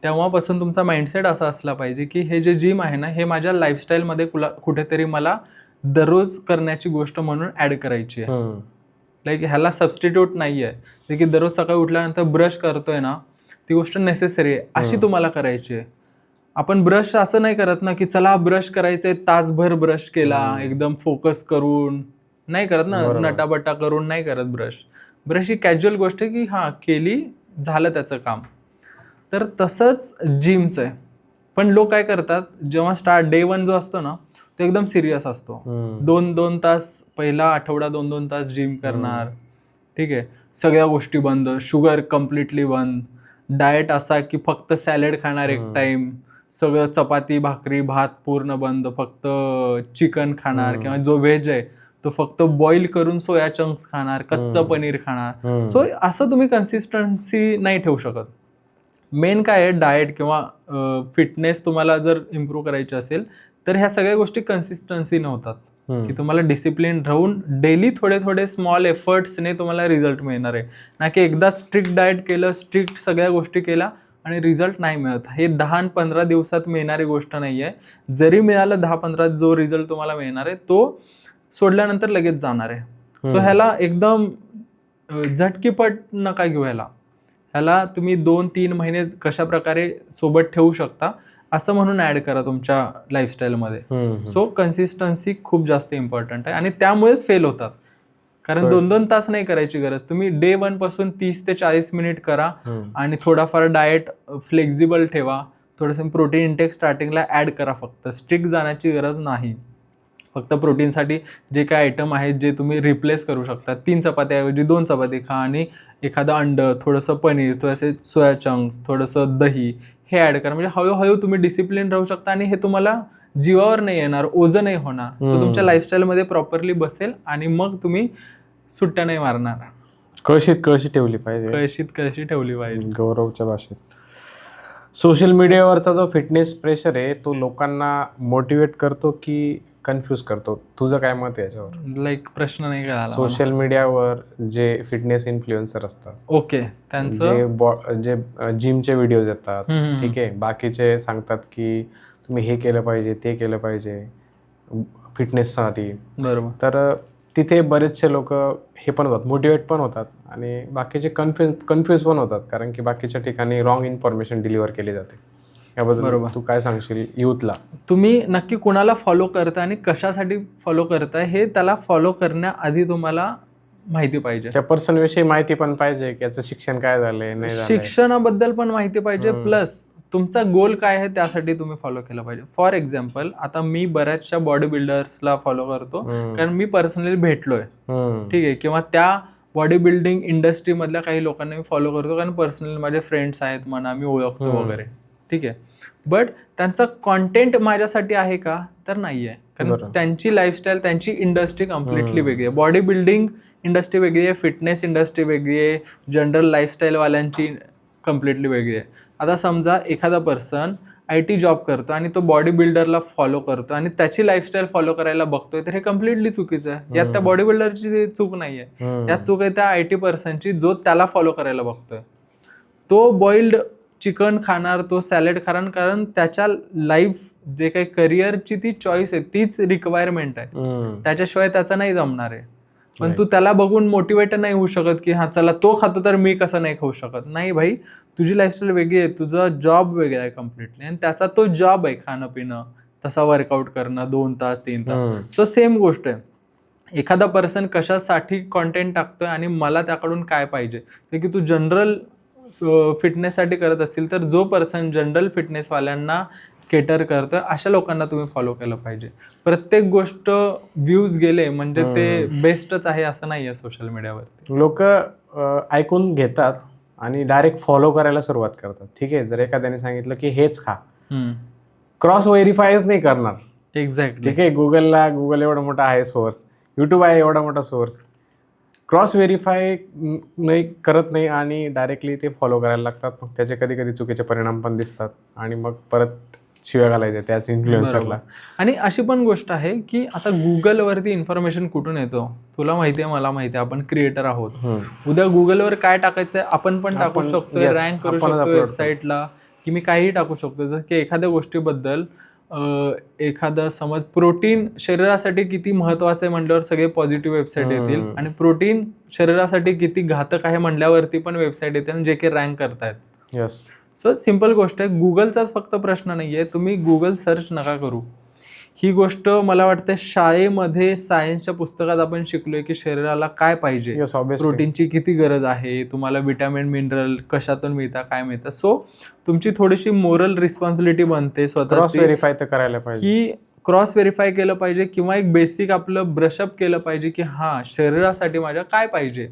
तेव्हापासून तुमचा माइंडसेट असा असला पाहिजे की हे जे जिम आहे ना, हे माझ्या लाईफस्टाईलमध्ये कुठेतरी मला दररोज करण्याची गोष्ट म्हणून ऍड करायची आहे. लाईक ह्याला सबस्टिट्यूट नाही आहे. जे की दररोज सकाळी उठल्यानंतर ब्रश करतोय ना, ती गोष्ट नेसेसरी आहे, अशी तुम्हाला करायची आहे. आपण ब्रश असं नाही करत ना की चला ब्रश करायचंय, तासभर ब्रश केला एकदम फोकस करून, नाही करत ना, नटाबटा करून नाही करत ब्रश. ब्रश ही कॅज्युअल गोष्ट आहे की हां केली, झालं त्याचं काम. तर तसंच जिमचं आहे. पण लोक काय करतात, जेव्हा डे 1 जो असतो ना तो एकदम सिरियस असतो. 2-2 तास, पहिला आठवडा 2-2 तास जिम करणार, ठीक आहे, सगळ्या गोष्टी बंद, शुगर कम्प्लिटली बंद, डाएट असा की फक्त सॅलड खाणार एक टाइम, सगळं चपाती भाकरी भात पूर्ण बंद, फक्त चिकन खाणार, किंवा जो व्हेज आहे तो फक्त बॉईल करून सोया चंक्स खाणार, कच्चं पनीर खाणार. सो असं तुम्ही कन्सिस्टन्सी नाही ठेवू शकत. मेन काय आहे, डाएट किंवा फिटनेस तुम्हाला जर इम्प्रूव्ह करायची असेल तर ह्या सगळ्या गोष्टी कन्सिस्टन्सी नव्हतात, की तुम्हाला डिसिप्लिन राहून डेली थोडे थोडे स्मॉल एफर्ट्सने तुम्हाला रिझल्ट मिळणार आहे, ना की एकदा स्ट्रिक्ट डाएट केलं, स्ट्रिक्ट सगळ्या गोष्टी केला आणि रिझल्ट नाही मिळत. हे 10-15 दिवसात मिळणारी गोष्ट नाही आहे. जरी मिळालं 10-15 जो रिझल्ट तुम्हाला मिळणार आहे तो सोडल्यानंतर लगेच जाणार आहे. सो ह्याला एकदम झटकीपट नका घेऊ. ह्याला तुम्ही 2-3 महिने कशा प्रकारे सोबत ठेवू शकता असं म्हणून ऍड करा तुमच्या लाईफस्टाईलमध्ये. सो कन्सिस्टन्सी खूप जास्त इम्पॉर्टंट आहे आणि त्यामुळेच फेल होतात. कारण 2-2 तास नाही करायची गरज. तुम्ही डे 1 पासून 30 ते 40 मिनिट करा आणि थोडाफार डाएट फ्लेक्झिबल ठेवा, थोडंसं प्रोटीन इंटेक स्टार्टिंगला ऍड करा. फक्त स्ट्रिक्ट जाण्याची गरज नाही. फक्त प्रोटीनसाठी जे काय आयटम आहेत जे तुम्ही रिप्लेस करू शकता, 3 चपात्याऐवजी 2 चपाती खा आणि एखादं अंडं, थोडंसं पनीर, थोडेसे सोया चंक्स, थोडंसं दही हे ऍड करा. म्हणजे हळूहळू तुम्ही डिसिप्लिन राहू शकता आणि हे तुम्हाला जीवावर नाही येणार, ओझं नाही होणार. सो तुमच्या लाईफस्टाईलमध्ये प्रॉपरली बसेल आणि मग तुम्ही सुट्ट्या नाही मारणार. कळशीत ठेवली पाहिजे. कळशीत ठेवली पाहिजे, गौरवच्या भाषेत. सोशल मीडियावरचा जो फिटनेस प्रेशर आहे तो लोकांना मोटिवेट करतो की कन्फ्यूज करतो? तुझं काय मत आहे याच्यावर? लाईक प्रश्न नाही कळाला. सोशल मीडियावर जे फिटनेस इन्फ्लुएन्सर असतात, ओके, त्यांचं जे जिमचे व्हिडिओज येतात, ठीक आहे, बाकीचे सांगतात की तुम्ही हे केलं पाहिजे, ते केलं पाहिजे फिटनेससाठी, बरोबर. तर तिथे बरेचसे लोक हे पण होतात, मोटिवेट पण होतात आणि बाकीचे कन्फ्यूज पण होतात, कारण की बाकीच्या ठिकाणी रॉंग इन्फॉर्मेशन डिलिव्हर केली जाते. याबद्दल तू काय सांगशील यूथला? तुम्ही नक्की कुणाला फॉलो करताय आणि कशासाठी फॉलो करताय हे त्याला फॉलो करण्याआधी तुम्हाला माहिती पाहिजे. त्या पर्सनविषयी माहिती पण पाहिजे की याचं शिक्षण काय झालंय, नाही झालंय, शिक्षणाबद्दल पण माहिती पाहिजे, प्लस तुमचा गोल काय आहे त्यासाठी तुम्ही फॉलो केलं पाहिजे. फॉर एक्झाम्पल, आता मी बऱ्याचशा बॉडी बिल्डर्सला फॉलो करतो, कारण मी पर्सनली भेटलोय, ठीक आहे, किंवा त्या बॉडी बिल्डिंग इंडस्ट्री मधल्या काही लोकांना मी फॉलो करतो, कारण पर्सनली माझे फ्रेंड्स आहेत म्हणा, मी ओळखतो वगैरे, ठीक आहे. बट त्यांचा कॉन्टेंट माझ्यासाठी आहे का? तर नाही आहे, कारण त्यांची लाईफस्टाईल, त्यांची इंडस्ट्री कम्प्लिटली वेगळी आहे. बॉडी बिल्डिंग इंडस्ट्री वेगळी आहे, फिटनेस इंडस्ट्री वेगळी आहे, जनरल लाईफस्टाईलवाल्यांची कम्प्लिटली वेगळी आहे. आता समजा एखादा पर्सन IT जॉब करतो आणि तो बॉडी बिल्डरला फॉलो करतो आणि त्याची लाईफस्टाईल फॉलो करायला बघतोय, तर हे कम्प्लिटली चुकीचं आहे. यात त्या बॉडी बिल्डरची चूक नाही आहे, यात चूक आहे त्या IT पर्सनची जो त्याला फॉलो करायला बघतोय. तो बॉइल्ड चिकन खाणार, तो सॅलड खाणार, कारण त्याच्या लाईफ जे काही करिअरची ती चॉईस आहे, तीच रिक्वायरमेंट आहे, त्याच्याशिवाय त्याचं नाही जमणार आहे. पण तू त्याला बघून मोटिवेट नाही होऊ शकत की हा चला तो खातो तर मी कसं नाही खाऊ शकत. नाही भाई, तुझी लाईफस्टाईल वेगळी आहे, तुझा जॉब वेगळा आहे कम्प्लिटली, आणि त्याचा तो जॉब आहे खाणं पिणं, तसा वर्कआउट करणं 2 तास 3 तास. सो सेम गोष्ट आहे, एखादा पर्सन कशासाठी कॉन्टेंट टाकतोय आणि मला त्याकडून काय पाहिजे. ते की तू जनरल फिटनेससाठी करत असेल तर जो पर्सन जनरल फिटनेसवाल्यांना केटर करतोय अशा लोकांना तुम्ही फॉलो केलं पाहिजे. प्रत्येक गोष्ट व्ह्यूज गेले म्हणजे ते बेस्टच आहे असं नाही आहे. सोशल मीडियावर लोक ऐकून घेतात आणि डायरेक्ट फॉलो करायला सुरुवात करतात. ठीक आहे, जर एखाद्याने सांगितलं की हेच खा, क्रॉस व्हेरीफायच नाही करणार. एक्झॅक्टली. ठीक आहे, गुगल एवढा मोठा आहे सोर्स, युट्यूब आहे एवढा मोठा सोर्स, क्रॉस व्हेरीफाय नाही करत नाही आणि डायरेक्टली ते फॉलो करायला लागतात. मग त्याचे कधी कधी चुकीचे परिणाम पण दिसतात आणि मग परत शिव्या घालायचे त्याच इन्फ्लुएन्सरला. आणि अशी पण गोष्ट आहे की आता गुगलवरती इन्फॉर्मेशन कुठून येतो तुला माहिती आहे, मला माहिती आहे, आपण क्रिएटर आहोत. उद्या गुगलवर काय टाकायचंय आपण पण टाकू शकतो, रँक करू शकतो वेबसाईटला, की मी काहीही टाकू शकतो. जसं की एखाद्या गोष्टीबद्दल एखादा समज प्रोटीन शरीरासाठी किती महत्वाचं आहे म्हटल्यावर सगळे पॉझिटिव्ह वेबसाईट येतील, आणि प्रोटीन शरीरासाठी किती घातक आहे म्हटल्यावरती पण वेबसाईट येतील जे की रँक करतायत. यस. सो सिम्पल गोष्ट आहे, गुगलचाच फक्त प्रश्न नाही आहे, तुम्ही गुगल सर्च नका करू. ही गोष्ट मला वाटतं शाळेमध्ये सायन्सच्या पुस्तकात आपण शिकलोय की शरीराला काय पाहिजे, प्रोटीनची किती गरज आहे, तुम्हाला विटॅमिन मिनरल कशातून मिळतात, काय मिळतं. सो तुमची थोडीशी मोरल रिस्पॉन्सिबिलिटी बनते स्वतःची व्हेरीफाय तर करायला पाहिजे, की क्रॉस व्हेरीफाय केलं पाहिजे, किंवा एक बेसिक आपलं ब्रशअप केलं पाहिजे की हा शरीरासाठी माझ्या काय पाहिजे,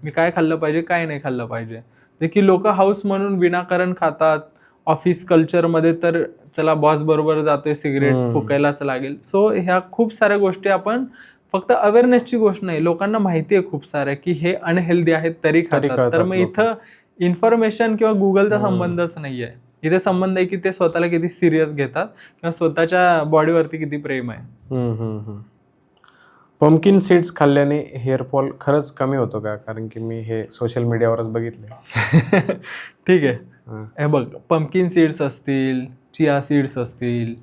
मी काय खाल्लं पाहिजे, काय नाही खाल्लं पाहिजे. जे की लोक हाऊस म्हणून विनाकारण खातात. ऑफिस कल्चरमध्ये तर चला बॉस बरोबर जातोय, सिगरेट फुकायलाच लागेल. सो ह्या खूप साऱ्या गोष्टी आपण फक्त अवेअरनेसची गोष्ट नाही, लोकांना माहिती आहे खूप साऱ्या की हे अनहेल्दी आहेत तरी खातात. तर मग इथं इन्फॉर्मेशन किंवा गुगलचा संबंधच नाहीये. इथे संबंध आहे की ते स्वतःला किती सिरियस घेतात किंवा स्वतःच्या बॉडीवरती किती प्रेम आहे. पंपकिन सीड्स खाल्ल्याने हेअरफॉल खरंच कमी होतो का? कारण की मी हे सोशल मीडियावरच बघितले. ठीक आहे, हे बघ, पंपकिन सीड्स असतील, चिया सीड्स असतील,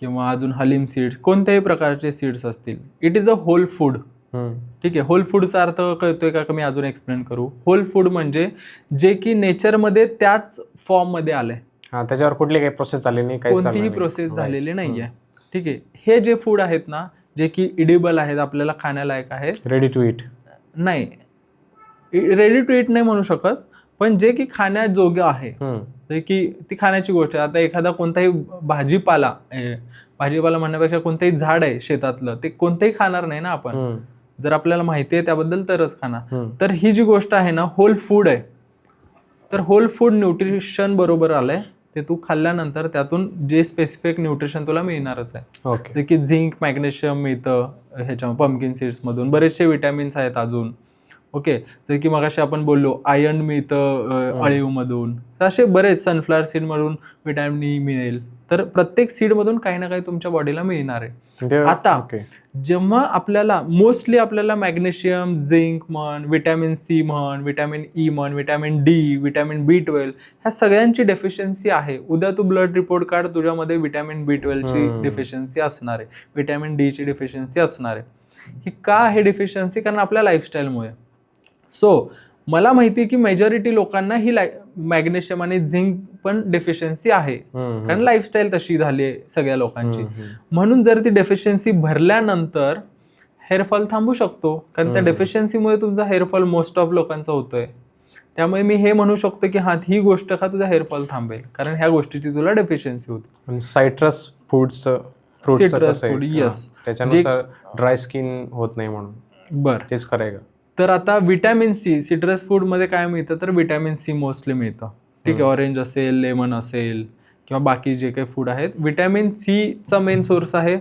किंवा अजून हलीम सीड्स, कोणत्याही प्रकारचे सीड्स असतील, it is a whole food. ठीक आहे, होल फूडचा अर्थ कळतोय का? मी अजून एक्सप्लेन करू. होल फूड म्हणजे जे की नेचरमध्ये त्याच फॉर्ममध्ये आलंय, त्याच्यावर कुठली काही प्रोसेस झाली नाही, कोणतीही प्रोसेस झालेली नाहीये. ठीक आहे, हे जे फूड आहेत ना, जे की इडेबल आहेत, आपल्याला खाण्यालायक आहेत, रेडी टू इट नाही, रेडी टू इट नाही म्हणू शकत, पण जे की खाण्याजोग्य आहे, जे की ती खाण्याची गोष्ट आहे. आता एखादा कोणताही भाजीपाला म्हणण्यापेक्षा कोणतंही झाड आहे शेतातलं, ते कोणतंही खाणार नाही ना आपण, जर आपल्याला माहिती आहे त्याबद्दल तरच खाणार. तर ही जी गोष्ट आहे ना, होल फूड आहे. तर होल फूड न्यूट्रिशन बरोबर आलंय, ते तू खाल्ल्यानंतर त्यातून जे स्पेसिफिक न्यूट्रिशन तुला मिळणारच आहे. ओके. की झिंक, मॅग्नेशियम मिळतं ह्याच्या पंपकिन सीड्स मधून, बरेचसे विटॅमिन्स आहेत अजून. ओके, जर की मगाशी आपण बोललो आयर्न मिळतं अळीवमधून, तर असे बरेच सनफ्लॉवर सीडमधून विटॅमिन ई मिळेल. तर प्रत्येक सीडमधून काही ना काही तुमच्या बॉडीला मिळणार आहे. आता जेव्हा आपल्याला मोस्टली आपल्याला मॅग्नेशियम, झिंक म्हण, विटॅमिन सी म्हण, विटॅमिन ई म्हण, विटॅमिन डी, विटॅमिन B12 ह्या सगळ्यांची डेफिशियन्सी आहे. उद्या तू ब्लड रिपोर्ट काढ, तुझ्यामध्ये विटॅमिन B12 ची डेफिशियन्सी असणार आहे, विटॅमिन डी ची डेफिशियन्सी असणार आहे. ही का आहे डेफिशियन्सी? कारण आपल्या लाईफस्टाईलमुळे. सो मला माहिती आहे की मेजॉरिटी लोकांना ही मॅग्नेशियम आणि झिंक पण डेफिशियन्सी आहे, कारण लाईफस्टाईल तशी झाली आहे सगळ्या लोकांची. म्हणून जर ती डेफिशियन्सी भरल्यानंतर हेअरफॉल थांबू शकतो, कारण त्या डेफिशियन्सीमुळे तुमचा हेअरफॉल मोस्ट ऑफ लोकांचा होतोय. त्यामुळे मी हे म्हणू शकतो की ही गोष्ट खा, तुझा हेअरफॉल थांबेल, कारण ह्या गोष्टीची तुला डेफिशियन्सी होती. सायट्रस फूडचं सिट्रस फूड, येस, त्याच्यानुसार ड्राय स्किन होत नाही म्हणून. बरं, तेच खरं. तर आता विटॅमिन सी सिट्रस फूडमध्ये काय मिळतं, तर विटॅमिन सी मोस्टली मिळतं. ठीक आहे, ऑरेंज असेल, लेमन असेल किंवा बाकी जे काही फूड आहेत, विटॅमिन सीचा मेन सोर्स आहे.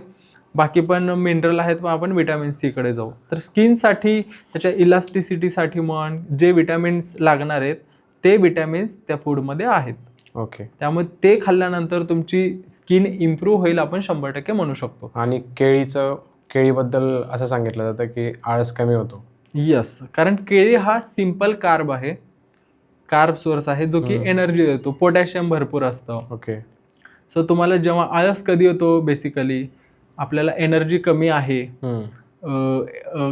बाकी पण मिनरल आहेत, पण आपण विटॅमिन सीकडे जाऊ. तर स्किनसाठी, त्याच्या इलास्टिसिटीसाठी म्हण, जे विटॅमिन्स लागणार आहेत ते विटॅमिन्स त्या फूडमध्ये आहेत. ओके, त्यामुळे ते खाल्ल्यानंतर तुमची स्किन इम्प्रूव्ह होईल, आपण 100% म्हणू शकतो. आणि केळीबद्दल असं सांगितलं जातं की आळस कमी होतो. यस, कारण केळी हा सिम्पल कार्ब आहे, कार्ब सोर्स आहे जो की एनर्जी देतो. पोटॅशियम भरपूर असतं. ओके, सो तुम्हाला जेव्हा आळस कधी होतो, बेसिकली आपल्याला एनर्जी कमी आहे,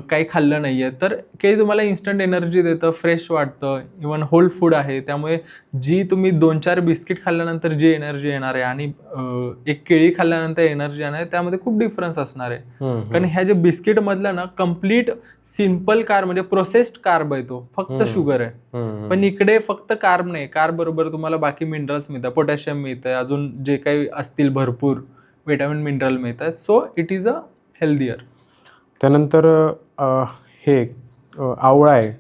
काही खाल्लं नाहीये, तर केळी तुम्हाला इन्स्टंट एनर्जी देतं, फ्रेश वाटतं. इवन होल फूड आहे, त्यामुळे जी तुम्ही 2-4 बिस्किट खाल्ल्यानंतर जी एनर्जी येणार आहे आणि एक केळी खाल्ल्यानंतर एनर्जी येणार आहे, त्यामध्ये खूप डिफरन्स असणार आहे. कारण ह्या जे बिस्किट मधलं ना कम्प्लीट सिम्पल कार्ब, म्हणजे प्रोसेस्ड कार्ब आहे, तो फक्त शुगर आहे. पण इकडे फक्त कार्ब नाही, कार्ब बरोबर तुम्हाला बाकी मिनरल्स मिळतात, पोटॅशियम मिळतं, अजून जे काही असतील भरपूर विटॅमिन मिनरल मिळतात. So it is a healthier. त्यानंतर हे आवळा आहे,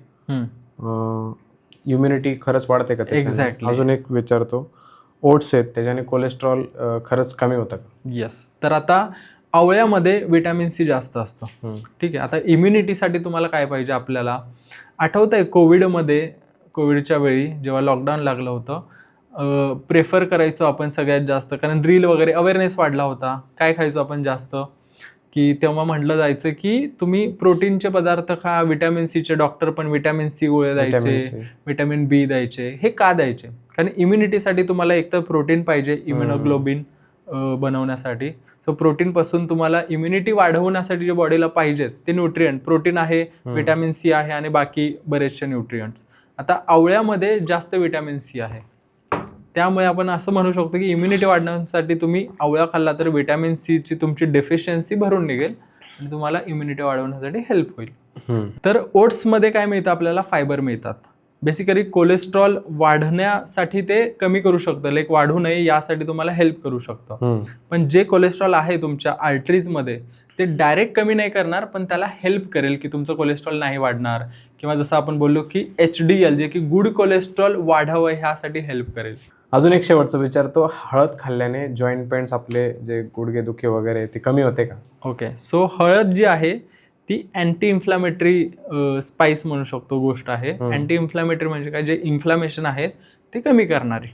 इम्युनिटी खरंच वाढते का? एक्झॅक्टली. अजून एक विचारतो, ओट्स आहेत, त्याच्याने कोलेस्ट्रॉल खरंच कमी होतं का? येस, तर आता आवळ्यामध्ये विटॅमिन सी जास्त असतं. ठीक आहे, आता इम्युनिटीसाठी तुम्हाला काय पाहिजे, आपल्याला आठवतंय कोविडच्या वेळी जेव्हा लॉकडाऊन लागलं होतं, प्रेफर करायचो आपण सगळ्यात जास्त, कारण रील वगैरे अवेअरनेस वाढला होता, काय खायचो आपण जास्त, की तेव्हा म्हटलं जायचं की तुम्ही प्रोटीनचे पदार्थ खा, विटॅमिन सीचे डॉक्टर पण विटॅमिन सी गोळे द्यायचे, विटॅमिन बी द्यायचे. हे का द्यायचे? कारण इम्युनिटीसाठी तुम्हाला एकतर प्रोटीन पाहिजे, इम्युनोग्लोबिन बनवण्यासाठी. सो प्रोटीनपासून तुम्हाला इम्युनिटी वाढवण्यासाठी जे बॉडीला पाहिजेत ते न्यूट्रिएंट, प्रोटीन आहे, विटॅमिन सी आहे आणि बाकी बरेचसे न्यूट्रिएंट्स. आता आवळ्यामध्ये जास्त विटॅमिन सी आहे, त्यामुळे आपण असं म्हणू शकतो की इम्युनिटी वाढवण्यासाठी तुम्ही आवळा खाल्ला तर विटॅमिन सीची तुमची डेफिशियन्सी भरून निघेल आणि तुम्हाला इम्युनिटी वाढवण्यासाठी हेल्प होईल. तर ओट्समध्ये काय मिळतं, आपल्याला फायबर मिळतात. बेसिकली कोलेस्ट्रॉल वाढण्यासाठी ते कमी करू शकतं, लाईक वाढू नये यासाठी तुम्हाला हेल्प करू शकतं. पण जे कोलेस्ट्रॉल आहे तुमच्या आर्टरीजमध्ये ते डायरेक्ट कमी नाही करणार, पण त्याला हेल्प करेल की तुमचं कोलेस्ट्रॉल नाही वाढणार, किंवा जसं आपण बोललो की HDL जे की गुड कोलेस्ट्रॉल वाढावं ह्यासाठी हेल्प करेल. अजून एक शेवटचं विचारतो, हळद खाल्ल्याने जॉईंट पेन्स, आपले जे गुडघेदुखी वगैरे, ते कमी होते का? ओके, सो हळद जी आहे ती अँटी इन्फ्लॅमेटरी स्पाइस म्हणू शकतो, गोष्ट आहे. अँटी इन्फ्लॅमेटरी म्हणजे काय, जे इन्फ्लॅमेशन आहे ते कमी करणारी.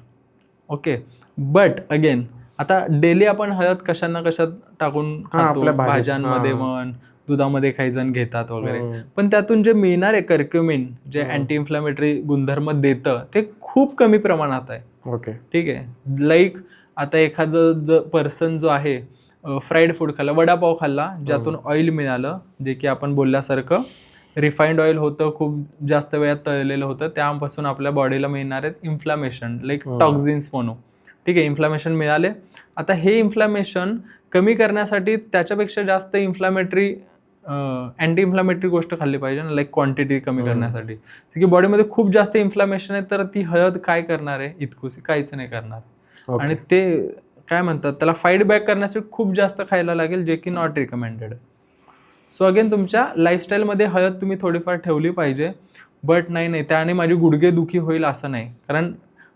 ओके, बट अगेन आता डेली आपण हळद कशात टाकून खातो, भाज्यांमध्ये म्हण, दुधामध्ये काही जण घेतात वगैरे, पण त्यातून जे मिळणार आहे कर्क्युमिन, जे अँटी इन्फ्लॅमेटरी गुणधर्म देतं, ते खूप कमी प्रमाणात आहे. ओके, ठीक आहे. लाईक आता एखादं पर्सन जो आहे फ्राईड फूड खाल्ला, वडापाव खाल्ला, ज्यातून ऑइल मिळालं, जे की आपण बोलल्यासारखं रिफाईंड ऑइल होतं, खूप जास्त वेळात तळलेलं होतं, त्यापासून आपल्या बॉडीला मिळणार आहेत इन्फ्लॅमेशन, लाईक टॉक्झिन्स म्हणू. ठीक आहे, इन्फ्लॅमेशन मिळाले. आता हे इन्फ्लॅमेशन कमी करण्यासाठी त्याच्यापेक्षा जास्त इन्फ्लॅमेटरी अँटी इन्फ्लॅमेटरी गोष्ट खाल्ली पाहिजे ना, लाईक क्वांटिटी कमी करण्यासाठी. की बॉडीमध्ये खूप जास्त इन्फ्लॅमेशन आहे, तर ती हळद काय करणार आहे, इतकुसी काहीच नाही करणार. आणि ते काय म्हणतात, त्याला फाईट बॅक करण्यासाठी खूप जास्त खायला लागेल, जे की नॉट रिकमेंडेड. सो अगेन तुमच्या लाईफस्टाईलमध्ये हळद तुम्ही थोडीफार ठेवली पाहिजे, बट नाही त्याने माझी गुडघेदुखी होईल असं नाही. कारण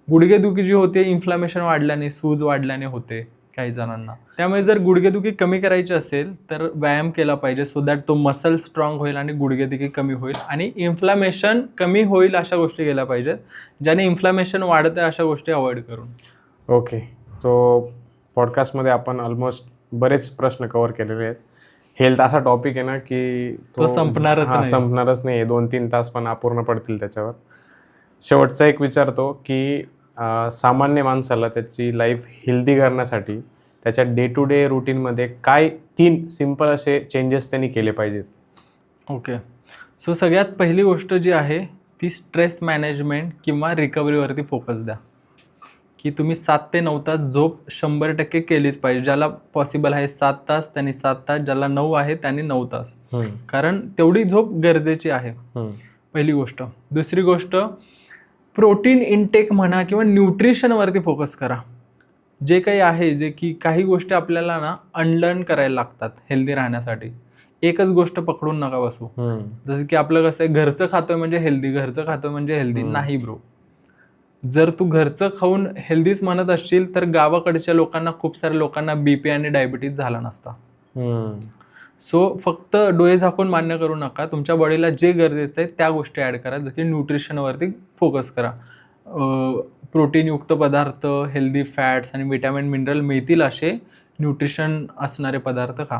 गुडघेदुखी जी होते इन्फ्लॅमेशन वाढल्याने, सूज वाढल्याने होते. काही जणांना. त्यामुळे जर गुडघेदुखी कमी करायची असेल तर व्यायाम केला पाहिजे, सो दॅट तो मसल स्ट्रॉंग होईल आणि गुडघेदुखी कमी होईल आणि इन्फ्लामेशन कमी होईल. अशा गोष्टी केल्या पाहिजेत, ज्याने इन्फ्लामेशन वाढतं अशा गोष्टी अवॉइड करून. ओके, सो पॉडकास्टमध्ये आपण ऑलमोस्ट बरेच प्रश्न कव्हर केलेले आहेत. हेल्थ असा टॉपिक आहे ना की तो संपणारच नाही. 2-3 तास पण अपूर्ण पडतील त्याच्यावर. शेवटचा एक विचारतो की सामान्य माणसाला त्याची लाईफ हेल्दी करण्यासाठी त्याच्या डे टू डे रुटीनमध्ये काय 3 सिम्पल असे चेंजेस त्यांनी केले पाहिजेत? ओके, सो सगळ्यात पहिली गोष्ट जी आहे ती स्ट्रेस मॅनेजमेंट किंवा रिकव्हरीवरती फोकस द्या. की तुम्ही 7 ते 9 तास झोप 100% केलीच पाहिजे. ज्याला पॉसिबल आहे 7 तास त्यांनी 7 तास, ज्याला 9 आहे त्यांनी 9 तास. कारण तेवढी झोप गरजेची आहे. पहिली गोष्ट. दुसरी गोष्ट, प्रोटीन इनटेक म्हणा किंवा न्यूट्रिशनवरती फोकस करा. जे काही आहे, जे की काही गोष्टी आपल्याला ना अनलर्न करायला लागतात हेल्दी राहण्यासाठी. एकच गोष्ट पकडून नका बसू. जसं की आपलं कसं आहे, घरचं खातोय म्हणजे हेल्दी, घरचं खातोय म्हणजे हेल्दी. नाही ब्रो, जर तू घरचं खाऊन हेल्दीच म्हणत असशील तर गावाकडच्या लोकांना, खूप साऱ्या लोकांना बीपी आणि डायबिटीज झाला नसता. सो फक्त डोळे झाकून मान्य करू नका. तुमच्या बॉडीला जे गरजेचं आहे त्या गोष्टी ॲड करा. जसे की न्यूट्रिशनवरती फोकस करा. प्रोटीनयुक्त पदार्थ, हेल्दी फॅट्स आणि विटॅमिन मिनरल मिळतील असे न्यूट्रिशन असणारे पदार्थ खा.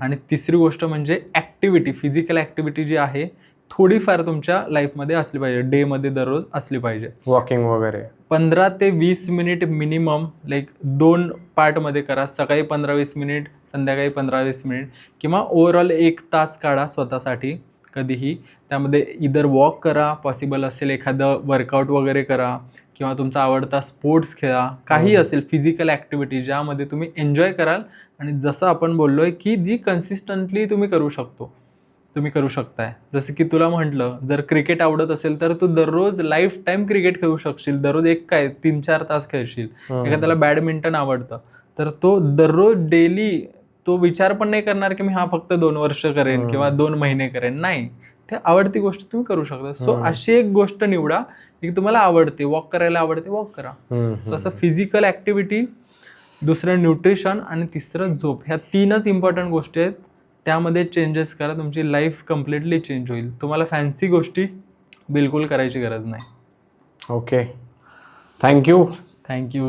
आणि तिसरी गोष्ट म्हणजे ॲक्टिव्हिटी, फिजिकल ॲक्टिव्हिटी जी आहे थोडीफार तुमच्या लाईफमध्ये असली पाहिजे. डेमध्ये दररोज असली पाहिजे. वॉकिंग वगैरे 15 ते 20 मिनिट मिनिमम, लाईक 2 पार्टमध्ये करा. सकाळी 15-20 मिनिट, संध्याकाळी 15-20 मिनिट, किंवा ओव्हरऑल 1 तास काढा स्वतःसाठी कधीही. त्यामध्ये इधर वॉक करा, पॉसिबल असेल एखादं वर्कआउट वगैरे करा, किंवा तुमचा आवडता स्पोर्ट्स खेळा. काही असेल फिजिकल ॲक्टिव्हिटी ज्यामध्ये तुम्ही एन्जॉय कराल आणि जसं आपण बोललोय की जी कन्सिस्टंटली तुम्ही करू शकताय. जसं की तुला म्हटलं, जर क्रिकेट आवडत असेल तर तू दररोज लाईफ टाईम क्रिकेट खेळू शकशील. दररोज 3-4 तास खेळशील. एखाद्याला बॅडमिंटन आवडतं तर तो दररोज डेली तो विचार पण नाही करणार की मी फक्त 2 वर्ष करेन किंवा 2 महिने करेन. नाही, ते आवडती गोष्ट तुम्ही करू शकता. सो अशी एक गोष्ट निवडा की तुम्हाला आवडते. वॉक करायला आवडते, वॉक करा. सो असं फिजिकल ॲक्टिव्हिटी, दुसरं न्यूट्रिशन आणि तिसरं झोप, ह्या 3च इम्पॉर्टंट गोष्टी आहेत. त्यामध्ये चेंजेस करा, तुमची लाईफ कम्प्लिटली चेंज होईल. तुम्हाला फॅन्सी गोष्टी बिलकुल करायची गरज नाही. ओके, थँक्यू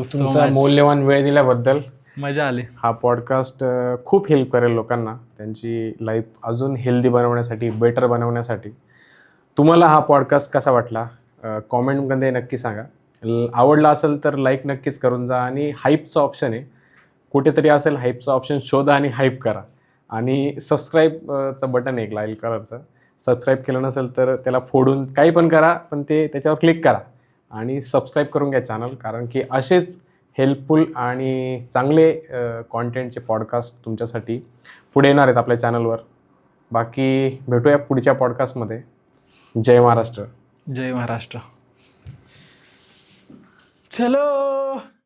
सो तुमचा मच. मौल्यवान वेळ दिल्याबद्दल. मजा आली. हा पॉडकास्ट खूप हेल्प करेल लोकांना त्यांची लाईफ अजून हेल्दी बनवण्यासाठी, बेटर बनवण्यासाठी. तुम्हाला हा पॉडकास्ट कसा वाटला कॉमेंटमध्ये नक्की सांगा. आवडला असेल तर लाईक नक्कीच करून जा. आणि हाईपचं ऑप्शन आहे, कुठेतरी असेल हाईपचं ऑप्शन, शोधा आणि हाईप करा. आणि सबस्क्राईबचं बटन आहे एक लाल कलरचं, सबस्क्राईब केलं नसेल तर त्याला फोडून काही पण करा, पण ते त्याच्यावर क्लिक करा आणि सबस्क्राईब करून घ्या चॅनल. कारण की असेच हेल्पफुल आणि चांगले कॉन्टेंटचे पॉडकास्ट तुमच्यासाठी पुढे येणार आहेत आपल्या चॅनलवर. बाकी भेटूया पुढच्या पॉडकास्टमध्ये. जय महाराष्ट्र. जय महाराष्ट्र. चलो.